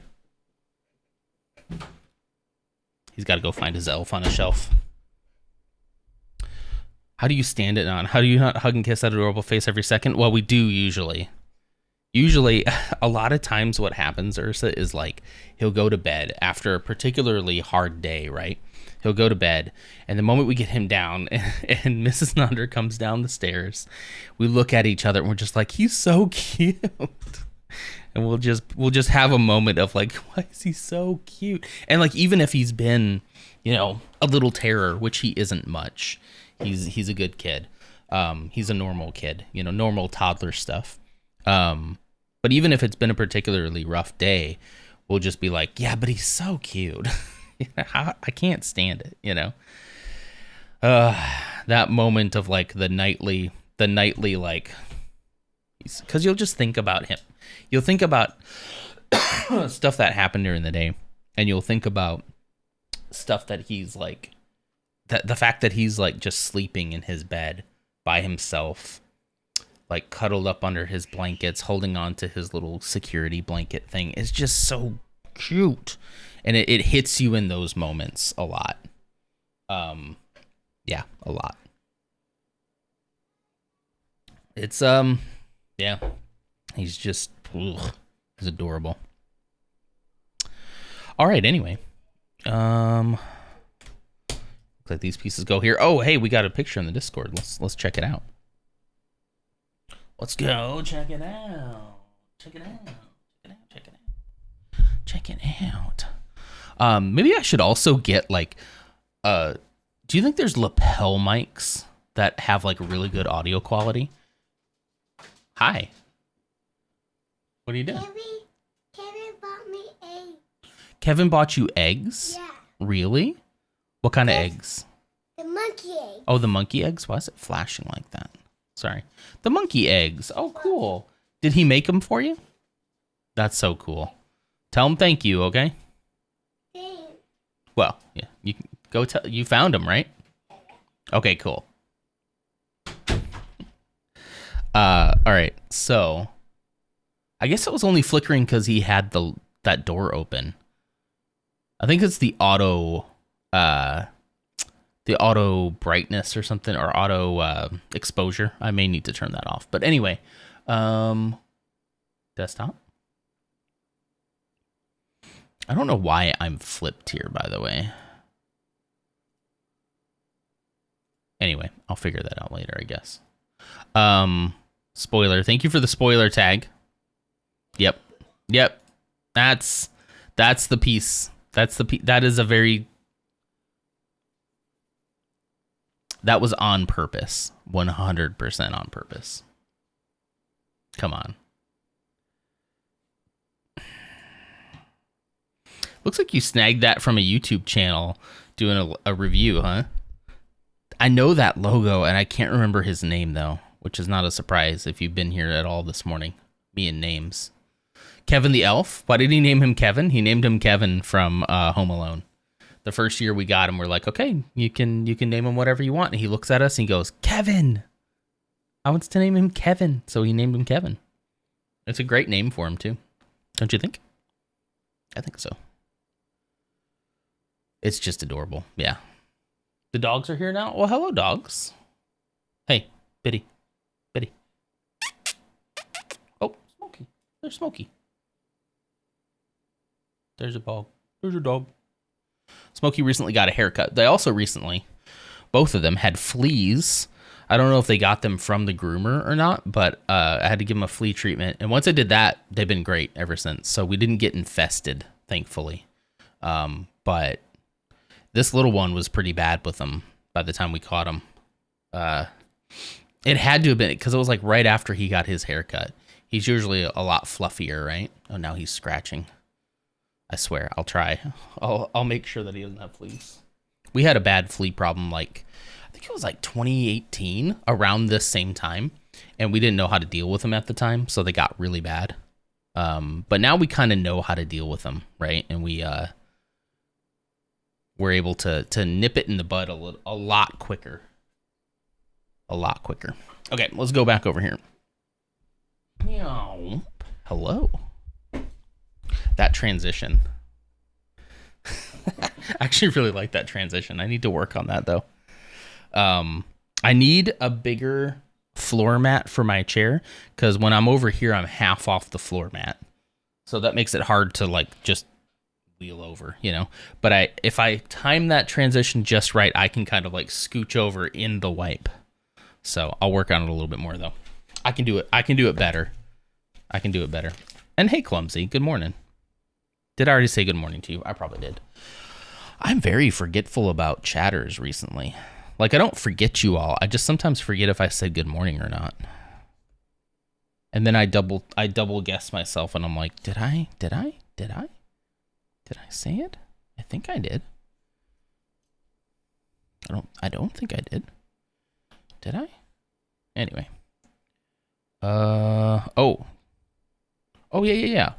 B: He's got to go find his elf on a shelf. How do you stand it on? How do you not hug and kiss that adorable face every second? Well, we do usually. Usually, a lot of times what happens, Ursa, is like he'll go to bed after a particularly hard day, right? He'll go to bed, and the moment we get him down and Mrs. Nunder comes down the stairs, we look at each other and we're just like, he's so cute. And we'll just have a moment of like, why is he so cute? And like, even if he's been, you know, a little terror, which he isn't much, he's a good kid. He's a normal kid, you know, normal toddler stuff. But even if it's been a particularly rough day, we'll just be like, yeah, but he's so cute. I can't stand it, you know. That moment of like the nightly like, because you'll just think about him. You'll think about stuff that happened during the day, and you'll think about stuff that he's like, the fact that he's like just sleeping in his bed by himself, like cuddled up under his blankets, holding on to his little security blanket thing is just so cute. And it hits you in those moments a lot. Yeah, a lot. It's, yeah. He's just, he's adorable. All right, anyway. Looks like these pieces go here. Oh, hey, we got a picture in the Discord. Let's check it out. Let's go check it out. Check it out. Maybe I should also get like, do you think there's lapel mics that have like really good audio quality? Hi. What are you doing?
I: Kevin bought me eggs.
B: Kevin bought you eggs?
I: Yeah.
B: Really? What kind of eggs?
I: The monkey egg.
B: Oh, the monkey eggs? Why is it flashing like that? Sorry. The monkey eggs. Oh, cool. Did he make them for you? That's so cool. Tell him thank you, okay? Well, yeah, you can go tell. You found him, right? Okay, cool. All right. So, I guess it was only flickering because he had that door open. I think it's the auto brightness or something, or auto exposure. I may need to turn that off. But anyway, desktop. I don't know why I'm flipped here, by the way. Anyway, I'll figure that out later, I guess. Spoiler. Thank you for the spoiler tag. Yep. That's the piece. That is a very... That was on purpose. 100% on purpose. Come on. Looks like you snagged that from a YouTube channel doing a review, huh? I know that logo, and I can't remember his name, though, which is not a surprise if you've been here at all this morning. Me and names. Kevin the Elf? Why did he name him Kevin? He named him Kevin from Home Alone. The first year we got him, we're like, okay, you can name him whatever you want. And he looks at us and he goes, Kevin! I want to name him Kevin. So he named him Kevin. It's a great name for him, too. Don't you think? I think so. It's just adorable. Yeah. The dogs are here now? Well, hello, dogs. Hey, Biddy. Biddy. Oh, Smokey. There's Smokey. There's a dog. There's a dog. Smokey recently got a haircut. They also recently, both of them had fleas. I don't know if they got them from the groomer or not, but I had to give them a flea treatment. And once I did that, they've been great ever since. So we didn't get infested, thankfully. But this little one was pretty bad with them by the time we caught him. It had to have been because it was like right after he got his haircut. He's usually a lot fluffier, right? Oh, now he's scratching. I swear, I'll try. I'll make sure that he doesn't have fleas. We had a bad flea problem like, I think it was like 2018 around this same time. And we didn't know how to deal with them at the time. So they got really bad. But now we kind of know how to deal with them, right? And we're able to nip it in the bud a lot quicker. A lot quicker. Okay, let's go back over here. Meow. Hello. That transition. I actually really like that transition. I need to work on that though. I need a bigger floor mat for my chair because when I'm over here, I'm half off the floor mat. So that makes it hard to like just wheel over, you know. But if I time that transition just right, I can kind of like scooch over in the wipe. So I'll work on it a little bit more though. I can do it. I can do it better. I can do it better. And hey, Clumsy, good morning. Did I already say good morning to you? I probably did. I'm very forgetful about chatters recently. Like, I don't forget you all. I just sometimes forget if I said good morning or not. And then I double guess myself and I'm like, did I say it? I think I did. I don't think I did. Did I? Anyway. Oh, yeah.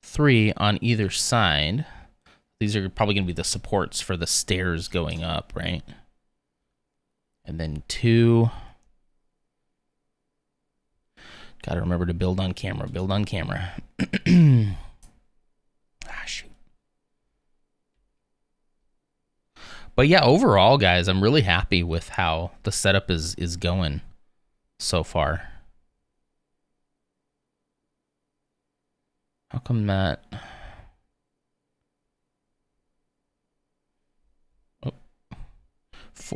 B: 3 on either side. These are probably going to be the supports for the stairs going up, right? And then 2. Got to remember to build on camera. Build on camera. Shoot. But yeah, overall, guys, I'm really happy with how the setup is going so far. How come that? Oh.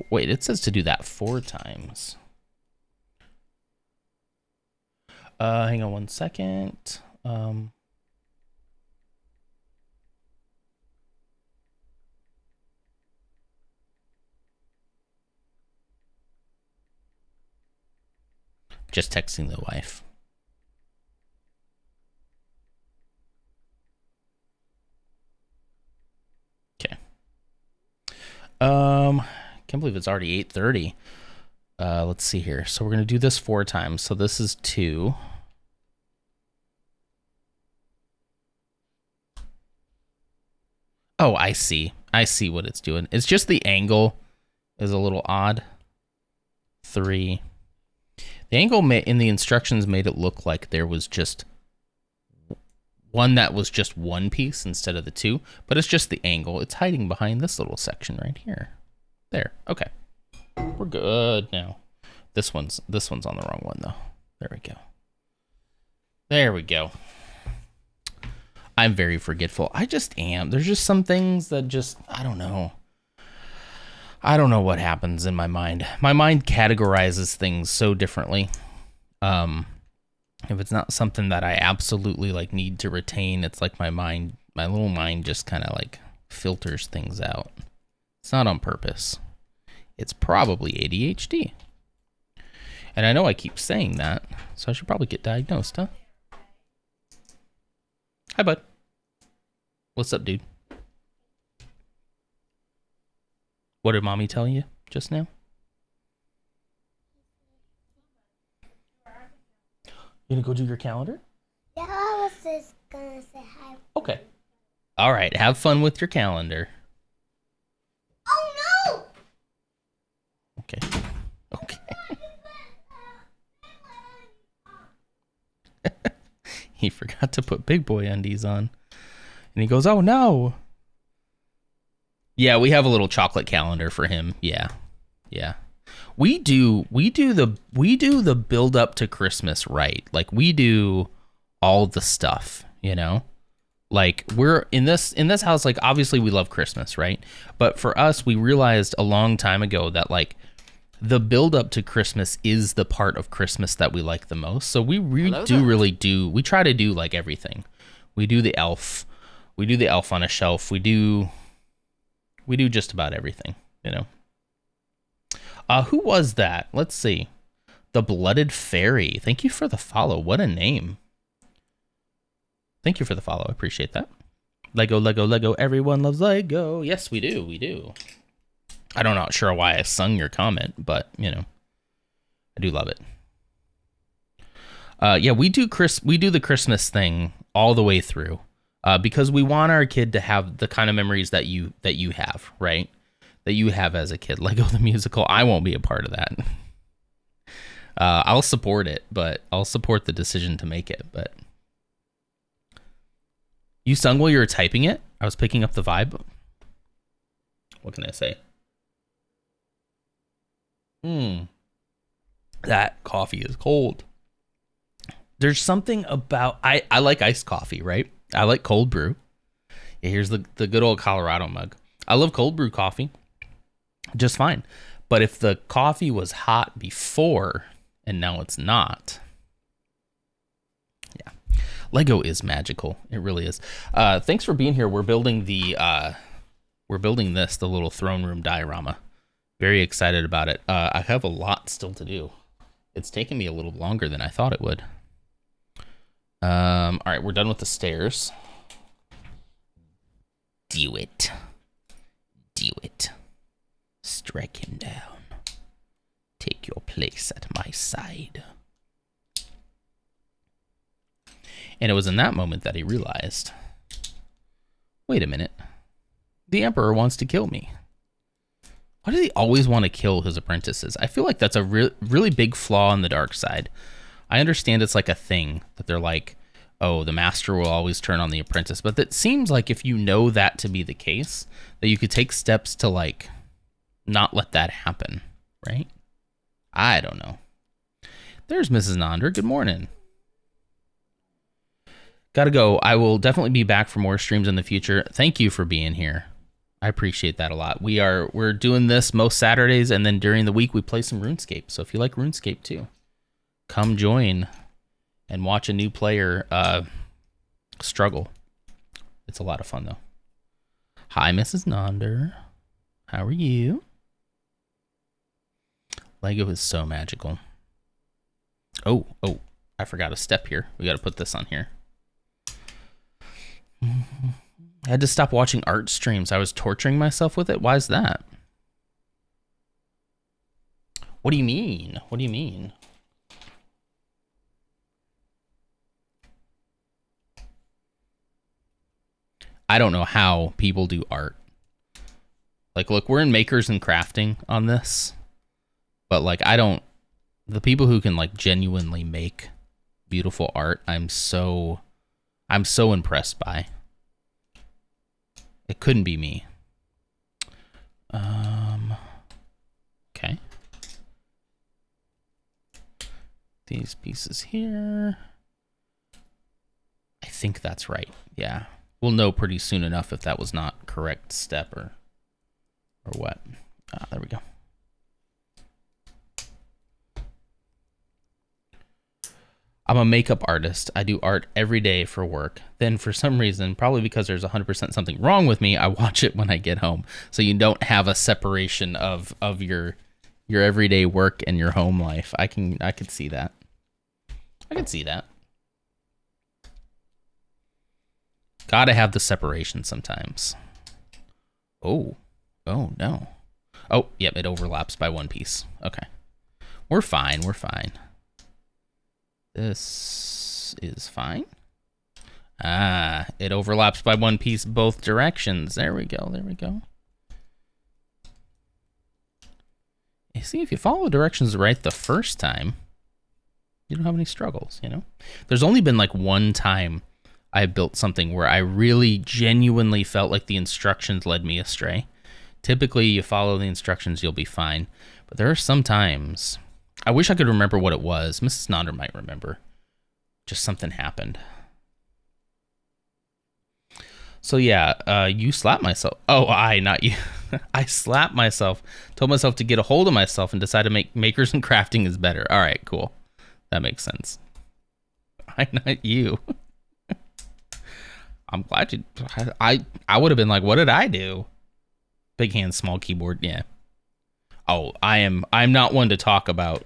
B: Wait, it says to do that 4 times. Hang on one second. Just texting the wife. Okay. Can't believe it's already 8:30. Let's see here. So we're gonna do this 4 times. So this is 2. Oh, I see. I see what it's doing. It's just the angle is a little odd. 3. The angle in the instructions made it look like there was just one that was just one piece instead of the 2, but it's just the angle. It's hiding behind this little section right here. There. Okay. We're good now. This one's on the wrong one though. There we go. There we go. I'm very forgetful. I just am. There's just some things that just, I don't know. I don't know what happens in my mind. My mind categorizes things so differently. If it's not something that I absolutely like need to retain, it's like my little mind just kind of like filters things out. It's not on purpose. It's probably ADHD. And I know I keep saying that, so I should probably get diagnosed, huh? Hi, bud. What's up, dude? What did mommy tell you just now? You gonna go do your calendar?
I: Yeah, I was just gonna say hi.
B: Okay. All right. Have fun with your calendar.
I: Oh no!
B: Okay. Okay. He forgot to put big boy undies on. And he goes, oh no. Yeah, we have a little chocolate calendar for him. Yeah. Yeah. We do the build up to Christmas right. Like we do all the stuff, you know? Like we're in this house, like obviously we love Christmas, right? But for us, we realized a long time ago that like the build up to Christmas is the part of Christmas that we like the most. So we we try to do like everything. We do the elf. We do the elf on a shelf. We do just about everything, you know. Who was that? Let's see. The Blooded Fairy. Thank you for the follow. What a name. Thank you for the follow. I appreciate that. Lego, Lego, Lego. Everyone loves Lego. Yes, we do. We do. I'm not sure why I sung your comment, but, you know, I do love it. Yeah, we do the Christmas thing all the way through because we want our kid to have the kind of memories that you have, right? That you have as a kid. Lego the musical. I won't be a part of that. I'll support it, but I'll support the decision to make it. But you sung while you were typing it? I was picking up the vibe. What can I say? That coffee is cold. There's something about I like iced coffee, right? I like cold brew. Yeah, here's the good old Colorado mug. I love cold brew coffee just fine. But if the coffee was hot before and now it's not, yeah. Lego is magical. It really is. Thanks for being here. We're building the little throne room diorama. Very excited about it. I have a lot still to do. It's taken me a little longer than I thought it would. All right, we're done with the stairs. Do it. Do it. Strike him down. Take your place at my side. And it was in that moment that he realized, wait a minute. The Emperor wants to kill me. Why does he always want to kill his apprentices? I feel like that's a really big flaw in the dark side. I understand it's like a thing that they're like, oh, the master will always turn on the apprentice. But it seems like if you know that to be the case, that you could take steps to like not let that happen, right? I don't know. There's Mrs. Nonder. Good morning. Gotta go. I will definitely be back for more streams in the future. Thank you for being here. I appreciate that a lot. We're doing this most Saturdays, and then during the week we play some RuneScape. So if you like RuneScape too, come join and watch a new player struggle. It's a lot of fun though. Hi, Mrs. Nonder. How are you? Lego is so magical. Oh, I forgot a step here. We got to put this on here. I had to stop watching art streams. I was torturing myself with it. Why is that? What do you mean? What do you mean? I don't know how people do art. Like, look, we're in makers and crafting on this. But, like, the people who can, like, genuinely make beautiful art, I'm so impressed by. It couldn't be me. Okay. These pieces here. I think that's right. Yeah. We'll know pretty soon enough if that was not correct step or what. There we go. I'm a makeup artist. I do art every day for work. Then for some reason, probably because there's 100% something wrong with me, I watch it when I get home. So you don't have a separation of your everyday work and your home life. I could see that. I could see that. Gotta have the separation sometimes. Oh no. Oh, yep, it overlaps by one piece. Okay. We're fine. This is fine. It overlaps by one piece both directions. There we go. You see, if you follow directions right the first time, you don't have any struggles, you know? There's only been like one time I built something where I really genuinely felt like the instructions led me astray. Typically, you follow the instructions, you'll be fine. But there are some times... I wish I could remember what it was. Mrs. Nonder might remember. Just something happened. So yeah, you slapped myself. Oh, not you. I slapped myself. Told myself to get a hold of myself and decided to make makers and crafting is better. All right, cool. That makes sense. Not you. I'm glad you... I would have been like, what did I do? Big hand, small keyboard. Yeah. Oh, I'm not one to talk about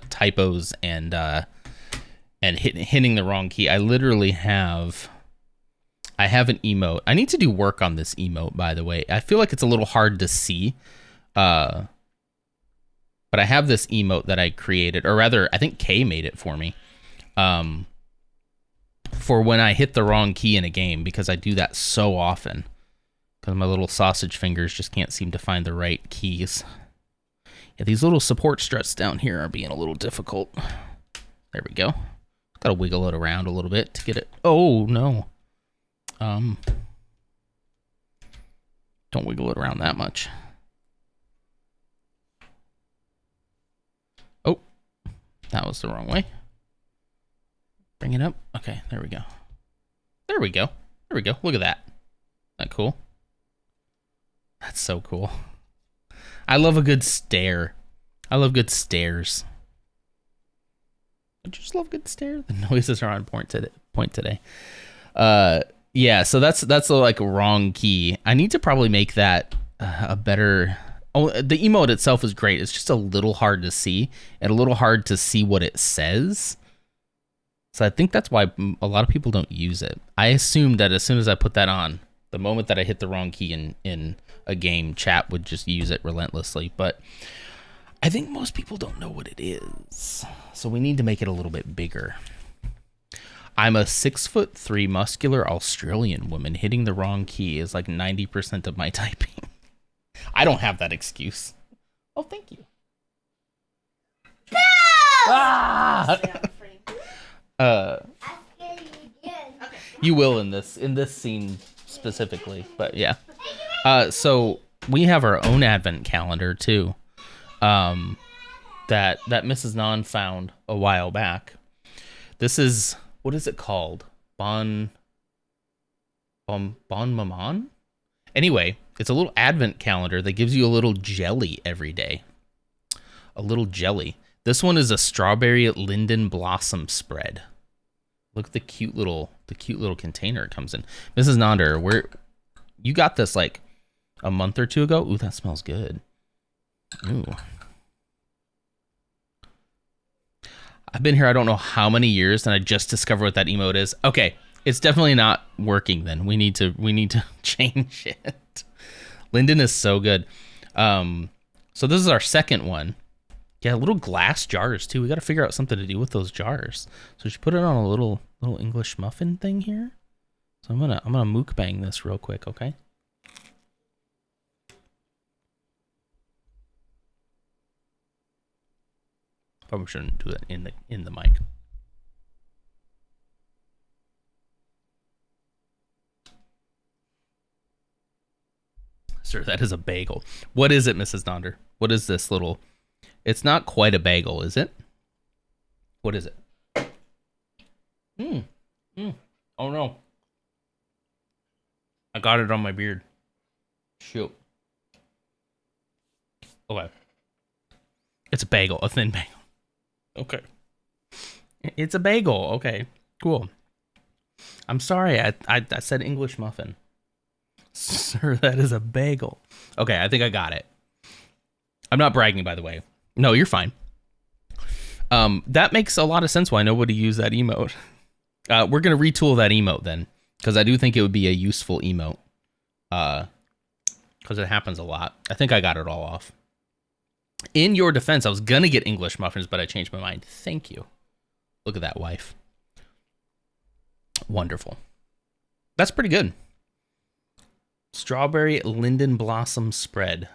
B: typos and hitting the wrong key. I literally have... I have an emote. I need to do work on this emote, by the way. I feel like it's a little hard to see. But I have this emote that I created, or rather, I think Kay made it for me. For when I hit the wrong key in a game, because I do that so often. Because my little sausage fingers just can't seem to find the right keys. Yeah, these little support struts down here are being a little difficult. There we go. Gotta wiggle it around a little bit to get it. Oh, no. Don't wiggle it around that much. Oh, that was the wrong way. Bring it up. Okay, there we go. There we go. There we go. Look at that. Isn't that cool? That's so cool. I love a good stare. I love good stares. I just love good stare. The noises are on point today. Yeah, so that's the like wrong key. I need to probably make that a better... Oh, the emote itself is great. It's just a little hard to see and a little hard to see what it says. So I think that's why a lot of people don't use it. I assumed that as soon as I put that on, the moment that I hit the wrong key in a game, chat would just use it relentlessly. But I think most people don't know what it is. So we need to make it a little bit bigger. I'm a 6'3" muscular Australian woman. Hitting the wrong key is like 90% of my typing. I don't have that excuse. Oh, thank you.
I: No!
B: Ah! You will in this scene specifically, but yeah. So we have our own advent calendar too. That Mrs. Non found a while back. This is, what is it called? Bon Maman? Anyway, it's a little advent calendar that gives you a little jelly every day. A little jelly. This one is a strawberry linden blossom spread. Look at the cute little container it comes in. Mrs. Nonder, you got this like a month or two ago? Ooh, that smells good. Ooh. I've been here I don't know how many years and I just discovered what that emote is. Okay, it's definitely not working then. We need to change it. Linden is so good. So this is our second one. Yeah, little glass jars too. We got to figure out something to do with those jars. So she put it on a little English muffin thing here. So I'm gonna mukbang this real quick, okay? Probably shouldn't do it in the mic. Sir, that is a bagel. What is it, Mrs. Nonder? What is this little... It's not quite a bagel, is it? What is it? Oh no. I got it on my beard. Shoot. Okay. It's a bagel, a thin bagel. Okay. It's a bagel. Okay, cool. I'm sorry, I said English muffin. Sir, that is a bagel. Okay, I think I got it. I'm not bragging, by the way. No, you're fine. That makes a lot of sense why nobody used that emote. We're going to retool that emote then, because I do think it would be a useful emote. Because it happens a lot. I think I got it all off. In your defense, I was going to get English muffins, but I changed my mind. Thank you. Look at that, wife. Wonderful. That's pretty good. Strawberry linden blossom spread.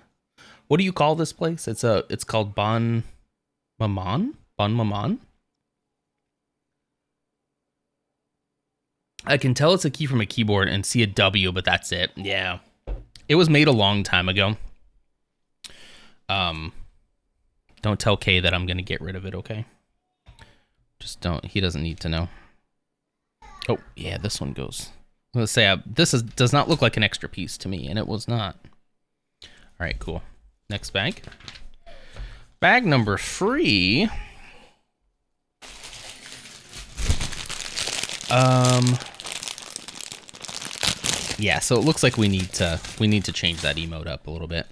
B: What do you call this place? It's called Bon Maman? Bon Maman? I can tell it's a key from a keyboard and see a W, but that's it. Yeah. It was made a long time ago. Don't tell Kay that I'm gonna get rid of it, okay? Just don't. He doesn't need to know. Oh yeah, this one goes. Let's say does not look like an extra piece to me, and it was not. All right, cool. Next bag. Bag number 3. Yeah, so it looks like we need to change that emote up a little bit.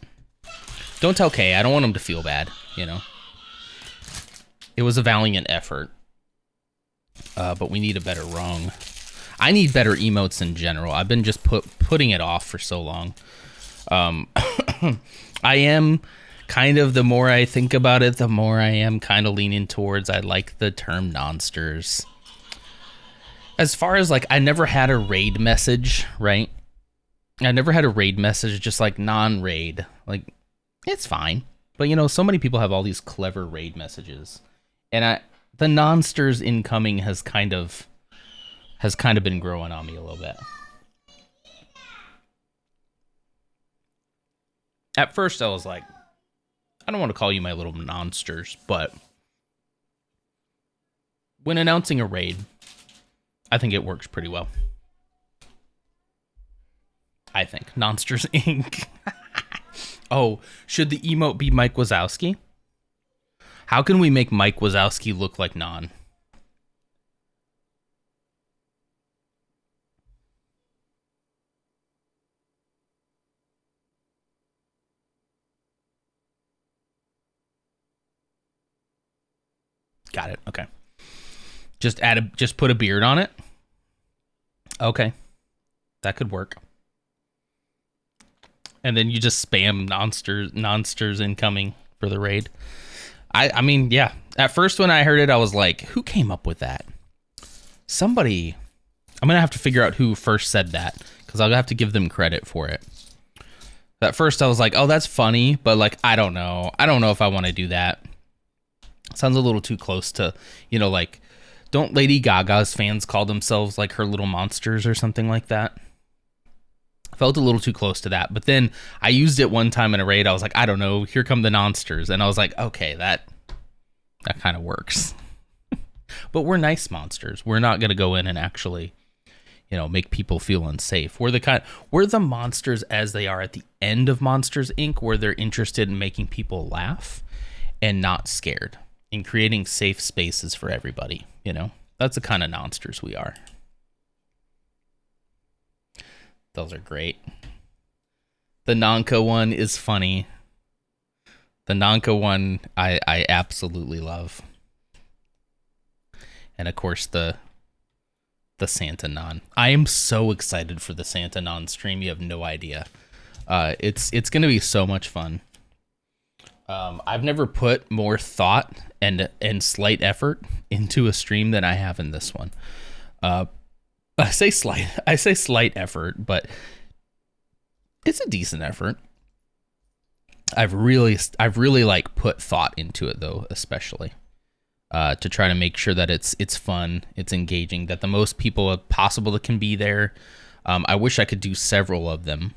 B: Don't tell Kay. I don't want him to feel bad, you know. It was a valiant effort. But we need a better rung. I need better emotes in general. I've been just putting it off for so long. I am kind of, the more I think about it, the more I am kind of leaning towards I like the term nonsters. As far as like, I never had a raid message, right? I never had a raid message, just like non-raid. Like, it's fine. But you know, so many people have all these clever raid messages. And the nonsters incoming has kind of been growing on me a little bit. At first I was like, I don't want to call you my little nonsters, but when announcing a raid, I think it works pretty well. I think. Nonsters Inc. Oh, should the emote be Mike Wazowski? How can we make Mike Wazowski look like Non? Got it. Okay. Just put a beard on it. Okay. That could work. And then you just spam nonsters incoming for the raid. I mean, yeah. At first when I heard it, I was like, who came up with that? Somebody. I'm going to have to figure out who first said that, because I'll have to give them credit for it. At first I was like, oh, that's funny, but like, I don't know. I don't know if I want to do that. Sounds a little too close to, you know, like, don't Lady Gaga's fans call themselves like her little monsters or something like that? Felt a little too close to that. But then I used it one time in a raid. I was like, I don't know, here come the nonsters. And I was like, okay, that kind of works. But we're nice monsters. We're not going to go in and actually, you know, make people feel unsafe. We're the monsters as they are at the end of Monsters Inc., where they're interested in making people laugh and not scared, in creating safe spaces for everybody, you know? That's the kind of nonsters we are. Those are great. The Nanka one is funny. The Nanka one I absolutely love. And of course the Santa Non. I am so excited for the Santa Non stream. You have no idea. It's going to be so much fun. I've never put more thought and slight effort into a stream than I have in this one. I say slight effort, but it's a decent effort. I've really like put thought into it though, especially to try to make sure that it's fun, it's engaging, that the most people possible that can be there. I wish I could do several of them,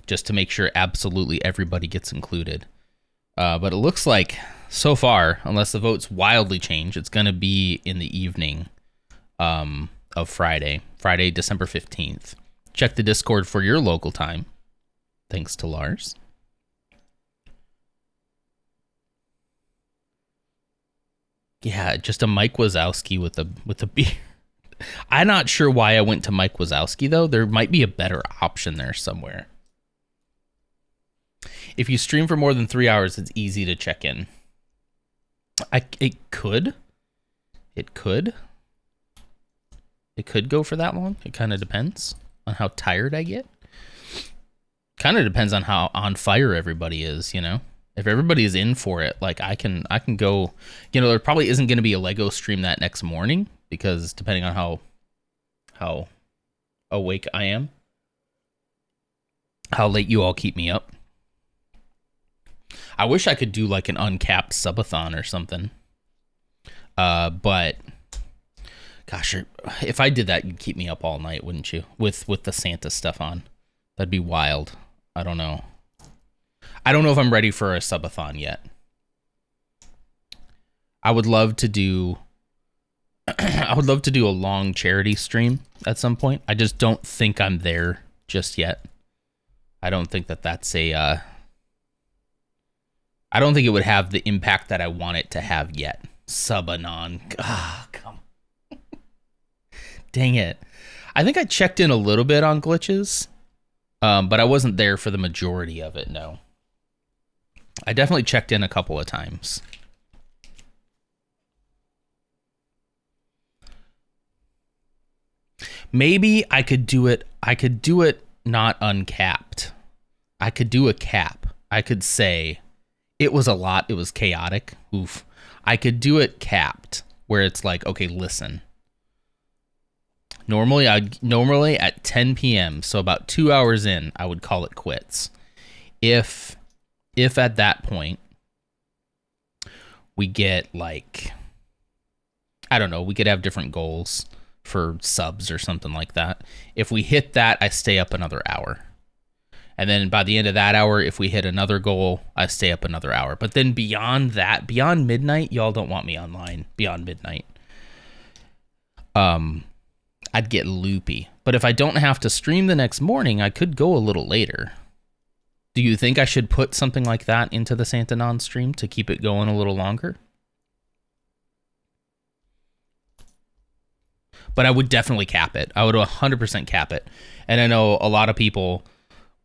B: just to make sure absolutely everybody gets included. But it looks like so far, unless the votes wildly change, it's going to be in the evening of Friday, December 15th. Check the Discord for your local time. Thanks to Lars. Yeah, just a Mike Wazowski with a beard. I'm not sure why I went to Mike Wazowski though. There might be a better option there somewhere. If you stream for more than 3 hours, it's easy to check in. It could go for that long. It kind of depends on how tired I get. Kind of depends on how on fire everybody is, you know. If everybody is in for it, like I can go. You know, there probably isn't going to be a Lego stream that next morning, because depending on how awake I am, how late you all keep me up. I wish I could do like an uncapped subathon or something. But gosh, if I did that, you'd keep me up all night, wouldn't you? With the Santa stuff on. That'd be wild. I don't know. I don't know if I'm ready for a subathon yet. I would love to do I would love to do a long charity stream at some point. I just don't think I'm there just yet. I don't think that that's a I don't think it would have the impact that I want it to have yet. Subanon. Ah, come. Dang it. I think I checked in a little bit on glitches, but I wasn't there for the majority of it, no. I definitely checked in a couple of times. Maybe I could do it not uncapped. I could do a cap. I could say it was a lot, it was chaotic. Oof. I could do it capped where it's like, okay, listen. Normally at 10 p.m., so about 2 hours in, I would call it quits. If at that point we get like, I don't know, we could have different goals for subs or something like that. If we hit that, I stay up another hour. And then by the end of that hour, if we hit another goal, I stay up another hour. But then beyond that, beyond midnight, y'all don't want me online beyond midnight. I'd get loopy. But if I don't have to stream the next morning, I could go a little later. Do you think I should put something like that into the Santanon stream to keep it going a little longer? But I would definitely cap it. I would 100% cap it. And I know a lot of people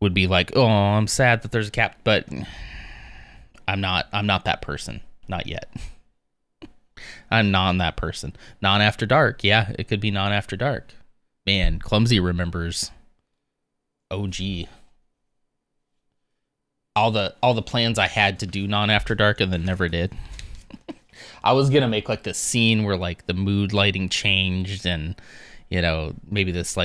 B: would be like, "Oh, I'm sad that there's a cap," but I'm not that person. Not yet. I'm non that person. Non after dark. Yeah, it could be non after dark. Man, Clumsy remembers OG. All the plans I had to do non after dark and then never did. I was gonna make like this scene where like the mood lighting changed and, you know, maybe this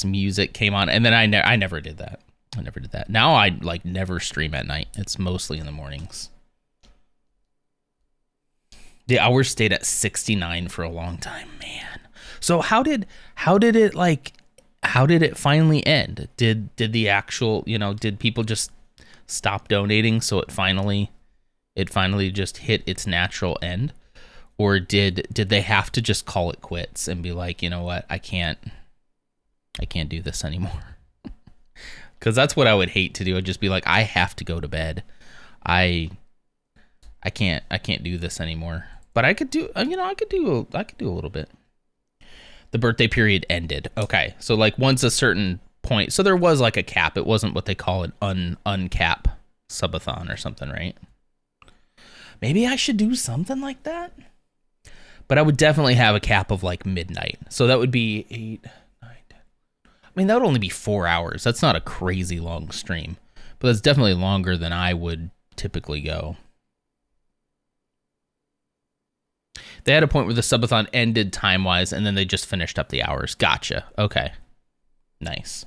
B: music came on, and then I never did that. I never did that. Now I like never stream at night. It's mostly in the mornings. The hours stayed at 69 for a long time, man. So how did it finally end? Did the actual, you know, did people just stop donating so it finally just hit its natural end? Or did they have to just call it quits and be like, you know what, I can't do this anymore? Because that's what I would hate to do. I'd just be like, I have to go to bed. I can't do this anymore. But I could do, you know, I could do a little bit. The birthday period ended. Okay, so like once a certain point, so there was like a cap. It wasn't what they call an uncap subathon or something, right? Maybe I should do something like that. But I would definitely have a cap of like midnight. So that would be 8, 9, 10. I mean, that would only be 4 hours. That's not a crazy long stream. But that's definitely longer than I would typically go. They had a point where the subathon ended time-wise, and then they just finished up the hours. Gotcha. Okay. Nice.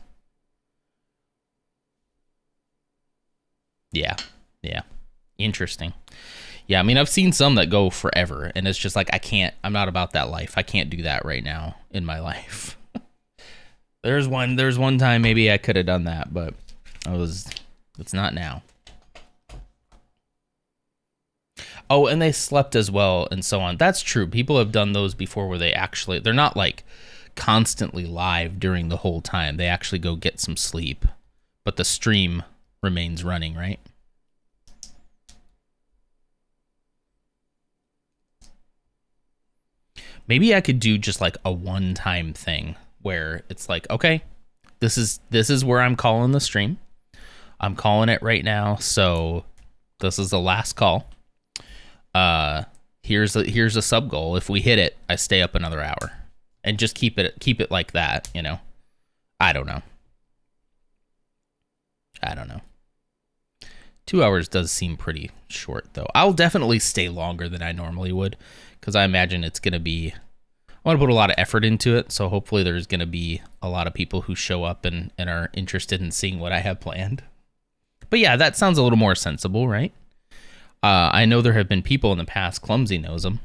B: Yeah. Interesting. Yeah, I mean, I've seen some that go forever, and it's just like, I'm not about that life. I can't do that right now in my life. There's one time maybe I could have done that, but it's not now. Oh, and they slept as well and so on. That's true. People have done those before where they're not like constantly live during the whole time. They actually go get some sleep, but the stream remains running, right? Maybe I could do just like a one-time thing where it's like, okay, this is where I'm calling the stream. I'm calling it right now, so this is the last call. Here's a sub goal. If we hit it, I stay up another hour, and just keep it like that, you know. I don't know. 2 hours does seem pretty short though. I'll definitely stay longer than I normally would, because I imagine it's gonna be, I want to put a lot of effort into it, so hopefully there's gonna be a lot of people who show up and are interested in seeing what I have planned. But yeah, that sounds a little more sensible, right? I know there have been people in the past, Clumsy knows them,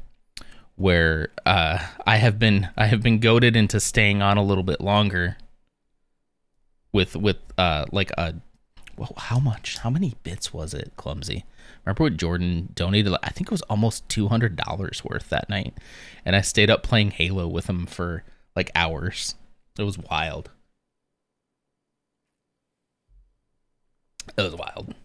B: where I have been goaded into staying on a little bit longer with like a Well, how much? How many bits was it, Clumsy? Remember what Jordan donated? I think it was almost $200 worth that night. And I stayed up playing Halo with him for like hours. It was wild. It was wild.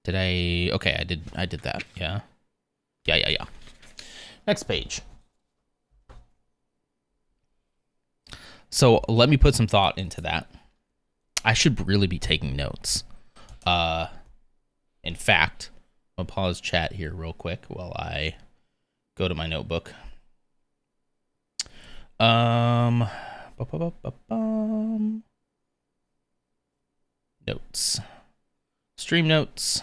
B: Did I? Okay, I did that. Yeah. Yeah. Next page. So let me put some thought into that. I should really be taking notes. In fact, I'll pause chat here real quick while I go to my notebook. Notes. Stream notes.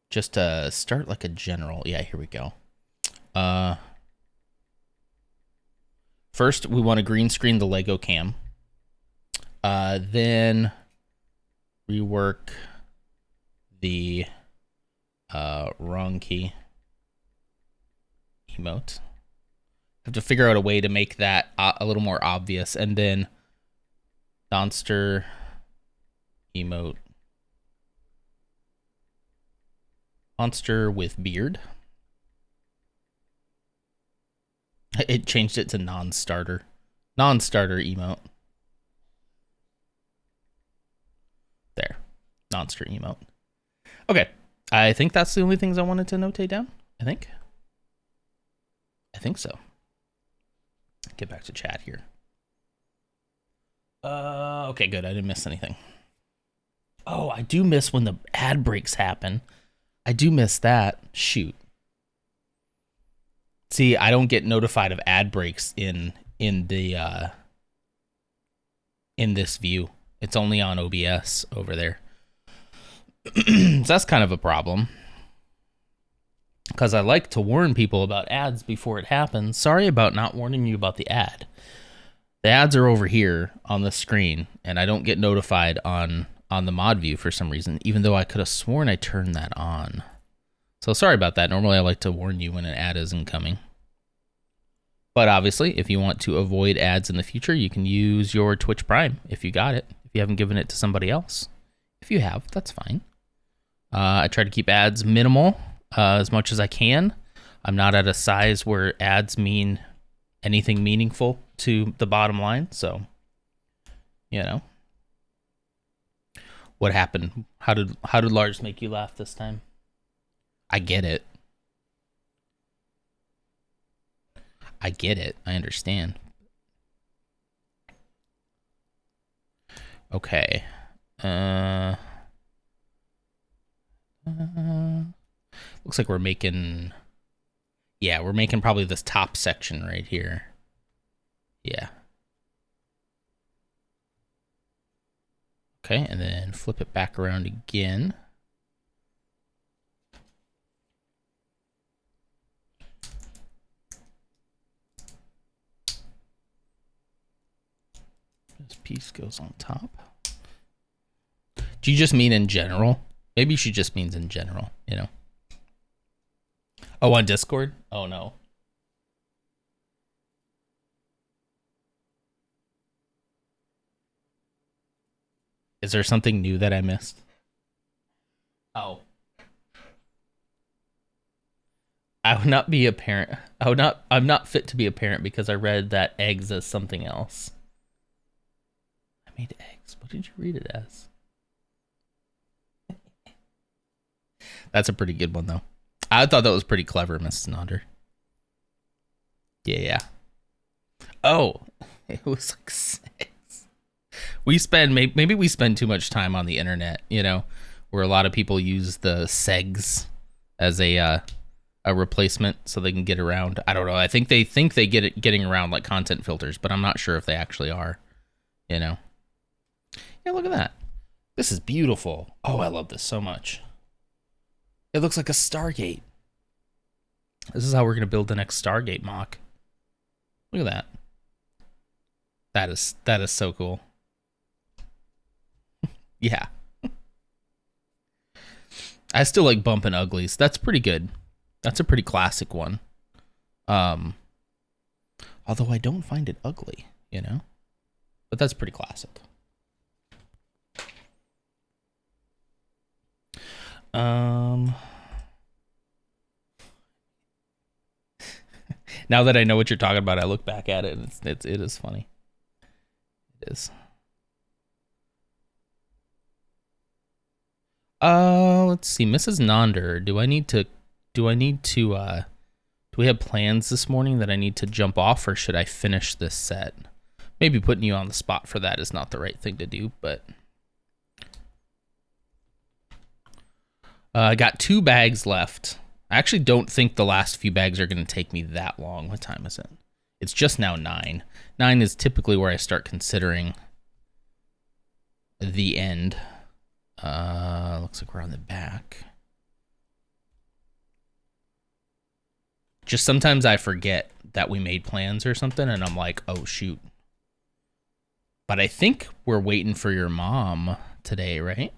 B: Just start like a general. Yeah, here we go. First, we want to green screen the Lego cam. Then rework the wrong key emote. Have to figure out a way to make that a little more obvious, and then monster emote. Monster with beard. It changed it to non-starter. Non-starter emote. There. Non-starter emote. Okay. I think that's the only things I wanted to notate down. I think so. Get back to chat here. Okay, good. I didn't miss anything. Oh, I do miss when the ad breaks happen. I do miss that. Shoot. See, I don't get notified of ad breaks in the in this view. It's only on OBS over there. So that's kind of a problem. Because I like to warn people about ads before it happens. Sorry about not warning you about the ad. The ads are over here on the screen, and I don't get notified on the mod view for some reason, even though I could have sworn I turned that on. So sorry about that. Normally I like to warn you when an ad isn't coming. But obviously, if you want to avoid ads in the future, you can use your Twitch Prime if you got it. If you haven't given it to somebody else. If you have, that's fine. I try to keep ads minimal as much as I can. I'm not at a size where ads mean anything meaningful to the bottom line. So, you know. What happened? How did Lars make you laugh this time? I get it. I get it. I understand. Okay. Looks like we're making... Yeah, we're making probably this top section right here. Yeah. Okay, and then flip it back around again. This piece goes on top. Do you just mean in general? Maybe she just means in general, you know? Oh, on Discord? Oh, no. Is there something new that I missed? Oh. I would not be a parent. I'm not fit to be a parent because I read that eggs as something else. I made eggs. What did you read it as? That's a pretty good one, though. I thought that was pretty clever, Mrs. Nonder. Yeah. Oh, it was like 6. We spend, maybe we spend too much time on the internet, you know, where a lot of people use the segs as a replacement so they can get around. I don't know. I think they get it getting around like content filters, but I'm not sure if they actually are, you know. Yeah, look at that. This is beautiful. Oh, I love this so much. It looks like a Stargate. This is how we're going to build the next Stargate mock. Look at that. That is so cool. Yeah. I still like Bumpin' Uglies. That's pretty good. That's a pretty classic one. Although I don't find it ugly, you know? But that's pretty classic. Now that I know what you're talking about, I look back at it and it is funny. It is. Let's see, Mrs. Nonder, do we have plans this morning that I need to jump off, or should I finish this set? Maybe putting you on the spot for that is not the right thing to do, but I got 2 bags left. I actually don't think the last few bags are going to take me that long. What time is it? It's just now 9. 9 is typically where I start considering the end. Looks like we're on the back. Just sometimes I forget that we made plans or something, and I'm like, oh, shoot. But I think we're waiting for your mom today, right?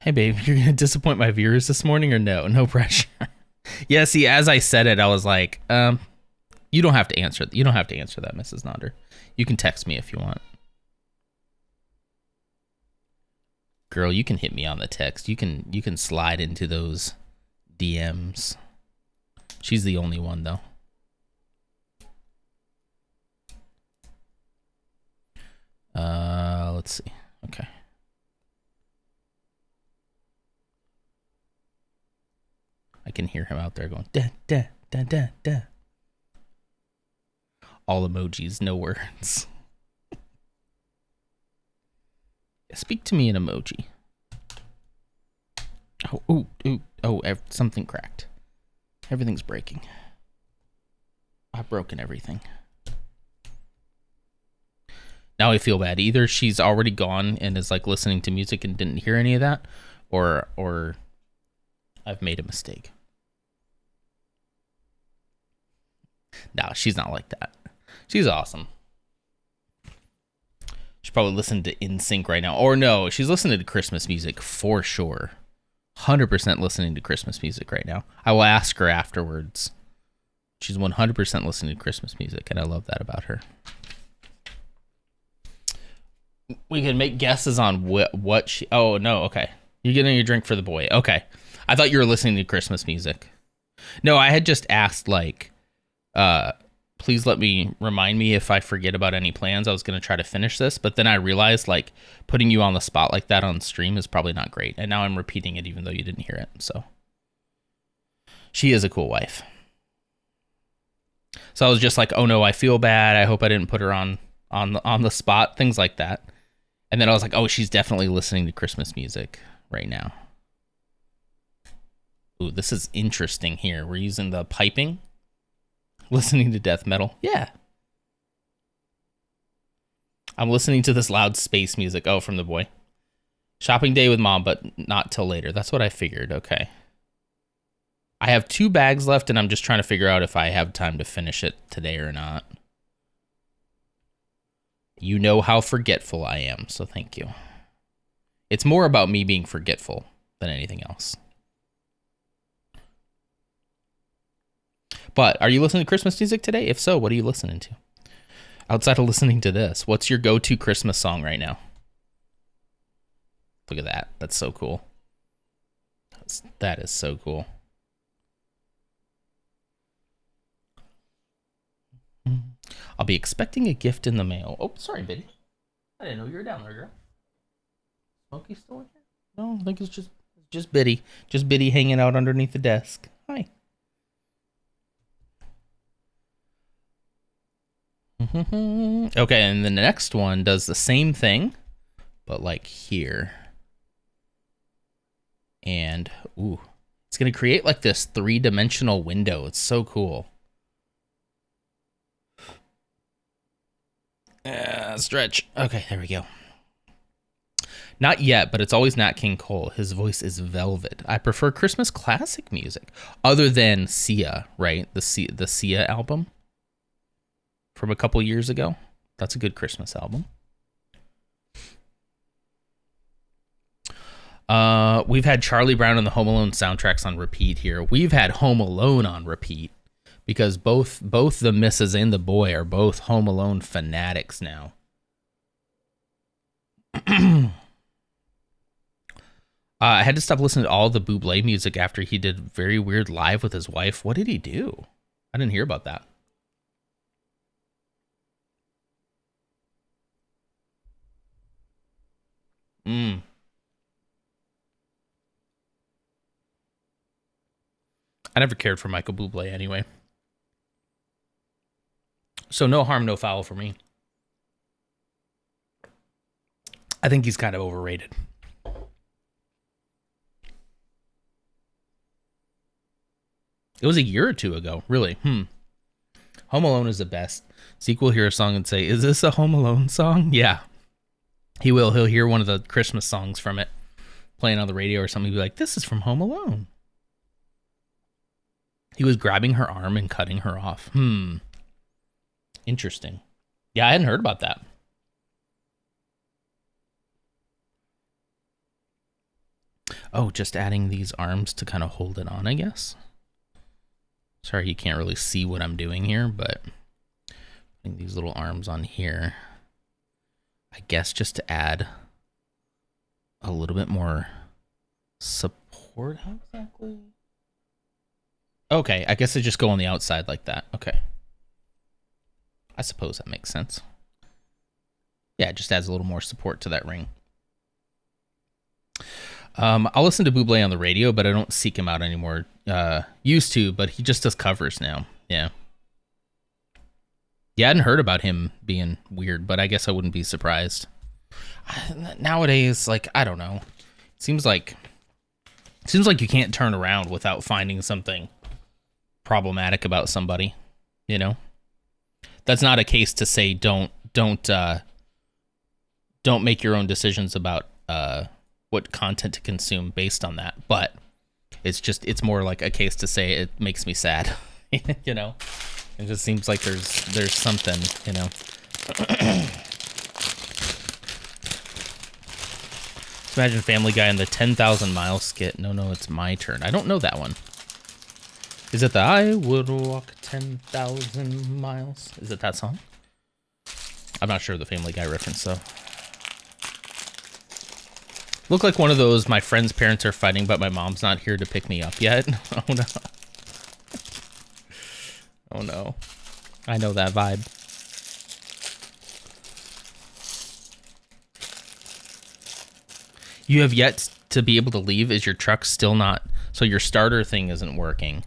B: Hey, babe, you're going to disappoint my viewers this morning or no? No pressure. Yeah, see, as I said it, I was like, you don't have to answer. You don't have to answer that, Mrs. Nonder. You can text me if you want. Girl, you can hit me on the text. You can slide into those DMs. She's the only one, though. Let's see. Okay. I can hear him out there going, da, da, da, da, da. All emojis, no words. Speak to me in emoji. Something cracked. Everything's breaking. I've broken everything. Now I feel bad. Either she's already gone and is like listening to music and didn't hear any of that, or I've made a mistake. No, she's not like that. She's awesome. She's probably listening to NSYNC right now. Or no, she's listening to Christmas music for sure. 100% listening to Christmas music right now. I will ask her afterwards. She's 100% listening to Christmas music, and I love that about her. We can make guesses on what she... Oh, no, okay. You're getting your drink for the boy. Okay. I thought you were listening to Christmas music. No, I had just asked, like, please remind me if I forget about any plans. I was going to try to finish this, but then I realized, like, putting you on the spot like that on stream is probably not great. And now I'm repeating it even though you didn't hear it. So she is a cool wife. So I was just like, oh no, I feel bad. I hope I didn't put her on the spot, things like that. And then I was like, oh, she's definitely listening to Christmas music right now. Ooh, this is interesting here. We're using the piping. Listening to death metal. Yeah. I'm listening to this loud space music. Oh, from the boy. Shopping day with mom, but not till later. That's what I figured. Okay. I have 2 bags left, and I'm just trying to figure out if I have time to finish it today or not. You know how forgetful I am, so thank you. It's more about me being forgetful than anything else. But are you listening to Christmas music today? If so, what are you listening to? Outside of listening to this, what's your go-to Christmas song right now? Look at that. That's so cool. That is so cool. I'll be expecting a gift in the mail. Oh, sorry, Biddy. I didn't know you were down there, girl. Smokey still in here? No, I think it's just Biddy. Just Biddy hanging out underneath the desk. Hi. Okay, and the next one does the same thing, but like here. And, ooh, it's going to create like this 3-dimensional window. It's so cool. Stretch. Okay, there we go. Not yet, but it's always Nat King Cole. His voice is velvet. I prefer Christmas classic music, other than Sia, right? The Sia album from a couple years ago. That's a good Christmas album. We've had Charlie Brown and the Home Alone soundtracks on repeat here. We've had Home Alone on repeat because both the missus and the boy are both Home Alone fanatics now. I had to stop listening to all the Bublé music after he did Very Weird Live with his wife. What did he do? I didn't hear about that. I never cared for Michael Bublé anyway. So no harm, no foul for me. I think he's kind of overrated. It was a year or two ago, really. Home Alone is the best. Sequel, hear a song and say, is this a Home Alone song? Yeah. He will. He'll hear one of the Christmas songs from it playing on the radio or something. He'll be like, this is from Home Alone. He was grabbing her arm and cutting her off. Interesting. Yeah, I hadn't heard about that. Oh, just adding these arms to kind of hold it on, I guess. Sorry, you can't really see what I'm doing here, but putting these little arms on here, I guess just to add a little bit more support. How exactly? Okay, I guess they just go on the outside like that. Okay. I suppose that makes sense. Yeah, it just adds a little more support to that ring. I'll listen to Bublé on the radio, but I don't seek him out anymore. Used to, but he just does covers now. Yeah. Yeah, I hadn't heard about him being weird, but I guess I wouldn't be surprised. Nowadays, like, I don't know. Seems like you can't turn around without finding something problematic about somebody, you know? That's not a case to say don't make your own decisions about what content to consume based on that, but it's more like a case to say it makes me sad. You know, it just seems like there's something, you know. Imagine Family Guy in the 10,000 mile skit. No, it's my turn. I don't know that one. Is it the I would walk 10,000 miles? Is it that song? I'm not sure of the Family Guy reference though. Look like one of those, my friend's parents are fighting, but my mom's not here to pick me up yet. Oh no. Oh no. I know that vibe. You have yet to be able to leave. Is your truck still not? So your starter thing isn't working.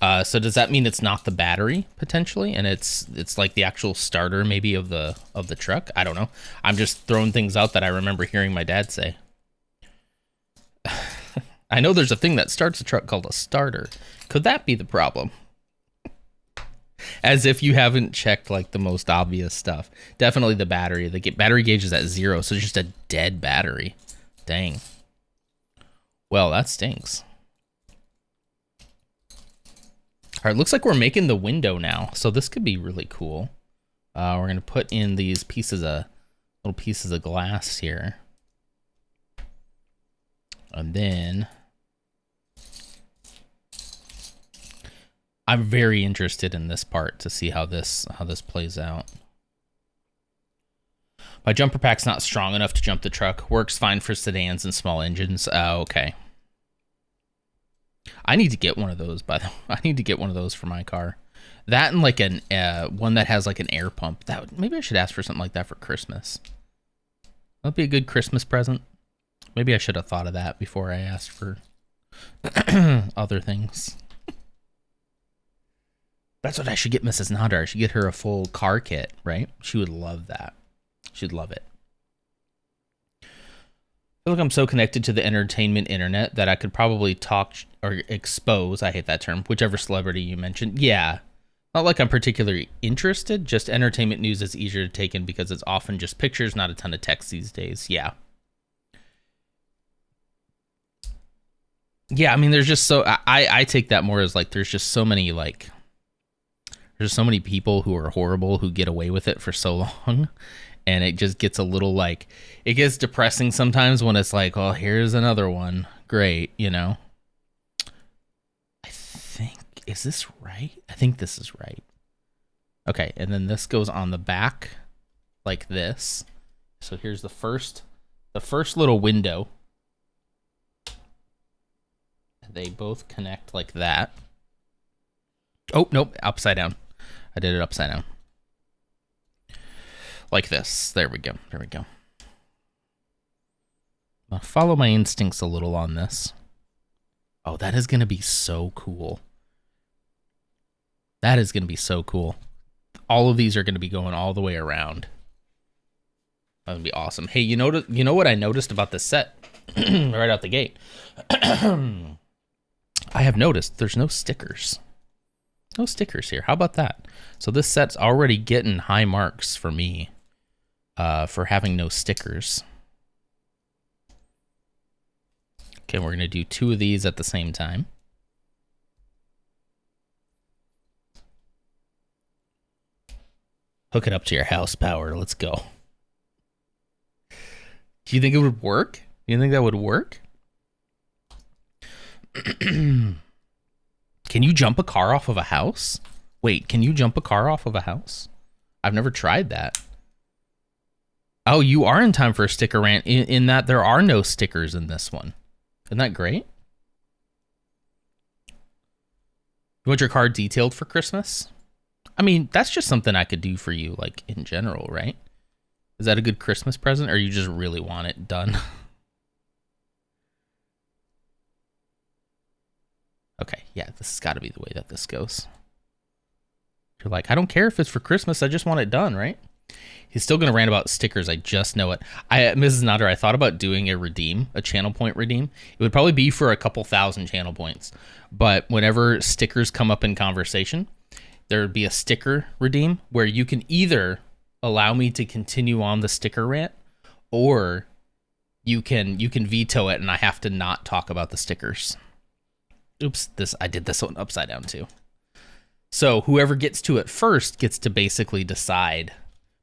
B: So does that mean it's not the battery potentially, and it's like the actual starter maybe of the truck? I don't know. I'm just throwing things out that I remember hearing my dad say. I know there's a thing that starts a truck called a starter. Could that be the problem? As if you haven't checked like the most obvious stuff. Definitely the battery. The battery gauge is at 0, so it's just a dead battery. Dang. Well, that stinks. All right, looks like we're making the window now, so this could be really cool. We're gonna put in these little pieces of glass here, and then I'm very interested in this part to see how this plays out. My jumper pack's not strong enough to jump the truck. Works fine for sedans and small engines. Okay. I need to get one of those, by the way. I need to get one of those for my car. That and like an one that has like an air pump. Maybe I should ask for something like that for Christmas. That'd be a good Christmas present. Maybe I should have thought of that before I asked for other things. That's what I should get Mrs. Nader. I should get her a full car kit, right? She would love that. She'd love it. I feel like I'm so connected to the entertainment internet that I could probably talk or expose, I hate that term, whichever celebrity you mentioned. Yeah. Not like I'm particularly interested, just entertainment news is easier to take in because it's often just pictures, not a ton of text these days. Yeah. Yeah, I mean, there's just so... I take that more as like there's just so many people who are horrible who get away with it for so long. and it just gets a little like, it gets depressing sometimes when it's like, oh, here's another one. Great, you know. I think, is this right? I think this is right. Okay, and then this goes on the back like this. So here's the first little window. They both connect like that. Oh, nope, upside down. I did it upside down. Like this. There we go. There we go. I'll follow my instincts a little on this. Oh, that is going to be so cool. That is going to be so cool. All of these are going to be going all the way around. That would be awesome. Hey, you know what I noticed about this set right out the gate? I have noticed there's no stickers. No stickers here. How about that? So this set's already getting high marks for me for having no stickers. Okay, we're going to do 2 of these at the same time. Hook it up to your house power. Let's go. Do you think it would work? Do you think that would work? Can you jump a car off of a house? Wait, can you jump a car off of a house? I've never tried that. Oh, you are in time for a sticker rant in that there are no stickers in this one. Isn't that great? You want your car detailed for Christmas? I mean, that's just something I could do for you, like, in general, right? Is that a good Christmas present, or you just really want it done? Okay, yeah, this has got to be the way that this goes. You're like, I don't care if it's for Christmas, I just want it done, right? He's still going to rant about stickers, I just know it. Mrs. Nader, I thought about doing a channel point redeem. It would probably be for a couple thousand channel points. But whenever stickers come up in conversation, there would be a sticker redeem where you can either allow me to continue on the sticker rant, or you can veto it and I have to not talk about the stickers. Oops, I did this one upside down too. So whoever gets to it first gets to basically decide,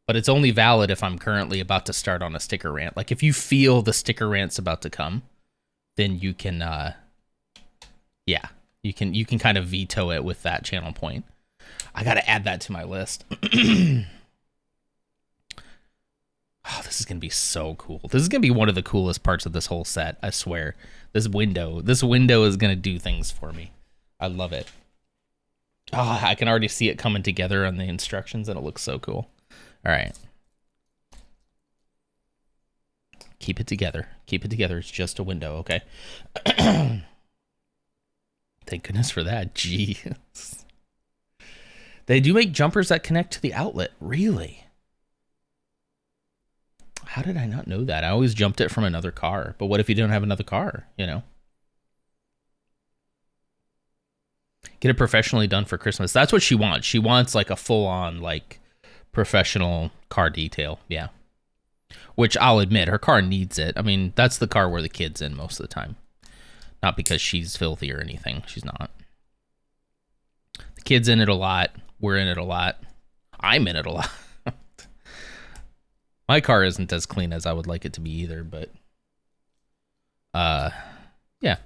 B: but it's only valid if I'm currently about to start on a sticker rant. Like if you feel the sticker rant's about to come, then you can, you can kind of veto it with that channel point. I got to add that to my list. Oh, this is going to be so cool. This is going to be one of the coolest parts of this whole set, I swear. This window is going to do things for me. I love it. Oh, I can already see it coming together on the instructions, and it looks so cool. All right. Keep it together. Keep it together. It's just a window, okay? Thank goodness for that. Jeez. They do make jumpers that connect to the outlet. Really? How did I not know that? I always jumped it from another car. But what if you don't have another car, you know? Get it professionally done for Christmas. That's what she wants. She wants like a full-on like professional car detail. Yeah. Which I'll admit, her car needs it. I mean, that's the car where the kid's in most of the time. Not because she's filthy or anything. She's not. The kid's in it a lot. We're in it a lot. I'm in it a lot. My car isn't as clean as I would like it to be either, but yeah.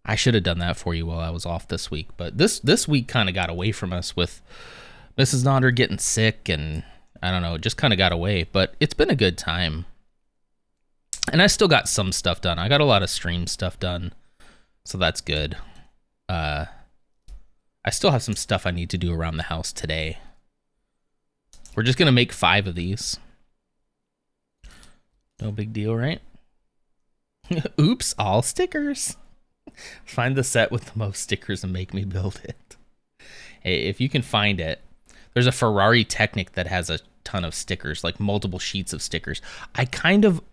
B: I should have done that for you while I was off this week, but this week kind of got away from us with Mrs. Nader getting sick, and I don't know, it just kind of got away, but it's been a good time. And I still got some stuff done. I got a lot of stream stuff done, so that's good. I still have some stuff I need to do around the house today. We're just going to make 5 of these. No big deal, right? Oops, all stickers. Find the set with the most stickers and make me build it. Hey, if you can find it, there's a Ferrari Technic that has a ton of stickers, like multiple sheets of stickers. I kind of,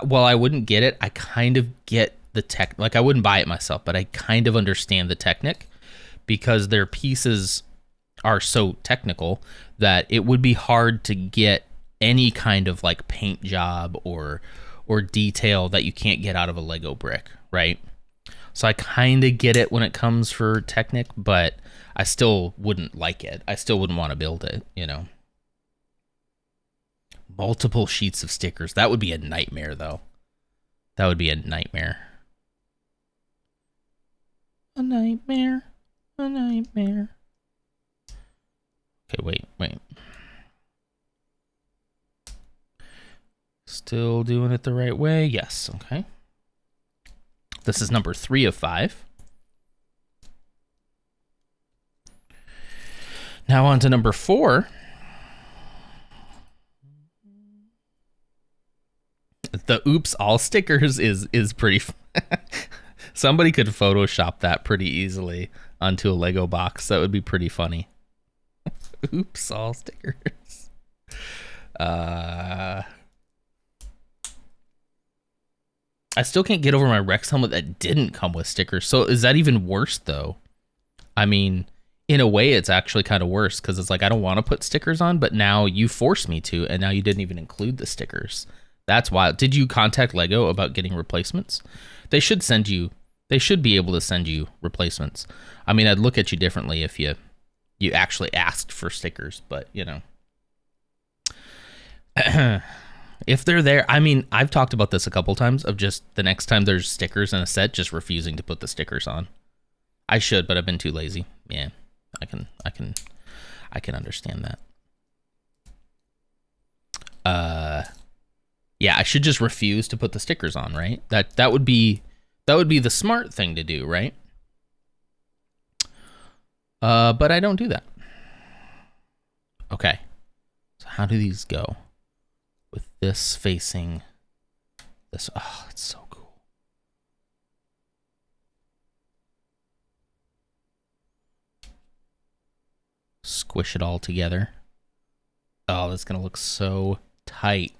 B: while I wouldn't get it, I kind of get the tech. Like I wouldn't buy it myself, but I kind of understand the Technic because their pieces are so technical that it would be hard to get any kind of like paint job or detail that you can't get out of a Lego brick, right? So I kind of get it when it comes for Technic, but I still wouldn't like it. I still wouldn't want to build it, you know. Multiple sheets of stickers. That would be a nightmare, though. That would be a nightmare. A nightmare. A nightmare. Okay, wait. Still doing it the right way? Yes, okay. This is number 3 of 5. Now on to number 4. The oops all stickers is pretty somebody could Photoshop that pretty easily onto a Lego box. That would be pretty funny. Oops all stickers. I still can't get over my Rex helmet that didn't come with stickers. So is that even worse though? I mean, in a way it's actually kind of worse because it's like I don't want to put stickers on, but now you forced me to, and now you didn't even include the stickers. That's wild. Did you contact Lego about getting replacements? They should be able to send you replacements. I mean, I'd look at you differently if you actually asked for stickers, but you know. If they're there, I mean, I've talked about this a couple times of just the next time there's stickers in a set, just refusing to put the stickers on. I should, but I've been too lazy. Yeah, I can understand that. Yeah, I should just refuse to put the stickers on, right? That would be the smart thing to do, right? But I don't do that. Okay. So how do these go? With this facing this. Oh, it's so cool. Squish it all together. Oh, that's gonna look so tight.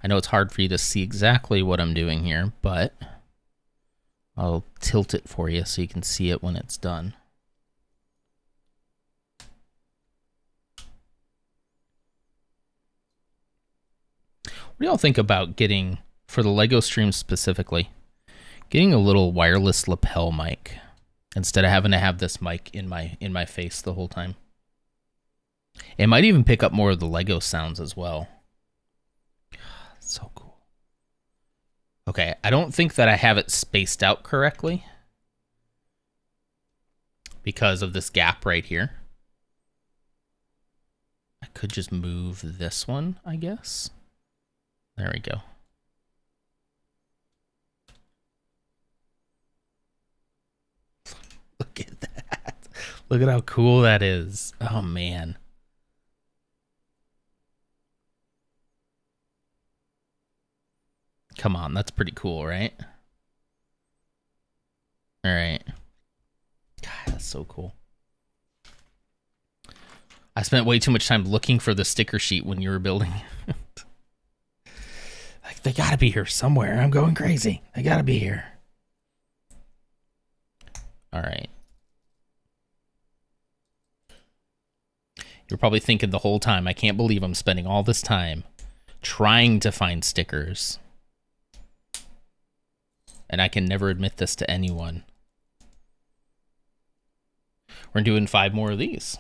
B: I know it's hard for you to see exactly what I'm doing here, but I'll tilt it for you so you can see it when it's done. What do y'all think about getting, for the LEGO stream specifically, getting a little wireless lapel mic instead of having to have this mic in my face the whole time? It might even pick up more of the LEGO sounds as well. So cool. Okay, I don't think that I have it spaced out correctly because of this gap right here. I could just move this one, I guess. There we go. Look at that. Look at how cool that is. Oh, man. Come on, that's pretty cool, right? All right. God, that's so cool. I spent way too much time looking for the sticker sheet when you were building. Like, they gotta be here somewhere. I'm going crazy. They gotta be here. All right. You're probably thinking the whole time, I can't believe I'm spending all this time trying to find stickers. And I can never admit this to anyone. We're doing 5 more of these.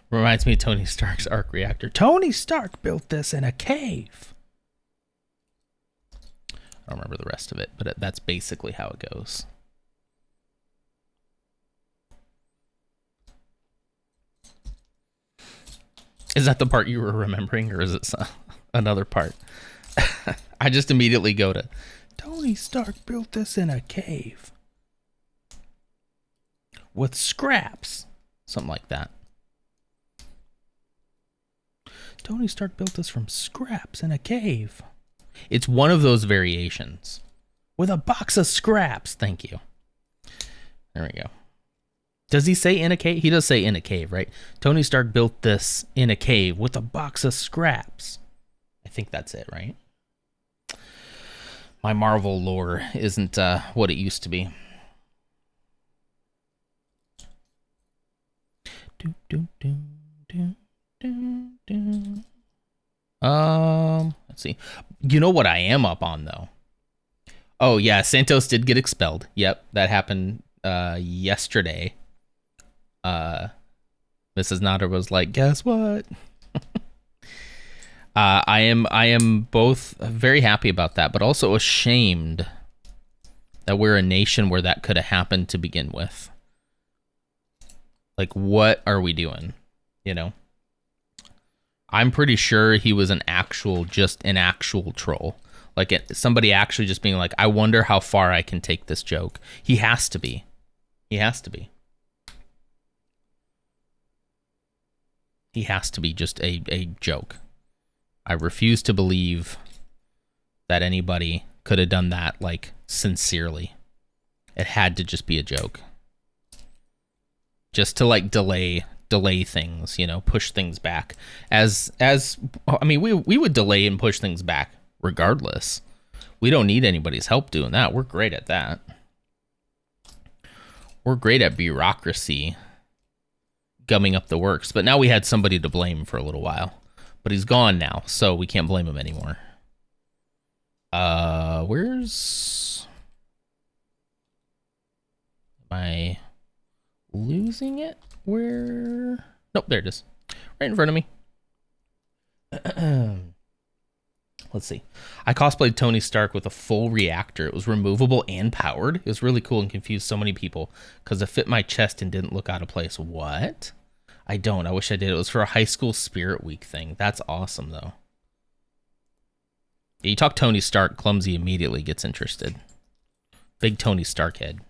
B: Reminds me of Tony Stark's arc reactor. Tony Stark built this in a cave. I don't remember the rest of it, but that's basically how it goes. Is that the part you were remembering, or is it another part? I just immediately go to Tony Stark built this in a cave with scraps, something like that. Tony Stark built this from scraps in a cave. It's one of those variations with a box of scraps. Thank you. There we go. Does he say in a cave? He does say in a cave, right? Tony Stark built this in a cave with a box of scraps. I think that's it, right? My Marvel lore isn't what it used to be. Let's see. You know what I am up on, though? Oh yeah, Santos did get expelled. Yep, that happened yesterday. Mrs. Nada was like, "Guess what?" I am both very happy about that, but also ashamed that we're a nation where that could have happened to begin with. Like, what are we doing? You know? I'm pretty sure he was an actual troll. Like, somebody actually just being like, I wonder how far I can take this joke. He has to be. He has to be. He has to be just a joke. I refuse to believe that anybody could have done that, like, sincerely. It had to just be a joke. Just to, like, delay things, you know, push things back. I mean, we would delay and push things back regardless. We don't need anybody's help doing that. We're great at that. We're great at bureaucracy gumming up the works. But now we had somebody to blame for a little while. But he's gone now, so we can't blame him anymore. Where's... Am I losing it? Where... Nope, there it is. Right in front of me. Let's see. I cosplayed Tony Stark with a full reactor. It was removable and powered. It was really cool and confused so many people because it fit my chest and didn't look out of place. What? I don't. I wish I did. It was for a high school spirit week thing. That's awesome, though. Yeah, you talk Tony Stark, Clumsy immediately gets interested. Big Tony Stark head.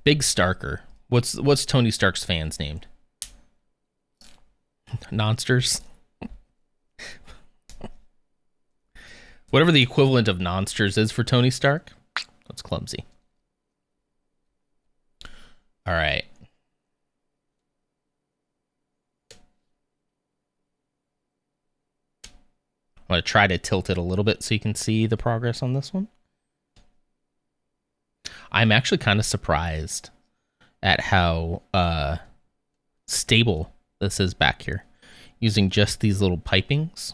B: Big Starker. What's Tony Stark's fans named? Nonsters? Whatever the equivalent of Nonsters is for Tony Stark, that's Clumsy. All right. I'm going to try to tilt it a little bit so you can see the progress on this one. I'm actually kind of surprised at how stable this is back here. Using just these little pipings,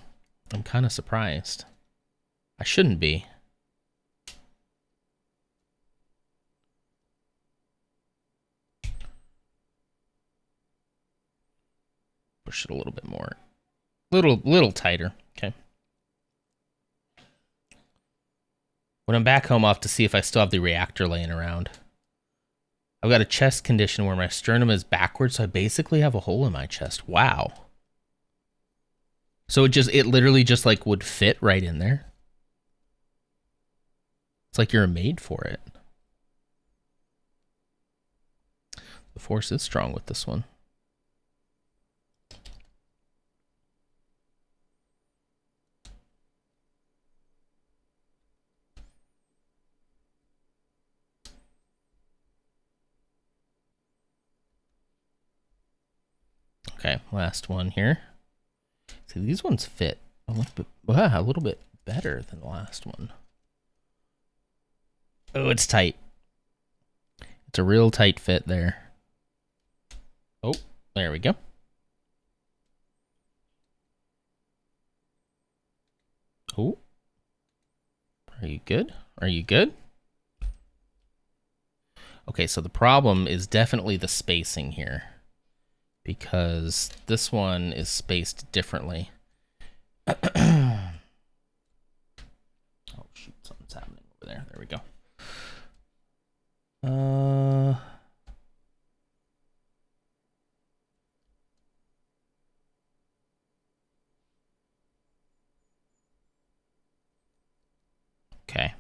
B: I'm kind of surprised. I shouldn't be. Push it a little bit more. Little tighter. Okay. When I'm back home, I'll have to see if I still have the reactor laying around. I've got a chest condition where my sternum is backwards, so I basically have a hole in my chest. Wow. So it literally just like would fit right in there. It's like you're made for it. The force is strong with this one. Okay, last one here. See, these ones fit a little bit better than the last one. Oh, it's tight. It's a real tight fit there. Oh, there we go. Oh. Are you good? Are you good? Okay, so the problem is definitely the spacing here, because this one is spaced differently. Oh, shoot, something's happening over there. There we go. Okay.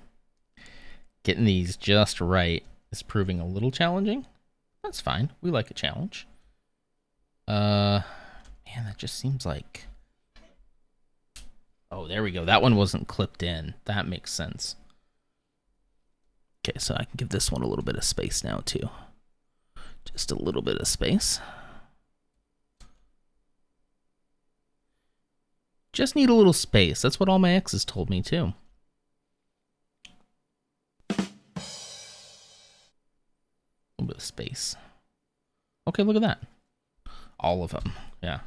B: Getting these just right is proving a little challenging. That's fine. We like a challenge. Man, that just seems like... Oh, there we go. That one wasn't clipped in. That makes sense. Okay, so I can give this one a little bit of space now, too. Just a little bit of space. Just need a little space. That's what all my exes told me, too. A little bit of space. Okay, look at that. All of them. Yeah.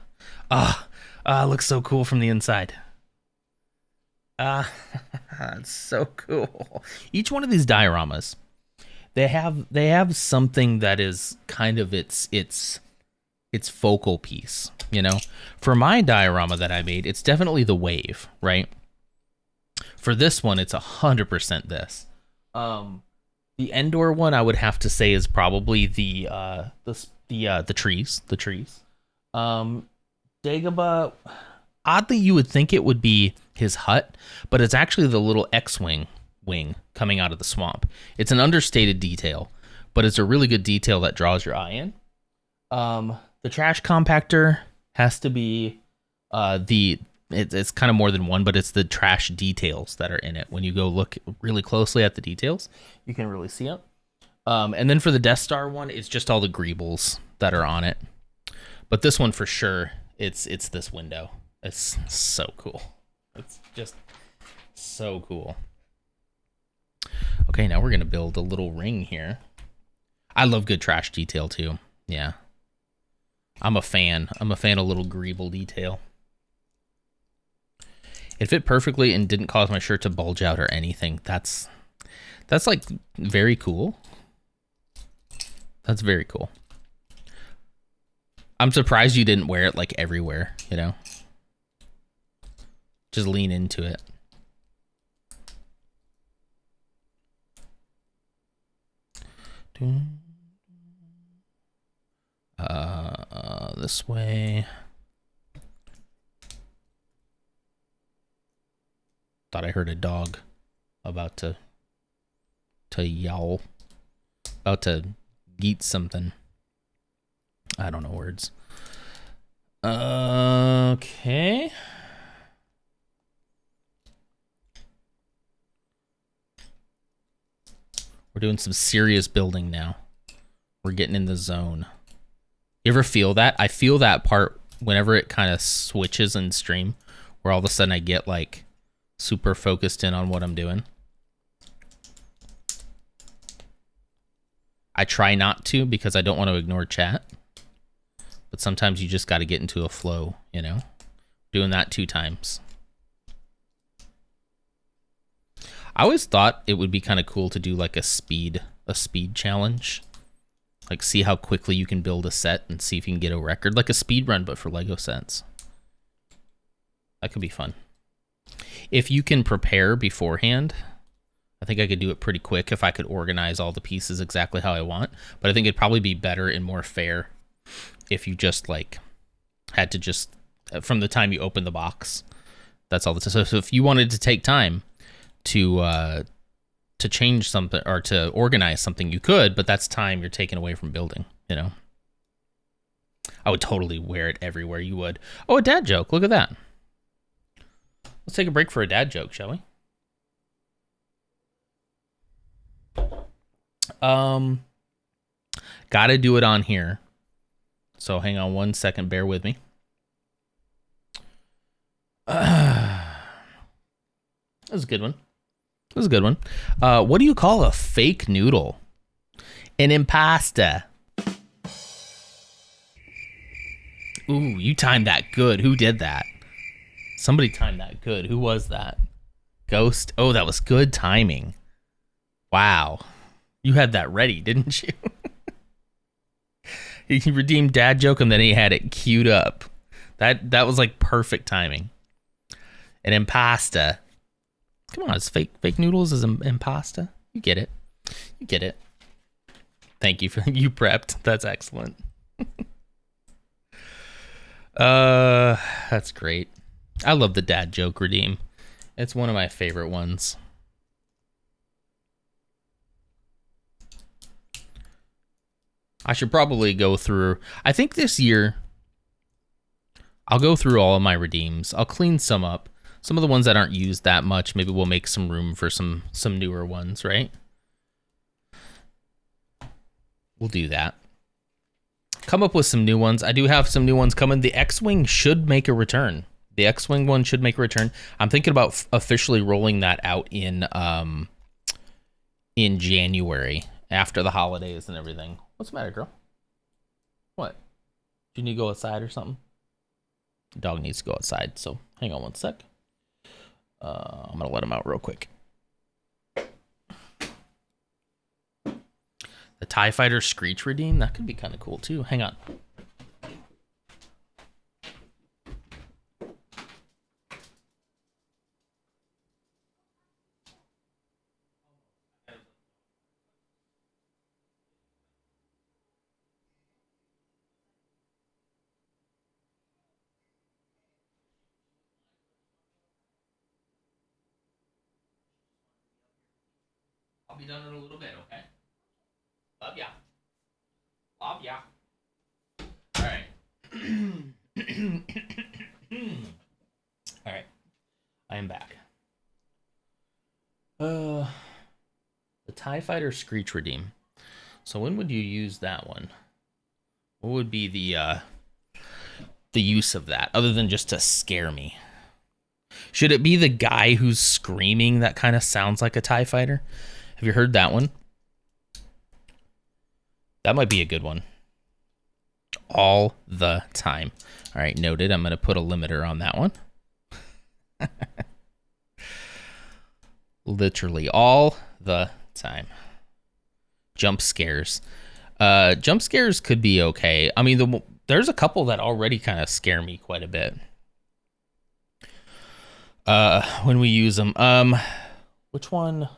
B: Looks so cool from the inside. That's so cool. Each one of these dioramas, they have something that is kind of its focal piece, you know. For my diorama that I made, it's definitely the wave, right? For this one, it's 100% this. The Endor one, I would have to say, is probably the trees. Dagobah, oddly, you would think it would be his hut, but it's actually the little X-wing coming out of the swamp. It's an understated detail, but it's a really good detail that draws your eye in. The trash compactor has to be it's kind of more than one, but it's the trash details that are in it. When you go look really closely at the details, you can really see it. And then for the Death Star one, it's just all the greebles that are on it. But this one for sure, it's this window. It's so cool. It's just so cool. Okay, now we're gonna build a little ring here. I love good trash detail too. Yeah. I'm a fan. I'm a fan of little greeble detail. It fit perfectly and didn't cause my shirt to bulge out or anything. That's like very cool. That's very cool. I'm surprised you didn't wear it like everywhere, you know? Just lean into it. This way. Thought I heard a dog about to yowl, about to eat something. I don't know words. Okay. We're doing some serious building now. We're getting in the zone. You ever feel that? I feel that part whenever it kind of switches in stream, where all of a sudden I get like super focused in on what I'm doing. I try not to because I don't want to ignore chat. But sometimes you just got to get into a flow, you know? Doing that 2 times. I always thought it would be kind of cool to do like a speed challenge. Like see how quickly you can build a set and see if you can get a record. Like a speed run, but for Lego sets. That could be fun. If you can prepare beforehand, I think I could do it pretty quick if I could organize all the pieces exactly how I want. But I think it'd probably be better and more fair if you just like had to just from the time you open the box. That's all. So if you wanted to take time to change something or to organize something, you could, but that's time you're taking away from building, you know. I would totally wear it everywhere. You would. Oh, a dad joke. Look at that. Let's take a break for a dad joke, shall we? Gotta do it on here. So hang on 1 second, bear with me. That was a good one. That was a good one. What do you call a fake noodle? An impasta. Ooh, you timed that good. Who did that? Somebody timed that good. Who was that? Ghost? Oh, that was good timing. Wow. You had that ready, didn't you? He redeemed dad joke and then he had it queued up. That was like perfect timing. An impasta. Come on, it's fake noodles is impasta. You get it. You get it. Thank you for you prepped. That's excellent. That's great. I love the dad joke redeem. It's one of my favorite ones. I should probably go through. I think this year I'll go through all of my redeems. I'll clean some up. Some of the ones that aren't used that much, maybe we'll make some room for some newer ones, right? We'll do that. Come up with some new ones. I do have some new ones coming. The X-Wing should make a return. The X-Wing one should make a return. I'm thinking about officially rolling that out in January after the holidays and everything. What's the matter, girl? What? Do you need to go outside or something? The dog needs to go outside, so hang on 1 sec. I'm gonna let him out real quick. The TIE Fighter Screech Redeem, that could be kind of cool too. Hang on. I'll be done in a little bit, okay? Love ya. Love ya. Alright. Alright. I am back. The TIE Fighter Screech Redeem. So when would you use that one? What would be the use of that, other than just to scare me? Should it be the guy who's screaming that kind of sounds like a TIE Fighter? Have you heard that one? That might be a good one. All the time. All right, noted. I'm going to put a limiter on that one. Literally all the time. Jump scares. Jump scares could be okay. I mean, there's a couple that already kind of scare me quite a bit. When we use them. Which one?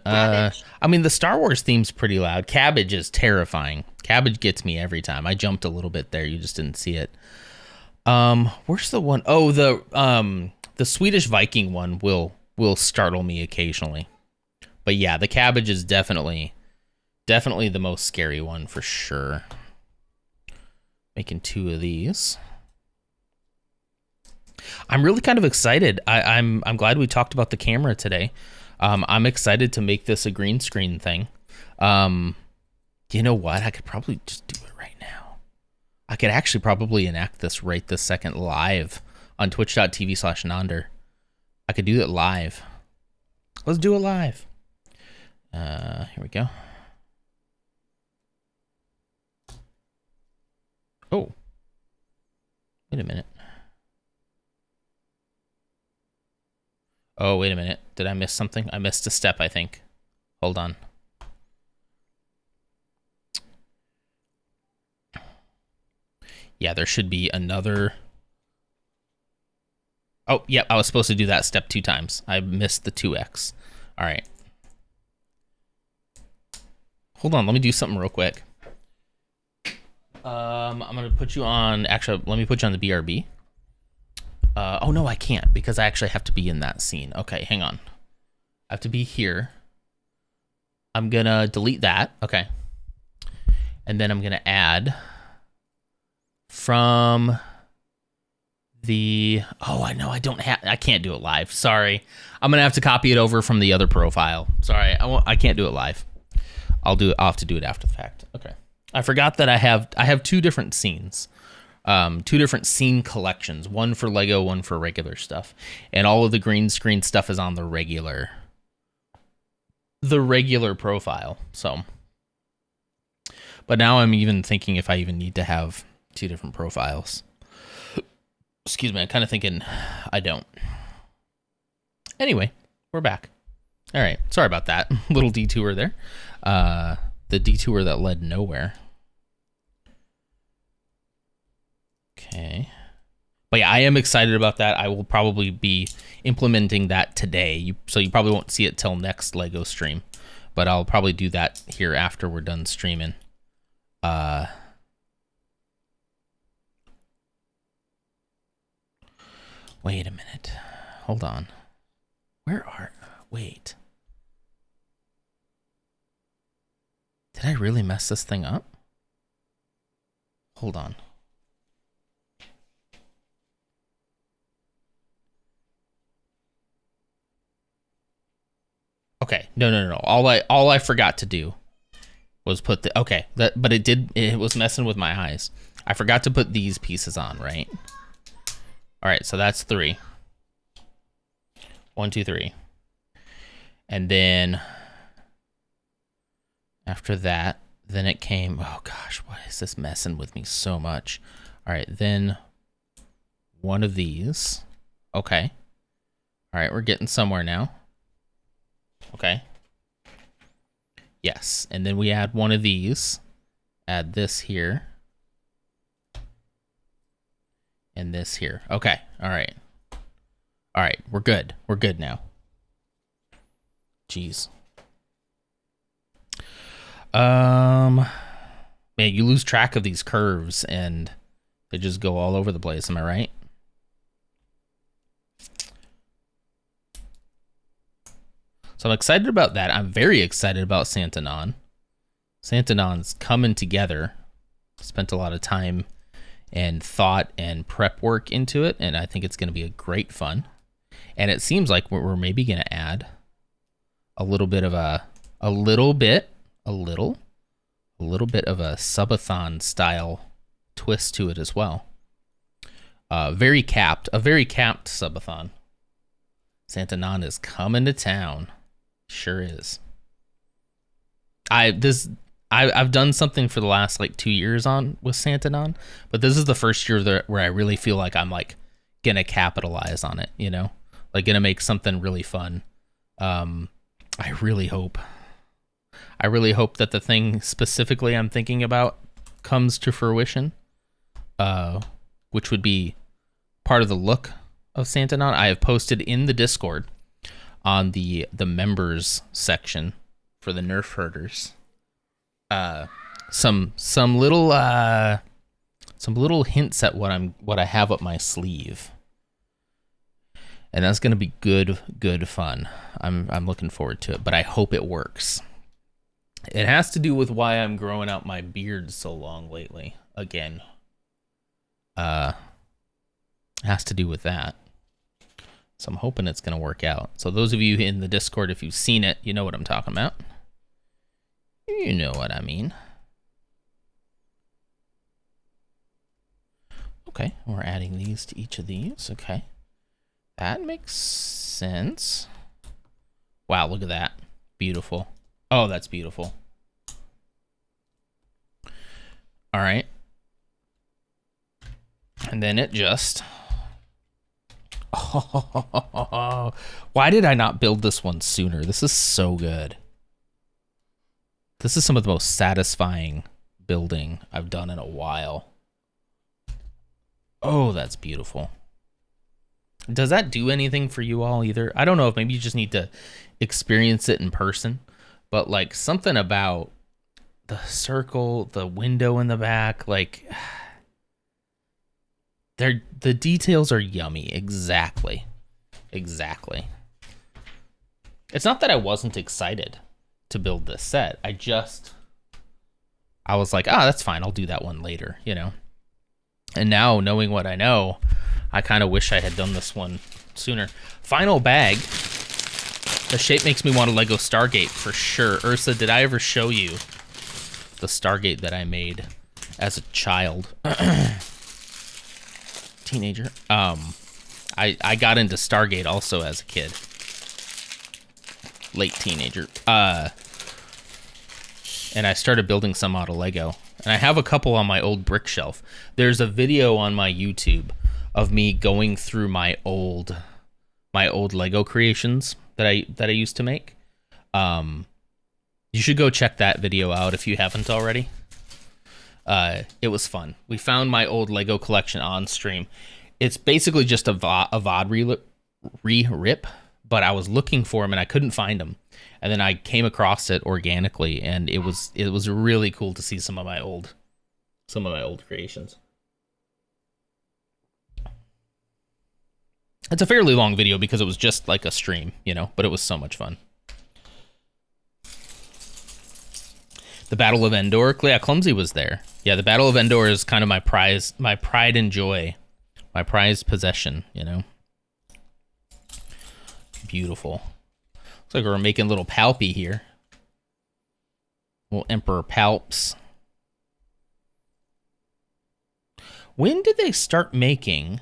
B: I mean, the Star Wars theme's pretty loud. Cabbage is terrifying. Cabbage gets me every time. I jumped a little bit there. You just didn't see it. Where's the one? Oh, the Swedish Viking one will startle me occasionally. But yeah, the cabbage is definitely the most scary one for sure. Making 2 of these. I'm really kind of excited. I'm glad we talked about the camera today. I'm excited to make this a green screen thing. You know what? I could probably just do it right now. I could actually probably enact this right this second live on twitch.tv/Nonder. I could do it live. Let's do it live. Here we go. Oh. Wait a minute. Oh, wait a minute. Did I miss something? I missed a step, I think. Hold on. Yeah, there should be another. Oh, yep, I was supposed to do that step 2 times. I missed the 2x. All right. Hold on, let me do something real quick. I'm going to put you on... Actually, let me put you on the BRB. Oh, no, I can't because I actually have to be in that scene. Okay, hang on. I have to be here. I'm going to delete that. Okay. And then I'm going to add from the... Oh, I know I don't have... I can't do it live. Sorry. I'm going to have to copy it over from the other profile. Sorry, I can't do it live. I'll have to do it after the fact. Okay. I forgot that I have 2 different scenes. 2 different scene collections, one for Lego, one for regular stuff. And all of the green screen stuff is on the regular profile. So, but now I'm even thinking if I even need to have 2 different profiles. Excuse me, I'm kind of thinking I don't. Anyway, we're back. All right, sorry about that little detour there. The detour that led nowhere. Okay. But yeah, I am excited about that. I will probably be implementing that today. So you probably won't see it till next Lego stream. But I'll probably do that here after we're done streaming. Wait a minute. Hold on. Wait. Did I really mess this thing up? Hold on. Okay, no. All I forgot to do was put the but it was messing with my eyes. I forgot to put these pieces on, right? All right, so that's 3. 1, 2, 3. And then after that, then it came, oh gosh, why is this messing with me so much? All right, then one of these. Okay. All right, we're getting somewhere now. Okay. Yes, and then we add one of these. Add this here. And this here. Okay, all right. All right, we're good. We're good now. Jeez. Man, you lose track of these curves and they just go all over the place, am I right? So I'm excited about that. I'm very excited about Santanon. Santanon's coming together. Spent a lot of time and thought and prep work into it, and I think it's going to be a great fun. And it seems like we're maybe going to add a little bit of a little bit of a subathon style twist to it as well. A very capped subathon. Santanon is coming to town. Sure is. I've done something for the last like 2 years on with Santanon, but this is the first year where I really feel like I'm like gonna capitalize on it, you know, like gonna make something really fun. I really hope that the thing specifically I'm thinking about comes to fruition, which would be part of the look of Santanon. I have posted in the Discord on the members section for the Nerf herders some little hints at what I have up my sleeve, and that's gonna be good fun. I'm looking forward to it, but I hope it works. It has to do with why I'm growing out my beard so long lately. Again, has to do with that. So I'm hoping it's gonna work out. So those of you in the Discord, if you've seen it, you know what I'm talking about. You know what I mean. Okay, we're adding these to each of these. Okay, that makes sense. Wow, look at that. Beautiful. Oh, that's beautiful. All right. And then it just... Oh, why did I not build this one sooner? This is so good. This is some of the most satisfying building I've done in a while. Oh, that's beautiful. Does that do anything for you all either? I don't know if maybe you just need to experience it in person, but like something about the circle, the window in the back, like the details are yummy. Exactly. It's not that I wasn't excited to build this set. I was like, that's fine. I'll do that one later, you know? And now knowing what I know, I kind of wish I had done this one sooner. Final bag. The shape makes me want a Lego Stargate for sure. Ursa, did I ever show you the Stargate that I made as a child? Teenager. I got into Stargate also as a kid. Late teenager. And I started building some out of Lego. And I have a couple on my old brick shelf. There's a video on my YouTube of me going through my old Lego creations that I used to make. You should go check that video out if you haven't already. It was fun. We found my old Lego collection on stream. It's basically just a VOD re-rip, but I was looking for them and I couldn't find them. And then I came across it organically, and it was really cool to see some of my old creations. It's a fairly long video because it was just like a stream, you know, but it was so much fun. The Battle of Endor, yeah, Clumsy was there. Yeah, the Battle of Endor is kind of my pride and joy, my prized possession, you know. Beautiful. Looks like we're making little Palpy here. Little Emperor Palps. When did they start making?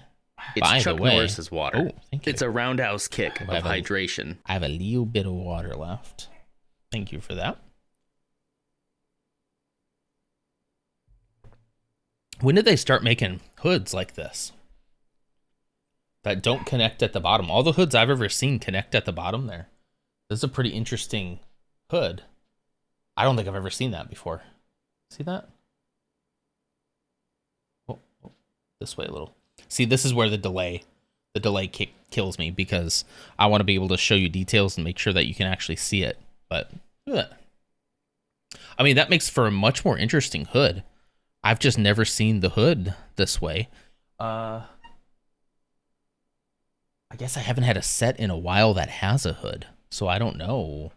J: It's Chuck Norris's water.
B: Oh, thank you.
J: It's a roundhouse kick of hydration.
B: I have a little bit of water left. Thank you for that. When did they start making hoods like this? that don't connect at the bottom. All the hoods I've ever seen connect at the bottom there. This is a pretty interesting hood. I don't think I've ever seen that before. See that? Oh, this way a little. See, this is where the delay kills me, because I want to be able to show you details and make sure that you can actually see it. But look at that. I mean, that makes for a much more interesting hood. I've just never seen the hood this way. I guess I haven't had a set in a while that has a hood, so I don't know.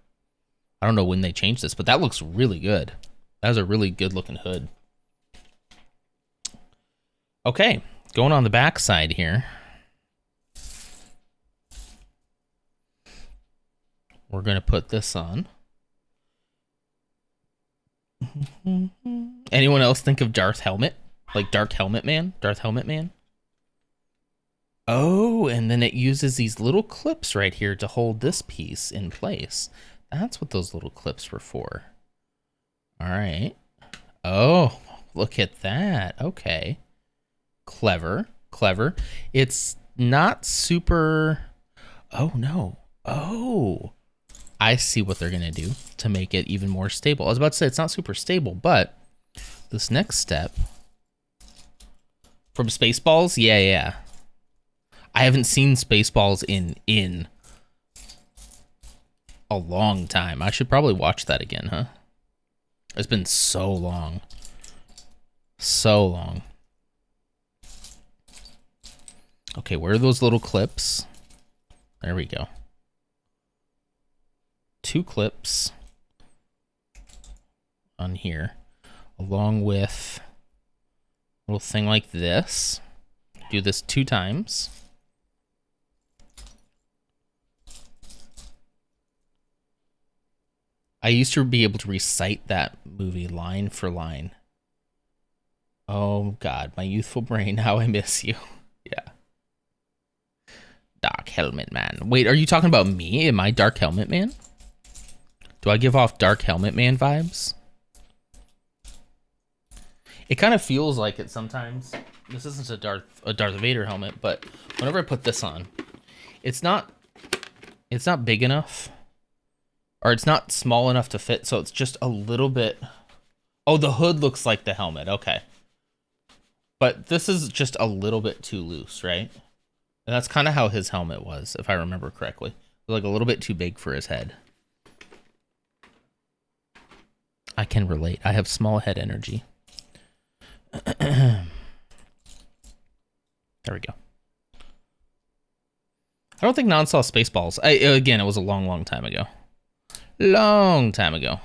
B: I don't know when they changed this, but that looks really good. That was a really good looking hood. Okay, going on the back side here. We're going to put this on. Anyone else think of Darth Helmet? Like Dark Helmet Man? Darth Helmet Man? Oh, and then it uses these little clips right here to hold this piece in place. That's what those little clips were for. All right. Oh, look at that. Okay. Clever. Clever. It's not super... Oh, no. Oh. I see what they're going to do to make it even more stable. I was about to say it's not super stable, but this next step... From Spaceballs? Yeah. I haven't seen Spaceballs in a long time. I should probably watch that again, huh? It's been so long. So long. Okay, where are those little clips? There we go. 2 clips on here, along with a little thing like this. Do this 2 times. I used to be able to recite that movie line for line. Oh God, my youthful brain, how I miss you. Yeah. Dark Helmet Man. Wait, are you talking about me? Am I Dark Helmet Man? Do I give off Dark Helmet Man vibes? It kind of feels like it sometimes. This isn't a Darth Vader helmet, but whenever I put this on, it's not big enough. Or it's not small enough to fit, so it's just a little bit... Oh, the hood looks like the helmet. Okay. But this is just a little bit too loose, right? And that's kind of how his helmet was, if I remember correctly. Like a little bit too big for his head. I can relate. I have small head energy. There we go. I don't think Non saw Spaceballs. Again, it was a long time ago. Long time ago.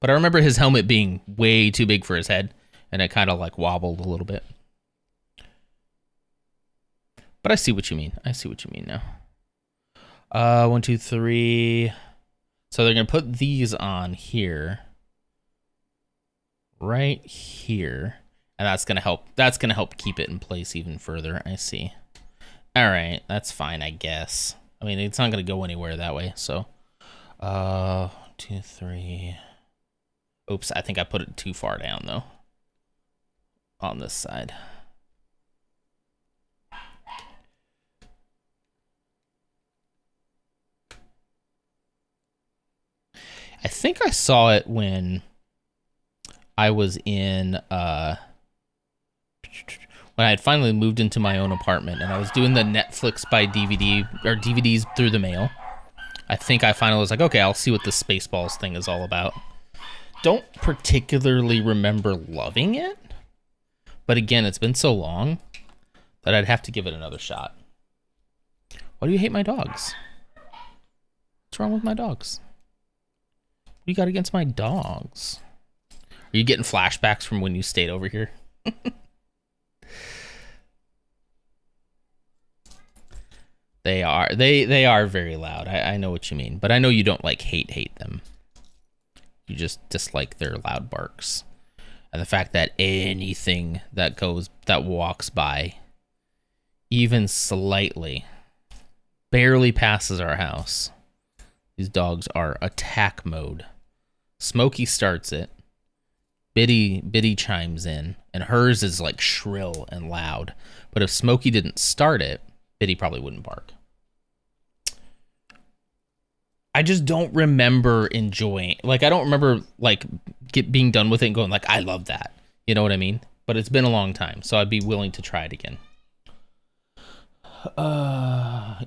B: But I remember his helmet being way too big for his head, and it kind of like wobbled a little bit. But I see what you mean. I see what you mean now. 1, 2, 3. So they're gonna put these on here. Right here. And that's gonna help. That's gonna help keep it in place even further. I see. Alright, that's fine, I guess. I mean, it's not gonna go anywhere that way, so 2, 3. Oops, I think I put it too far down though. On this side. I think I saw it when I was in when I had finally moved into my own apartment and I was doing the Netflix by DVD or DVDs through the mail. I think I finally was like, okay, I'll see what this Spaceballs thing is all about. Don't particularly remember loving it, but again, it's been so long that I'd have to give it another shot. Why do you hate my dogs? What's wrong with my dogs? What do you got against my dogs? Are you getting flashbacks from when you stayed over here? They are very loud. I know what you mean, but I know you don't like hate them. You just dislike their loud barks. And the fact that anything that walks by, even slightly, barely passes our house. These dogs are attack mode. Smokey starts it. Biddy chimes in, and hers is like shrill and loud. But if Smokey didn't start it, Biddy probably wouldn't bark. I just don't remember enjoying, like, I don't remember like being done with it and going like, I love that. You know what I mean? But it's been a long time, so I'd be willing to try it again.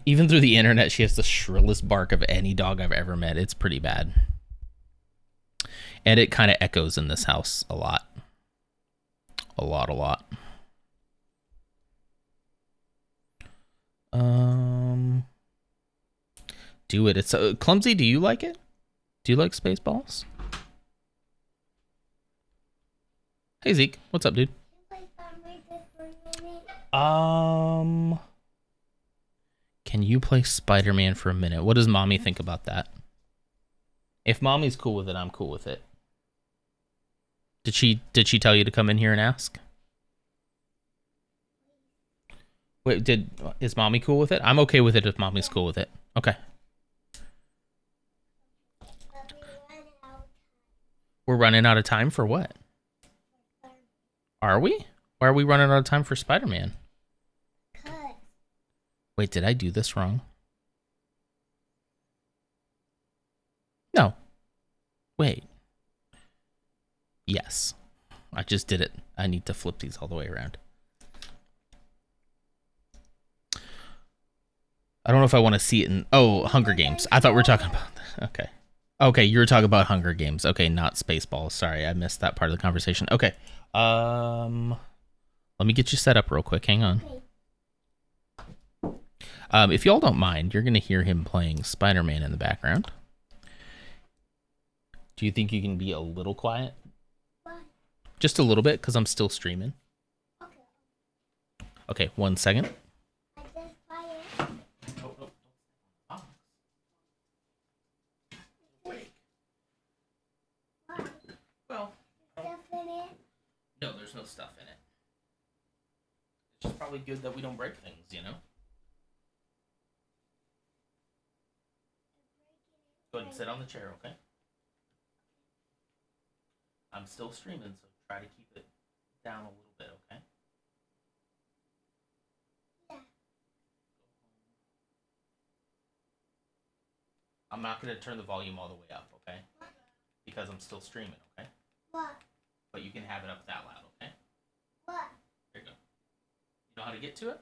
B: Even through the internet, she has the shrillest bark of any dog I've ever met. It's pretty bad. And it kind of echoes in this house a lot. A lot. Do it. It's Clumsy. Do you like it? Do you like Spaceballs? Hey Zeke, what's up, dude? Can you play Spider-Man for a minute? What does mommy think about that? If mommy's cool with it, I'm cool with it. Did she tell you to come in here and ask? Wait, is mommy cool with it? I'm okay with it if mommy's cool with it. Okay. We're running out of time for what? Are we? Why are we running out of time for Spider-Man? Wait, did I do this wrong? No. Wait. Yes. I just did it. I need to flip these all the way around. I don't know if I want to see it in... Oh, Hunger Games. I thought we were talking about... Okay. Okay, you were talking about Hunger Games. Okay, not Spaceballs. Sorry, I missed that part of the conversation. Okay. Let me get you set up real quick. Hang on. If y'all don't mind, you're going to hear him playing Spider-Man in the background. Do you think you can be a little quiet? Just a little bit, because I'm still streaming. Okay, 1 second. Well, no, there's no stuff in it. It's just probably good that we don't break things, you know? Go ahead and sit on the chair, okay? I'm still streaming, so try to keep it down a little bit, okay? Yeah. I'm not going to turn the volume all the way up, okay? Because I'm still streaming, okay? What? But you can have it up that loud, okay? What? There you go. You know how to get to it?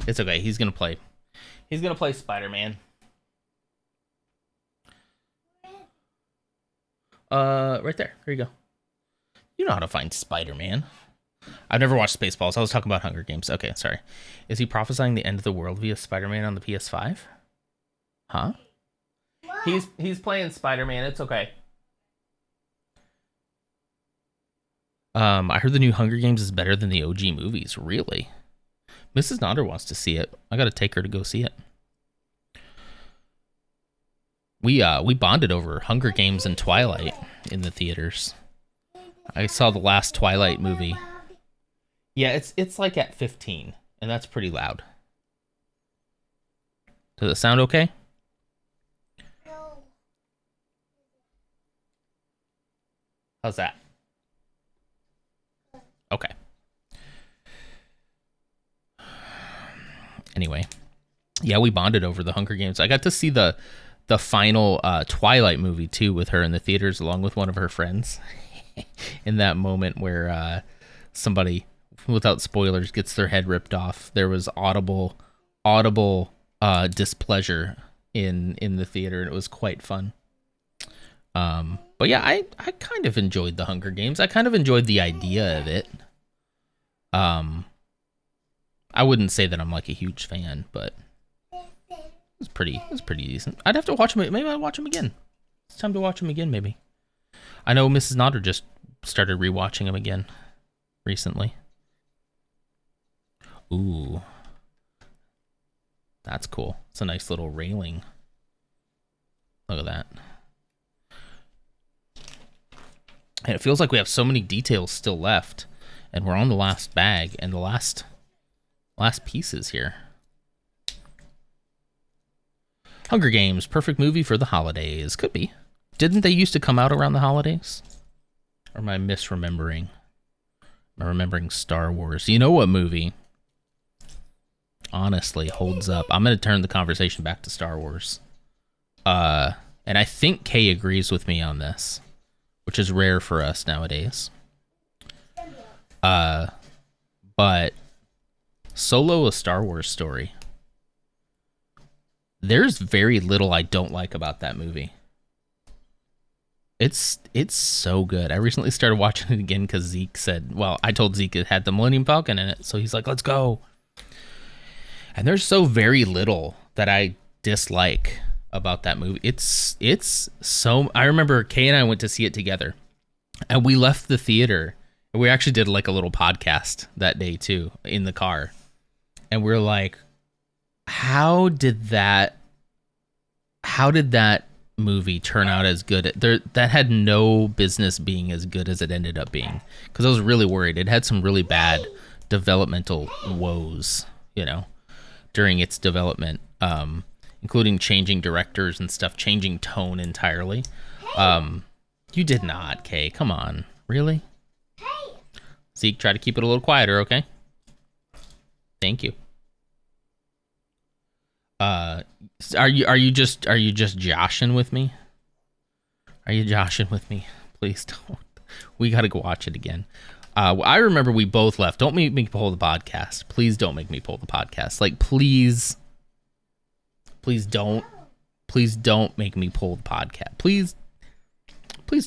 B: It's okay. He's going to play. He's going to play Spider-Man. Right there. Here you go. You know how to find Spider-Man. I've never watched Spaceballs. I was talking about Hunger Games. Okay, sorry. Is he prophesying the end of the world via Spider-Man on the PS5? Huh? He's playing Spider-Man. It's okay. I heard the new Hunger Games is better than the OG movies. Really? Mrs. Nonder wants to see it. I got to take her to go see it. We bonded over Hunger Games and Twilight in the theaters. I saw the last Twilight movie. Yeah, it's like at 15, and that's pretty loud. Does it sound okay? No. How's that? Okay. Anyway, yeah, we bonded over the Hunger Games. I got to see the final Twilight movie too with her in the theaters along with one of her friends. In that moment where somebody, without spoilers, gets their head ripped off, there was audible displeasure in the theater, and it was quite fun. But yeah, I kind of enjoyed the Hunger Games. I kind of enjoyed the idea of it. I wouldn't say that I'm like a huge fan, but it was pretty decent. I'd have to watch them. Maybe I'll watch them again. It's time to watch them again, maybe. I know Mrs. Nodder just started rewatching them again recently. Ooh. That's cool. It's a nice little railing. Look at that. And it feels like we have so many details still left. And we're on the last bag and the last pieces here. Hunger Games, perfect movie for the holidays. Could be. didn't they used to come out around the holidays? Or am I misremembering? Am I remembering Star Wars? You know what movie honestly holds up? I'm going to turn the conversation back to Star Wars. And I think Kay agrees with me on this, which is rare for us nowadays. But Solo: A Star Wars Story. There's very little I don't like about that movie. It's so good. I recently started watching it again because Zeke said, well, I told Zeke it had the Millennium Falcon in it, so he's like, let's go. And there's so very little that I dislike about that movie. It's so... I remember Kay and I went to see it together, and we left the theater, and we actually did like a little podcast that day too, in the car. And we're like, how did that movie turn out as good? That had no business being as good as it ended up being, because I was really worried. It had some really bad developmental woes, during its development, including changing directors and stuff, changing tone entirely. You did not, Kay. Come on. Really? Zeke, try to keep it a little quieter, okay? Thank you. Are you just joshing with me? Are you joshing with me? Please don't. We gotta go watch it again. I remember we both left. Don't make me pull the podcast. Please don't make me pull the podcast. Like, please don't make me pull the podcast. Please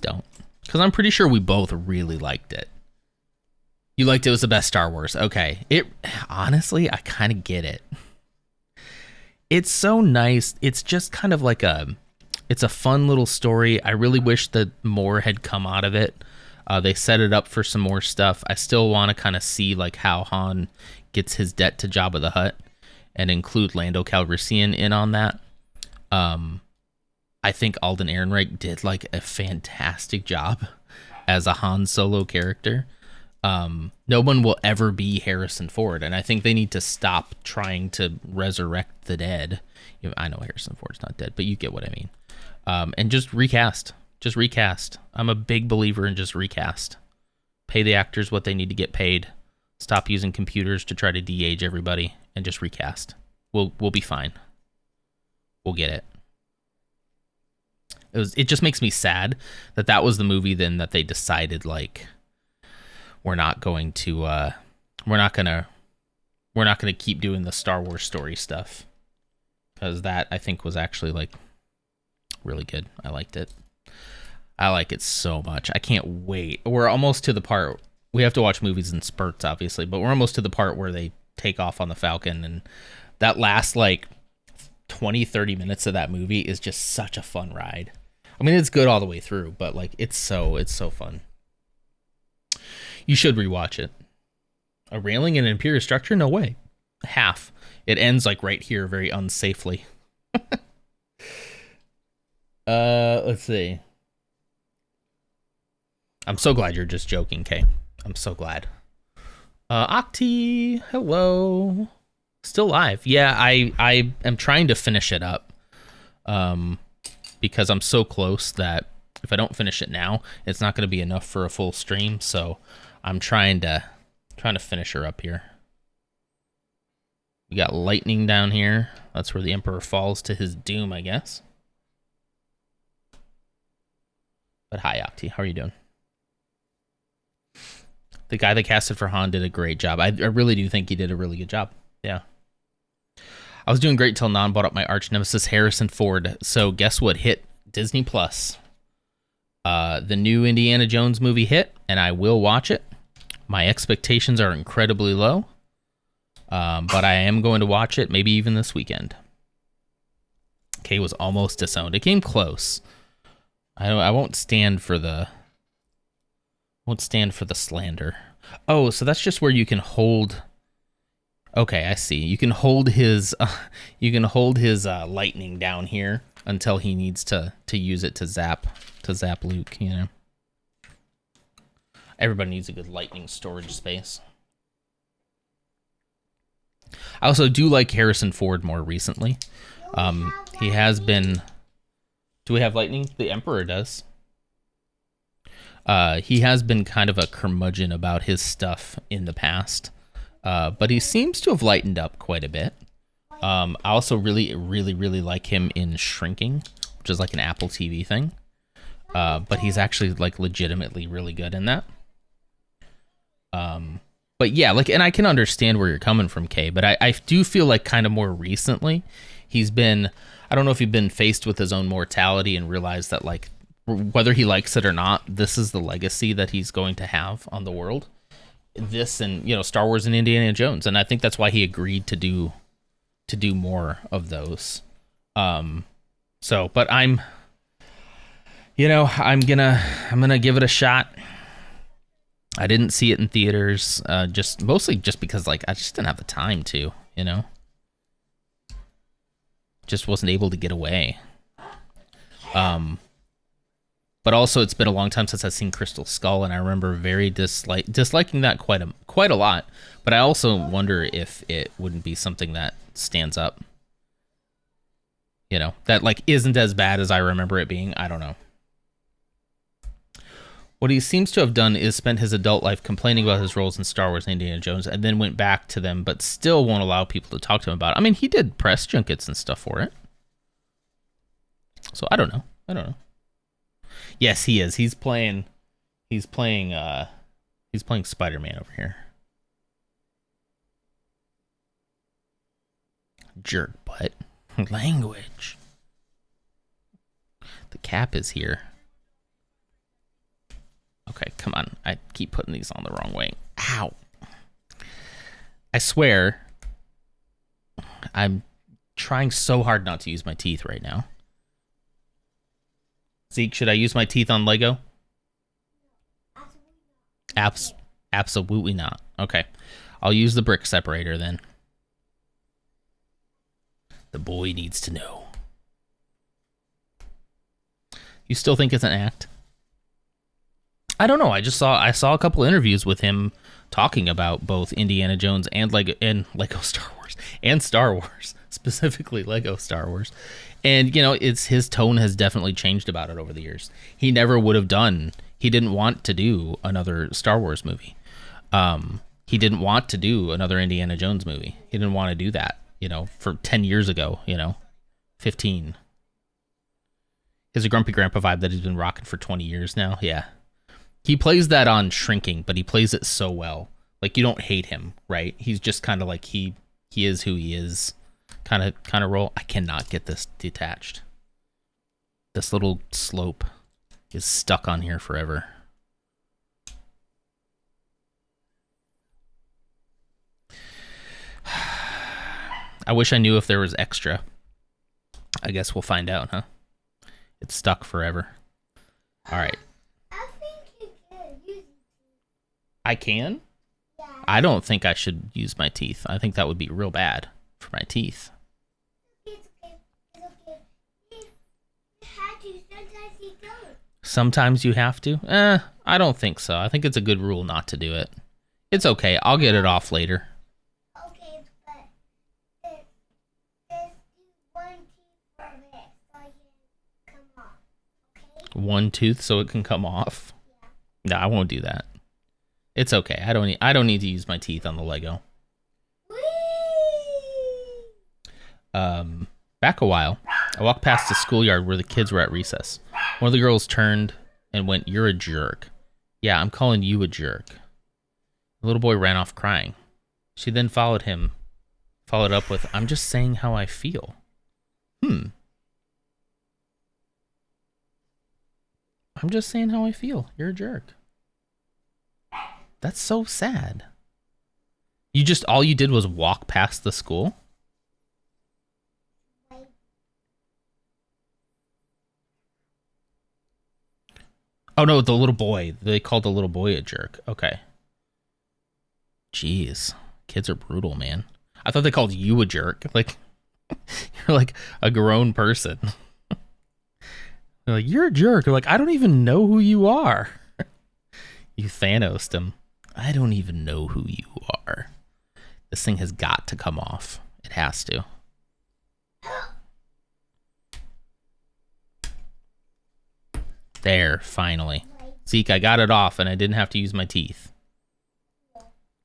B: don't. Because I'm pretty sure we both really liked it. You liked it was the best Star Wars. Okay. Honestly, I kind of get it. It's so nice. It's just kind of like it's a fun little story. I really wish that more had come out of it. They set it up for some more stuff. I still want to kind of see like how Han gets his debt to Jabba the Hutt and include Lando Calrissian in on that. I think Alden Ehrenreich did like a fantastic job as a Han Solo character. No one will ever be Harrison Ford, and I think they need to stop trying to resurrect the dead. I know Harrison Ford's not dead, but you get what I mean. And just recast. Just recast. I'm a big believer in just recast. Pay the actors what they need to get paid. Stop using computers to try to de-age everybody, and just recast. We'll be fine. We'll get it. It just makes me sad that was the movie then that they decided like we're not going to keep doing the Star Wars story stuff, because that I think was actually like really good. I liked it. I like it so much. I can't wait. We're almost to the part. We have to watch movies in spurts, obviously, but we're almost to the part where they take off on the Falcon, and that last like 20-30 minutes of that movie is just such a fun ride. I mean, it's good all the way through, but like it's so fun. You should rewatch it. A railing in an Imperial structure? No way. Half. It ends like right here, very unsafely. Let's see. I'm so glad you're just joking, Kay. I'm so glad. Octi, hello. Still live. Yeah, I am trying to finish it up. Because I'm so close that if I don't finish it now, it's not going to be enough for a full stream. So I'm trying to finish her up here. We got lightning down here. That's where the Emperor falls to his doom, I guess. But hi, Octi. How are you doing? The guy that casted for Han did a great job. I really do think he did a really good job. Yeah. I was doing great till Non brought up my arch nemesis Harrison Ford. So guess what hit Disney Plus? The new Indiana Jones movie hit, and I will watch it. My expectations are incredibly low, but I am going to watch it, maybe even this weekend. Kay was almost disowned. It came close. I won't stand for the slander. Oh, so that's just where you can hold. Okay, I see. You can hold his lightning down here until he needs to use it to zap Luke, you know. Everybody needs a good lightning storage space. I also do like Harrison Ford more recently. He has been Do we have lightning? The Emperor does. He has been kind of a curmudgeon about his stuff in the past, but he seems to have lightened up quite a bit. I also really like him in Shrinking, which is like an Apple TV thing. But he's actually like legitimately really good in that. But yeah, like, and I can understand where you're coming from, Kay, but I do feel like kind of more recently he's been, I don't know if he's been faced with his own mortality and realized that, like, whether he likes it or not, this is the legacy that he's going to have on the world. This and, you know, Star Wars and Indiana Jones. And I think that's why he agreed to do more of those. So, but I'm gonna give it a shot. I didn't see it in theaters, mostly because, like, I just didn't have the time to, you know, just wasn't able to get away. But also it's been a long time since I've seen Crystal Skull, and I remember very disliking that quite a lot. But I also wonder if it wouldn't be something that stands up, you know, that like isn't as bad as I remember it being. I don't know. What he seems to have done is spent his adult life complaining about his roles in Star Wars and Indiana Jones, and then went back to them, but still won't allow people to talk to him about it. I mean, he did press junkets and stuff for it. So I don't know. Yes, he is. He's playing Spider-Man over here. Jerk butt. Language. The cap is here. Okay, come on. I keep putting these on the wrong way. Ow. I swear, I'm trying so hard not to use my teeth right now. Zeke, should I use my teeth on Lego? Absolutely not. Okay. I'll use the brick separator then. The boy needs to know. You still think it's an act? I don't know. I saw a couple interviews with him talking about both Indiana Jones and Lego Star Wars and Star Wars, specifically Lego Star Wars. And, you know, his tone has definitely changed about it over the years. He never would have he didn't want to do another Star Wars movie. He didn't want to do another Indiana Jones movie. He didn't want to do that, you know, for 10 years ago, you know, 15. He has a grumpy grandpa vibe that he's been rocking for 20 years now. Yeah. He plays that on Shrinking, but he plays it so well. Like, you don't hate him, right? He's just kind of like, he is who he is kind of role. I cannot get this detached. This little slope is stuck on here forever. I wish I knew if there was extra. I guess we'll find out, huh? It's stuck forever. All right. I can? Yeah. I don't think I should use my teeth. I think that would be real bad for my teeth.
I: It's okay. You have to. Sometimes you don't.
B: Sometimes you have to? I don't think so. I think it's a good rule not to do it. It's okay. I'll get it off later.
I: Okay, but there's one tooth for it so it can come off. Okay?
B: One tooth so it can come off?
I: Yeah.
B: No, I won't do that. It's okay. I don't need to use my teeth on the Lego.
I: Whee!
B: Back a while, I walked past the schoolyard where the kids were at recess. One of the girls turned and went, "You're a jerk." "Yeah, I'm calling you a jerk." The little boy ran off crying. She then followed up with, "I'm just saying how I feel." I'm just saying how I feel. You're a jerk. That's so sad. All you did was walk past the school? Oh no, the little boy. They called the little boy a jerk. Okay. Jeez. Kids are brutal, man. I thought they called you a jerk. Like, you're like a grown person. They're like, "You're a jerk." You're like, "I don't even know who you are." You Thanos'd him. I don't even know who you are. This thing has got to come off. It has to. There, finally. Zeke, I got it off and I didn't have to use my teeth.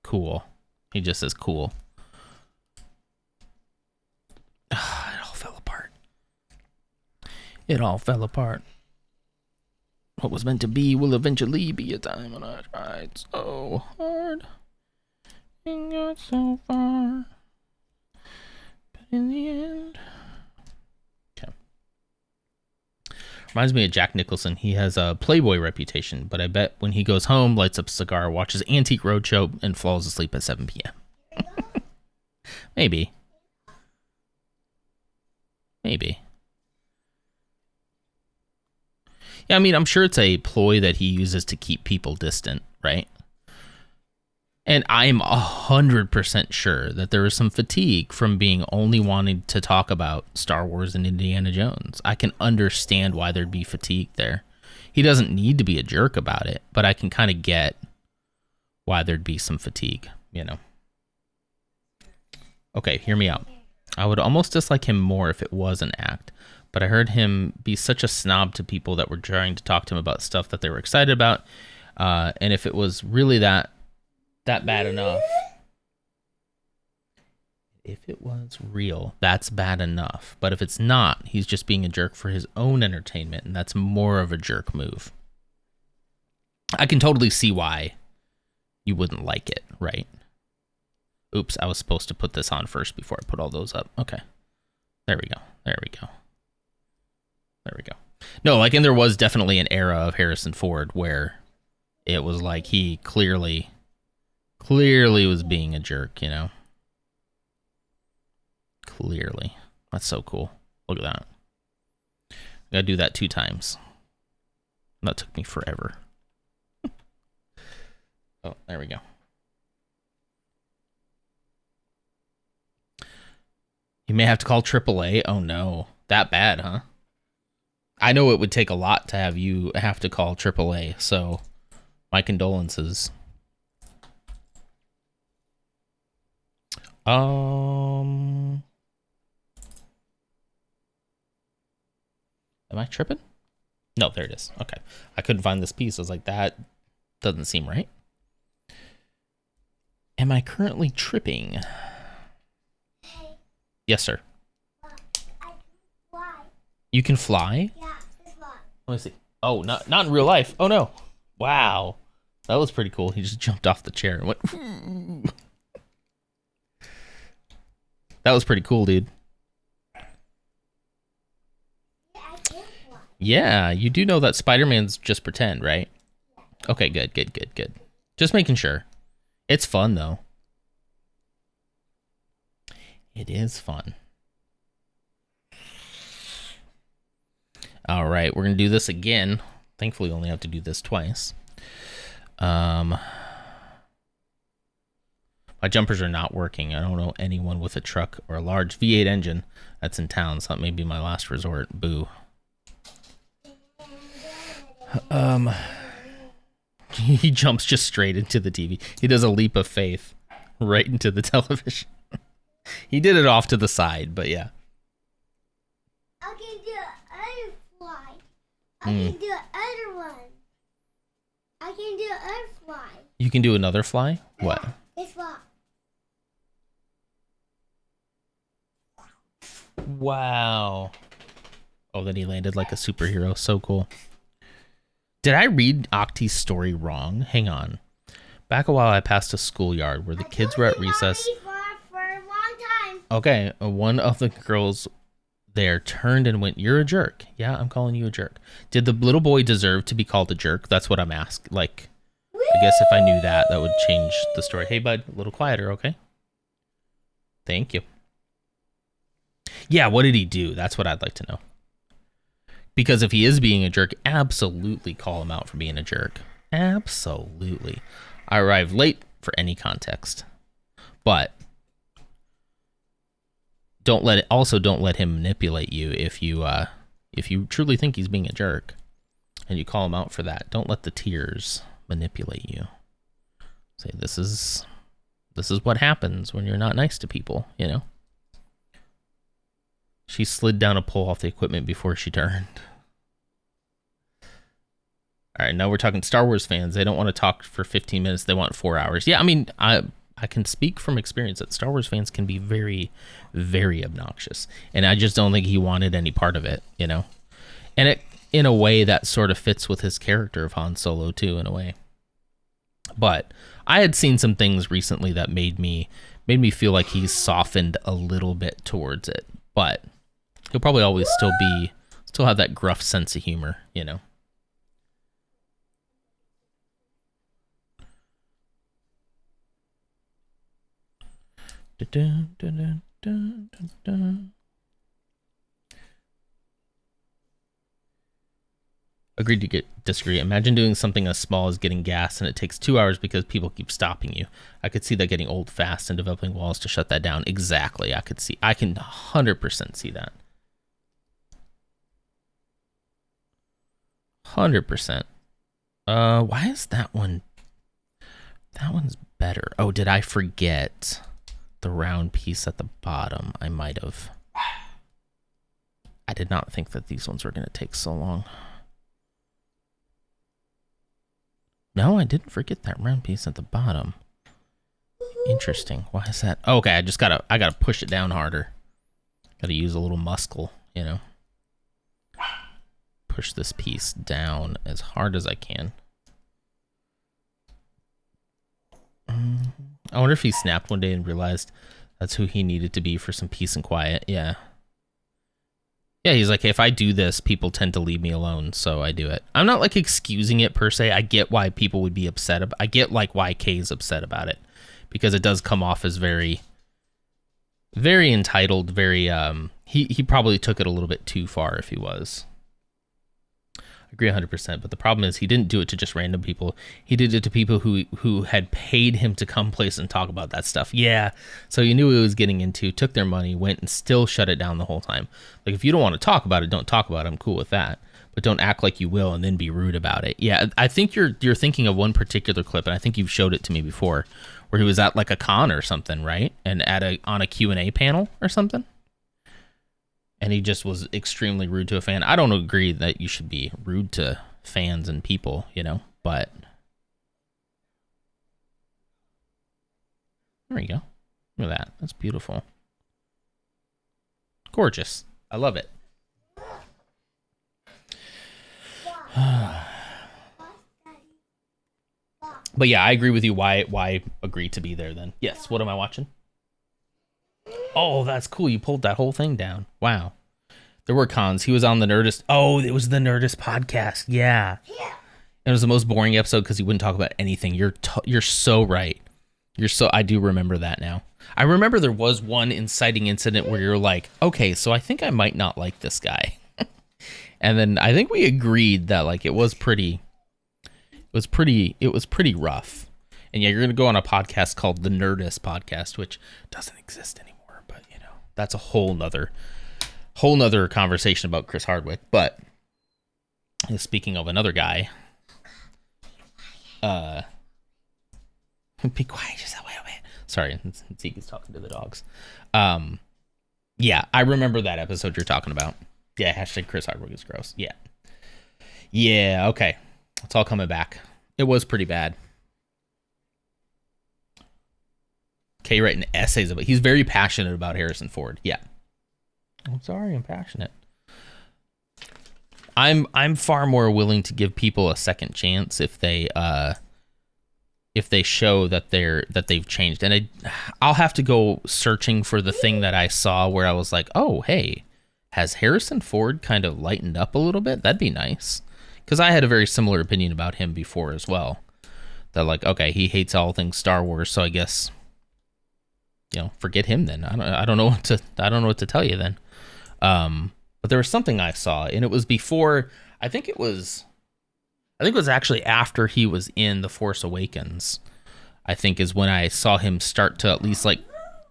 B: Cool. He just says cool. It all fell apart. It all fell apart. What was meant to be will eventually be a time when I tried so hard and got so far. But in the end... Okay. Reminds me of Jack Nicholson. He has a playboy reputation, but I bet when he goes home, lights up a cigar, watches Antique Roadshow, and falls asleep at 7 p.m. Maybe. Maybe. Yeah, I mean, I'm sure it's a ploy that he uses to keep people distant, right? And I'm 100% sure that there is some fatigue from being only wanting to talk about Star Wars and Indiana Jones. I can understand why there'd be fatigue there. He doesn't need to be a jerk about it, but I can kind of get why there'd be some fatigue, you know? Okay, hear me out. I would almost dislike him more if it was an act, but I heard him be such a snob to people that were trying to talk to him about stuff that they were excited about, and if it was really that bad enough, if it was real, that's bad enough. But if it's not, he's just being a jerk for his own entertainment, and that's more of a jerk move. I can totally see why you wouldn't like it, right? Oops, I was supposed to put this on first before I put all those up. Okay. There we go. There we go. There we go. No, like, and there was definitely an era of Harrison Ford where it was like he clearly was being a jerk, you know? Clearly. That's so cool. Look at that. I gotta do that 2 times. That took me forever. Oh, there we go. You may have to call AAA. Oh no. That bad, huh? I know it would take a lot to have you have to call AAA, so my condolences. Am I tripping? No, there it is. Okay. I couldn't find this piece. I was like, that doesn't seem right. Am I currently tripping? Yes, sir.
I: I can fly.
B: You can fly?
I: Yeah, I fly.
B: Let me see. Oh, not in real life. Oh no. Wow. That was pretty cool. He just jumped off the chair and went. That was pretty cool, dude.
I: Yeah, I can fly.
B: Yeah, you do know that Spider-Man's just pretend, right? Okay, good. Just making sure. It's fun, though. It is fun. All right, we're going to do this again. Thankfully, we only have to do this twice. My jumpers are not working. I don't know anyone with a truck or a large V8 engine that's in town, so that may be my last resort. Boo. He jumps just straight into the TV. He does a leap of faith right into the television. He did it off to the side, but yeah.
I: I can do other fly. I can do other one. I can do other fly.
B: You can do another fly? What?
I: It's fly.
B: Wow. Oh, then he landed like a superhero. So cool. Did I read Octi's story wrong? Hang on. Back a while, I passed a schoolyard where the kids were at recess.
I: For a long time.
B: Okay, one of the girls there turned and went, "You're a jerk." Yeah, I'm calling you a jerk. Did the little boy deserve to be called a jerk? That's what I'm asking. Like, I guess if I knew that, that would change the story. Hey, bud, a little quieter, okay? Thank you. Yeah, what did he do? That's what I'd like to know. Because if he is being a jerk, absolutely call him out for being a jerk. Absolutely. I arrived late for any context. But don't let him manipulate you if you truly think he's being a jerk and you call him out for that. Don't let the tears manipulate you. Say this is what happens when you're not nice to people, you know? She slid down a pole off the equipment before she turned. All right, now we're talking Star Wars fans. They don't want to talk for 15 minutes. They want 4 hours. Yeah, I mean, I can speak from experience that Star Wars fans can be very, very obnoxious. And I just don't think he wanted any part of it, you know? And it, in a way, that sort of fits with his character of Han Solo, too, in a way. But I had seen some things recently that made me feel like he's softened a little bit towards it. But he'll probably always still have that gruff sense of humor, you know? Agreed to disagree. Imagine doing something as small as getting gas and it takes 2 hours because people keep stopping you. I could see that getting old fast and developing walls to shut that down. Exactly. I can 100% see that. 100%. Why is that one? That one's better. Oh, did I forget the round piece at the bottom? I might have. I did not think that these ones were going to take so long. No, I didn't forget that round piece at the bottom. Interesting. Why is that? Oh, okay, I gotta push it down harder. Gotta use a little muscle, you know. Push this piece down as hard as I can. I wonder if he snapped one day and realized that's who he needed to be for some peace and quiet. Yeah. Yeah, he's like, hey, if I do this, people tend to leave me alone, so I do it. I'm not like excusing it per se. I get why people would be upset. I get like why Kay's upset about it, because it does come off as very, very entitled. Very he probably took it a little bit too far if he was. I agree 100%. But the problem is he didn't do it to just random people. He did it to people who had paid him to come place and talk about that stuff. Yeah. So he knew what he was getting into, took their money, went and still shut it down the whole time. Like, if you don't want to talk about it, don't talk about it. I'm cool with that. But don't act like you will and then be rude about it. Yeah, I think you're thinking of one particular clip, and I think you've showed it to me before, where he was at like a con or something, right? And on a Q&A panel or something. And he just was extremely rude to a fan. I don't agree that you should be rude to fans and people, you know, but there you go. Look at that. That's beautiful. Gorgeous. I love it. But yeah, I agree with you. Why agree to be there then? Yes. What am I watching? Oh, that's cool. You pulled that whole thing down. Wow. There were cons. He was on the Nerdist. Oh, it was the Nerdist podcast. Yeah. It was the most boring episode because he wouldn't talk about anything. You're so right. I do remember that now. I remember there was one inciting incident where you're like, okay, so I think I might not like this guy. And then I think we agreed that like it was pretty rough. And yeah, you're going to go on a podcast called the Nerdist podcast, which doesn't exist anymore. But, you know, that's a whole nother conversation about Chris Hardwick. But speaking of another guy, be quiet, just wait. Sorry, Zeke is talking to the dogs. Yeah, I remember that episode you're talking about. Yeah, hashtag Chris Hardwick is gross. Yeah, okay. It's all coming back. It was pretty bad. Kay writing essays about. He's very passionate about Harrison Ford. Yeah. I'm sorry, I'm passionate. I'm far more willing to give people a second chance if they show that they've changed. And I'll have to go searching for the thing that I saw where I was like, oh, hey, has Harrison Ford kind of lightened up a little bit? That'd be nice. Because I had a very similar opinion about him before as well. That like, okay, he hates all things Star Wars, so I guess, you know, forget him then. I don't know what to tell you then. But there was something I saw, and it was before. I think it was actually after he was in The Force Awakens. I think is when I saw him start to at least like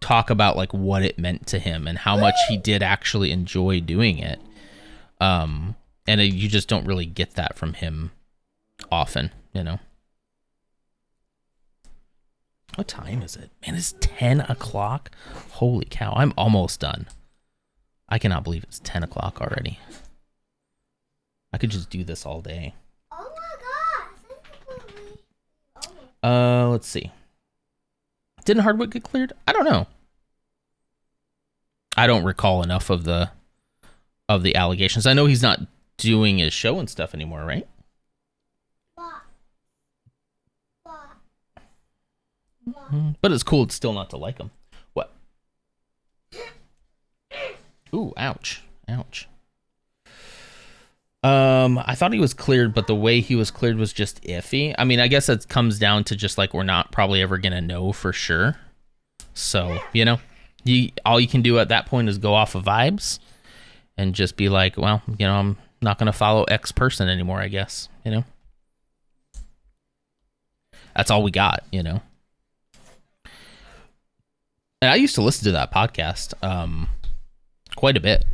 B: talk about like what it meant to him and how much he did actually enjoy doing it. And you just don't really get that from him often, you know. What time is it? Man, it's 10 o'clock. Holy cow, I'm almost done. I cannot believe it's 10 o'clock already. I could just do this all day.
I: Oh my
B: Let's see. Didn't Hardwick get cleared? I don't know. I don't recall enough of the allegations. I know he's not doing his show and stuff anymore, right? But it's cool still not to like him. What? Ooh, ouch. Ouch. I thought he was cleared, but the way he was cleared was just iffy. I mean, I guess it comes down to just like we're not probably ever gonna know for sure. So, you know, all you can do at that point is go off of vibes and just be like, well, you know, I'm not gonna follow X person anymore, I guess, you know. That's all we got, you know. And I used to listen to that podcast quite a bit.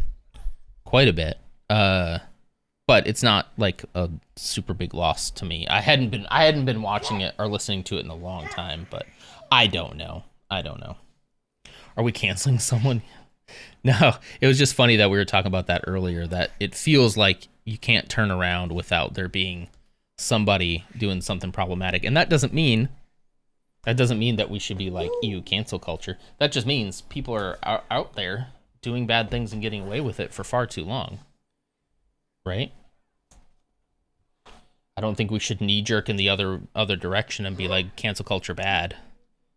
B: But it's not like a super big loss to me. I hadn't been watching it or listening to it in a long time, but I don't know. Are we canceling someone? No, it was just funny that we were talking about that earlier, that it feels like you can't turn around without there being somebody doing something problematic. And that doesn't mean that we should be like, ew, cancel culture. That just means people are out there doing bad things and getting away with it for far too long. Right? I don't think we should knee-jerk in the other direction and be like, cancel culture bad,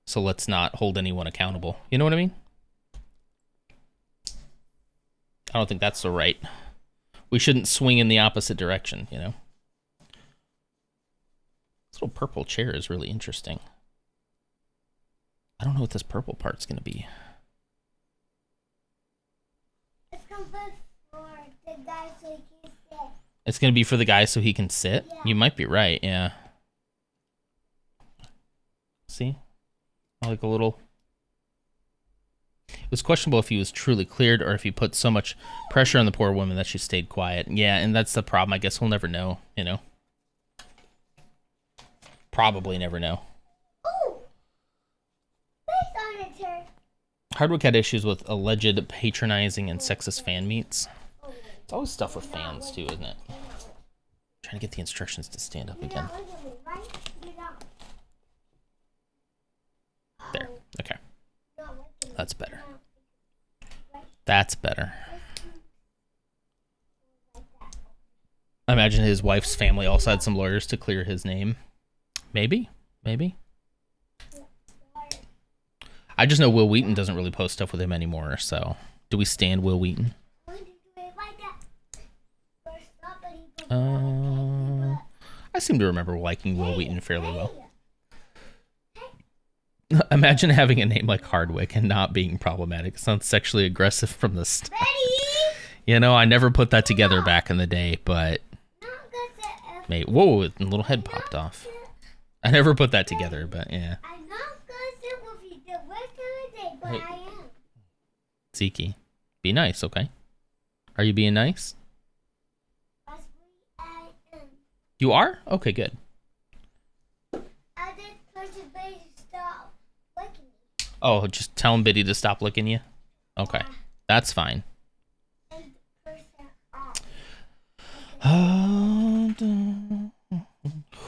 B: so let's not hold anyone accountable. You know what I mean? I don't think that's the right. We shouldn't swing in the opposite direction, you know? This little purple chair is really interesting. I don't know what this purple part's going to be.
I: It's going to be for the guy so he can sit.
B: It's going to be for the guy so he can sit? Yeah. You might be right, yeah. See? Like a little... It was questionable if he was truly cleared or if he put so much pressure on the poor woman that she stayed quiet. Yeah, and that's the problem. I guess we'll never know, you know? Probably never know.
I: Ooh! Face on it, turn.
B: Hardwick had issues with alleged patronizing and sexist fan meets. It's always stuff with fans, too, isn't it? I'm trying to get the instructions to stand up again. There. Okay. That's better. That's better. I imagine his wife's family also had some lawyers to clear his name. Maybe. I just know Will Wheaton doesn't really post stuff with him anymore, so... Do we stand Will Wheaton? I seem to remember liking Will Wheaton fairly well. Imagine having a name like Hardwick and not being problematic. It sounds sexually aggressive from the start. You know, I never put that together back in the day, but... Mate, whoa, a little head popped off. I never put that together, but yeah.
I: I'm not going to sit with you the rest of the day, but
B: Hey.
I: I am.
B: Zeke, be nice, okay? Are you being nice?
I: I am.
B: You are? Okay, good.
I: I just push the baby to stop licking me.
B: Oh, just telling Biddy to stop licking you? Okay, that's fine.
I: And push her off.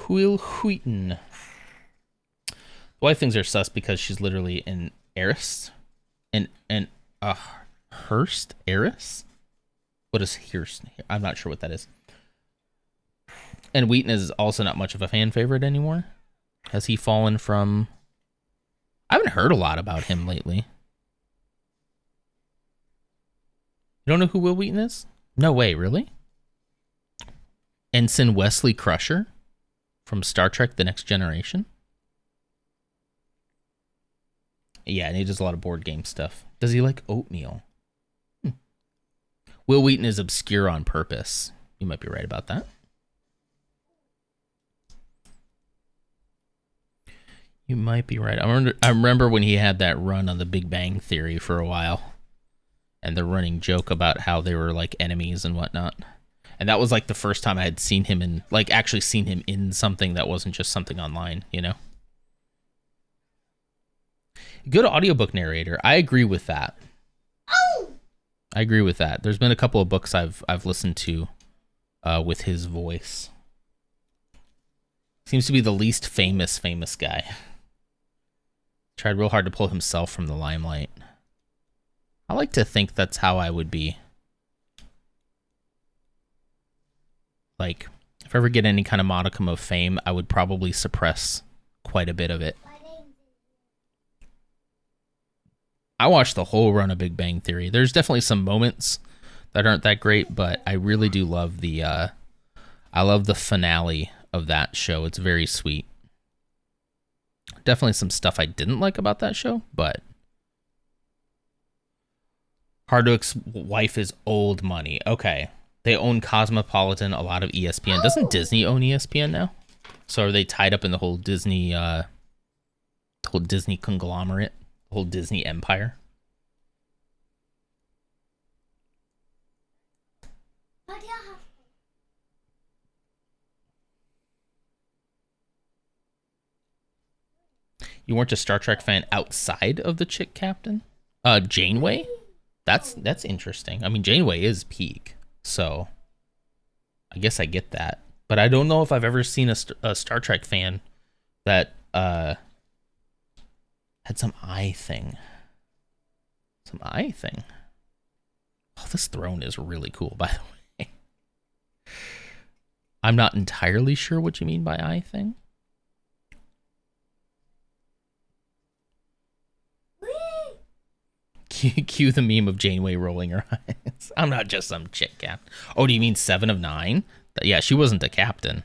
B: Will Wheaton. The wife thinks are sus because she's literally an heiress. Hearst heiress? What is Hearst? I'm not sure what that is. And Wheaton is also not much of a fan favorite anymore. Has he fallen from... I haven't heard a lot about him lately. You don't know who Will Wheaton is? No way, really? Ensign Wesley Crusher from Star Trek The Next Generation? Yeah, and he does a lot of board game stuff. Does he like oatmeal? Will Wheaton is obscure on purpose. You might be right about that. You might be right. I remember when he had that run on The Big Bang Theory for a while. And the running joke about how they were like enemies and whatnot. And that was like the first time I had seen him in, like actually seen him in something that wasn't just something online, you know? Good audiobook narrator. I agree with that.
I: Oh!
B: I agree with that. There's been a couple of books I've listened to with his voice.
K: Seems to be the least famous guy. Tried real hard to pull himself from the limelight. I like to think that's how I would be. Like, if I ever get any kind of modicum of fame, I would probably suppress quite a bit of it. I watched the whole run of Big Bang Theory. There's definitely some moments that aren't that great, but I really do love the I love the finale of that show. It's very sweet. Definitely some stuff I didn't like about that show, but Hardwick's wife is old money. Okay. They own Cosmopolitan, a lot of ESPN. Doesn't Disney own ESPN now? So are they tied up in the whole Disney conglomerate, the whole Disney empire? You weren't a Star Trek fan outside of the chick captain? Janeway? That's interesting. I mean, Janeway is peak, so I guess I get that. But I don't know if I've ever seen a Star Trek fan that had some eye thing. Some eye thing. Oh, this throne is really cool, by the way. I'm not entirely sure what you mean by eye thing. Cue the meme of Janeway rolling her eyes. I'm not just some chick captain. Oh, do you mean 7 of 9? Yeah, she wasn't a captain.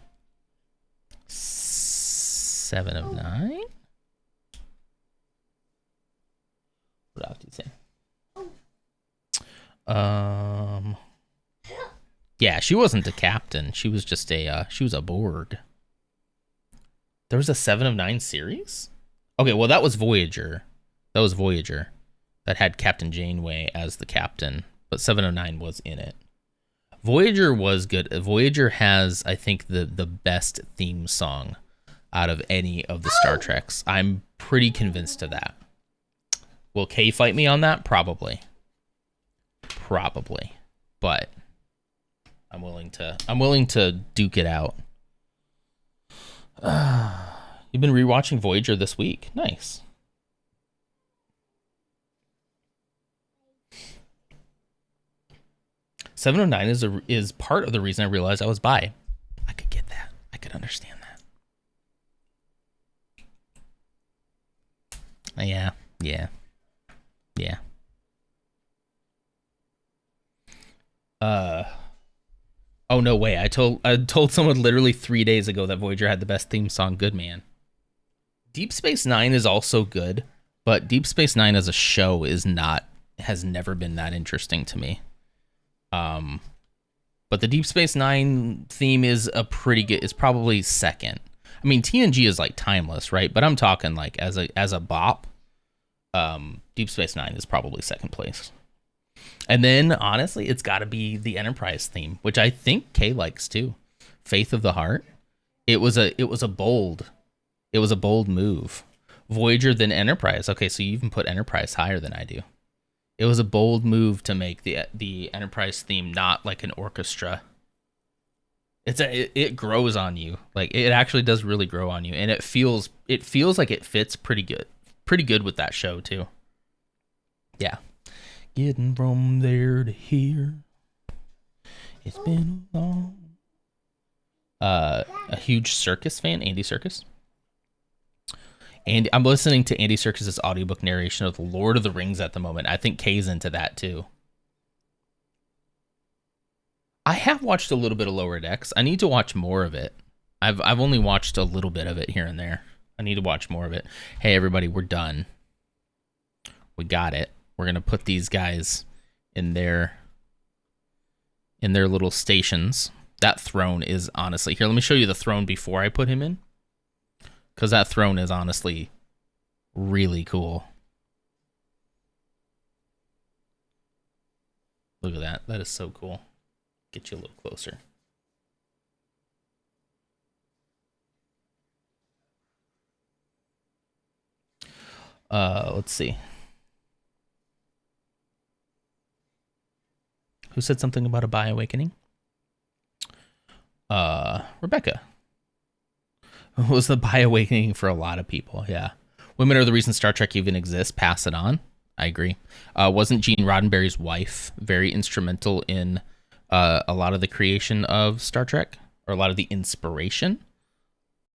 K: 7 of 9? What else do you say? Yeah, she wasn't a captain. She was just she was a Borg. There was a 7 of 9 series? Okay, well that was Voyager. That had Captain Janeway as the captain, but 709 was in it. Voyager was good. Voyager has, I think, the best theme song out of any of the Star Treks. I'm pretty convinced of that. Will Kay fight me on that? Probably. But I'm willing to duke it out. You've been rewatching Voyager this week. Nice. $709 is part of the reason I realized I was bi. I could get that. I could understand that. Yeah. Oh no way! I told someone literally 3 days ago that Voyager had the best theme song. Good man. Deep Space Nine is also good, but Deep Space Nine as a show has never been that interesting to me. But the Deep Space Nine theme is is probably second. I mean, TNG is like timeless, right? But I'm talking like as a bop, Deep Space Nine is probably second place. And then honestly, it's got to be the Enterprise theme, which I think Kay likes too. Faith of the Heart. It was a bold move. Voyager then Enterprise. Okay, so you even put Enterprise higher than I do. It was a bold move to make the Enterprise theme not like an orchestra. It grows on you. Like it actually does really grow on you, and it feels like it fits pretty good with that show too. Yeah. Getting from there to here. It's been a long. A huge Serkis fan, Andy Serkis. And I'm listening to Andy Serkis' audiobook narration of The Lord of the Rings at the moment. I think Kay's into that too. I have watched a little bit of Lower Decks. I need to watch more of it. I've only watched a little bit of it here and there. I need to watch more of it. Hey everybody, we're done. We got it. We're gonna put these guys in their little stations. That throne is honestly here. Let me show you the throne before I put him in. Because that throne is honestly really cool. Look at that. That is so cool. Get you a little closer. Let's see. Who said something about a bi awakening? Rebecca. was the bi-awakening for a lot of people. Yeah. Women are the reason Star Trek even exists. Pass it on. I agree. Wasn't Gene Roddenberry's wife very instrumental in a lot of the creation of Star Trek, or a lot of the inspiration?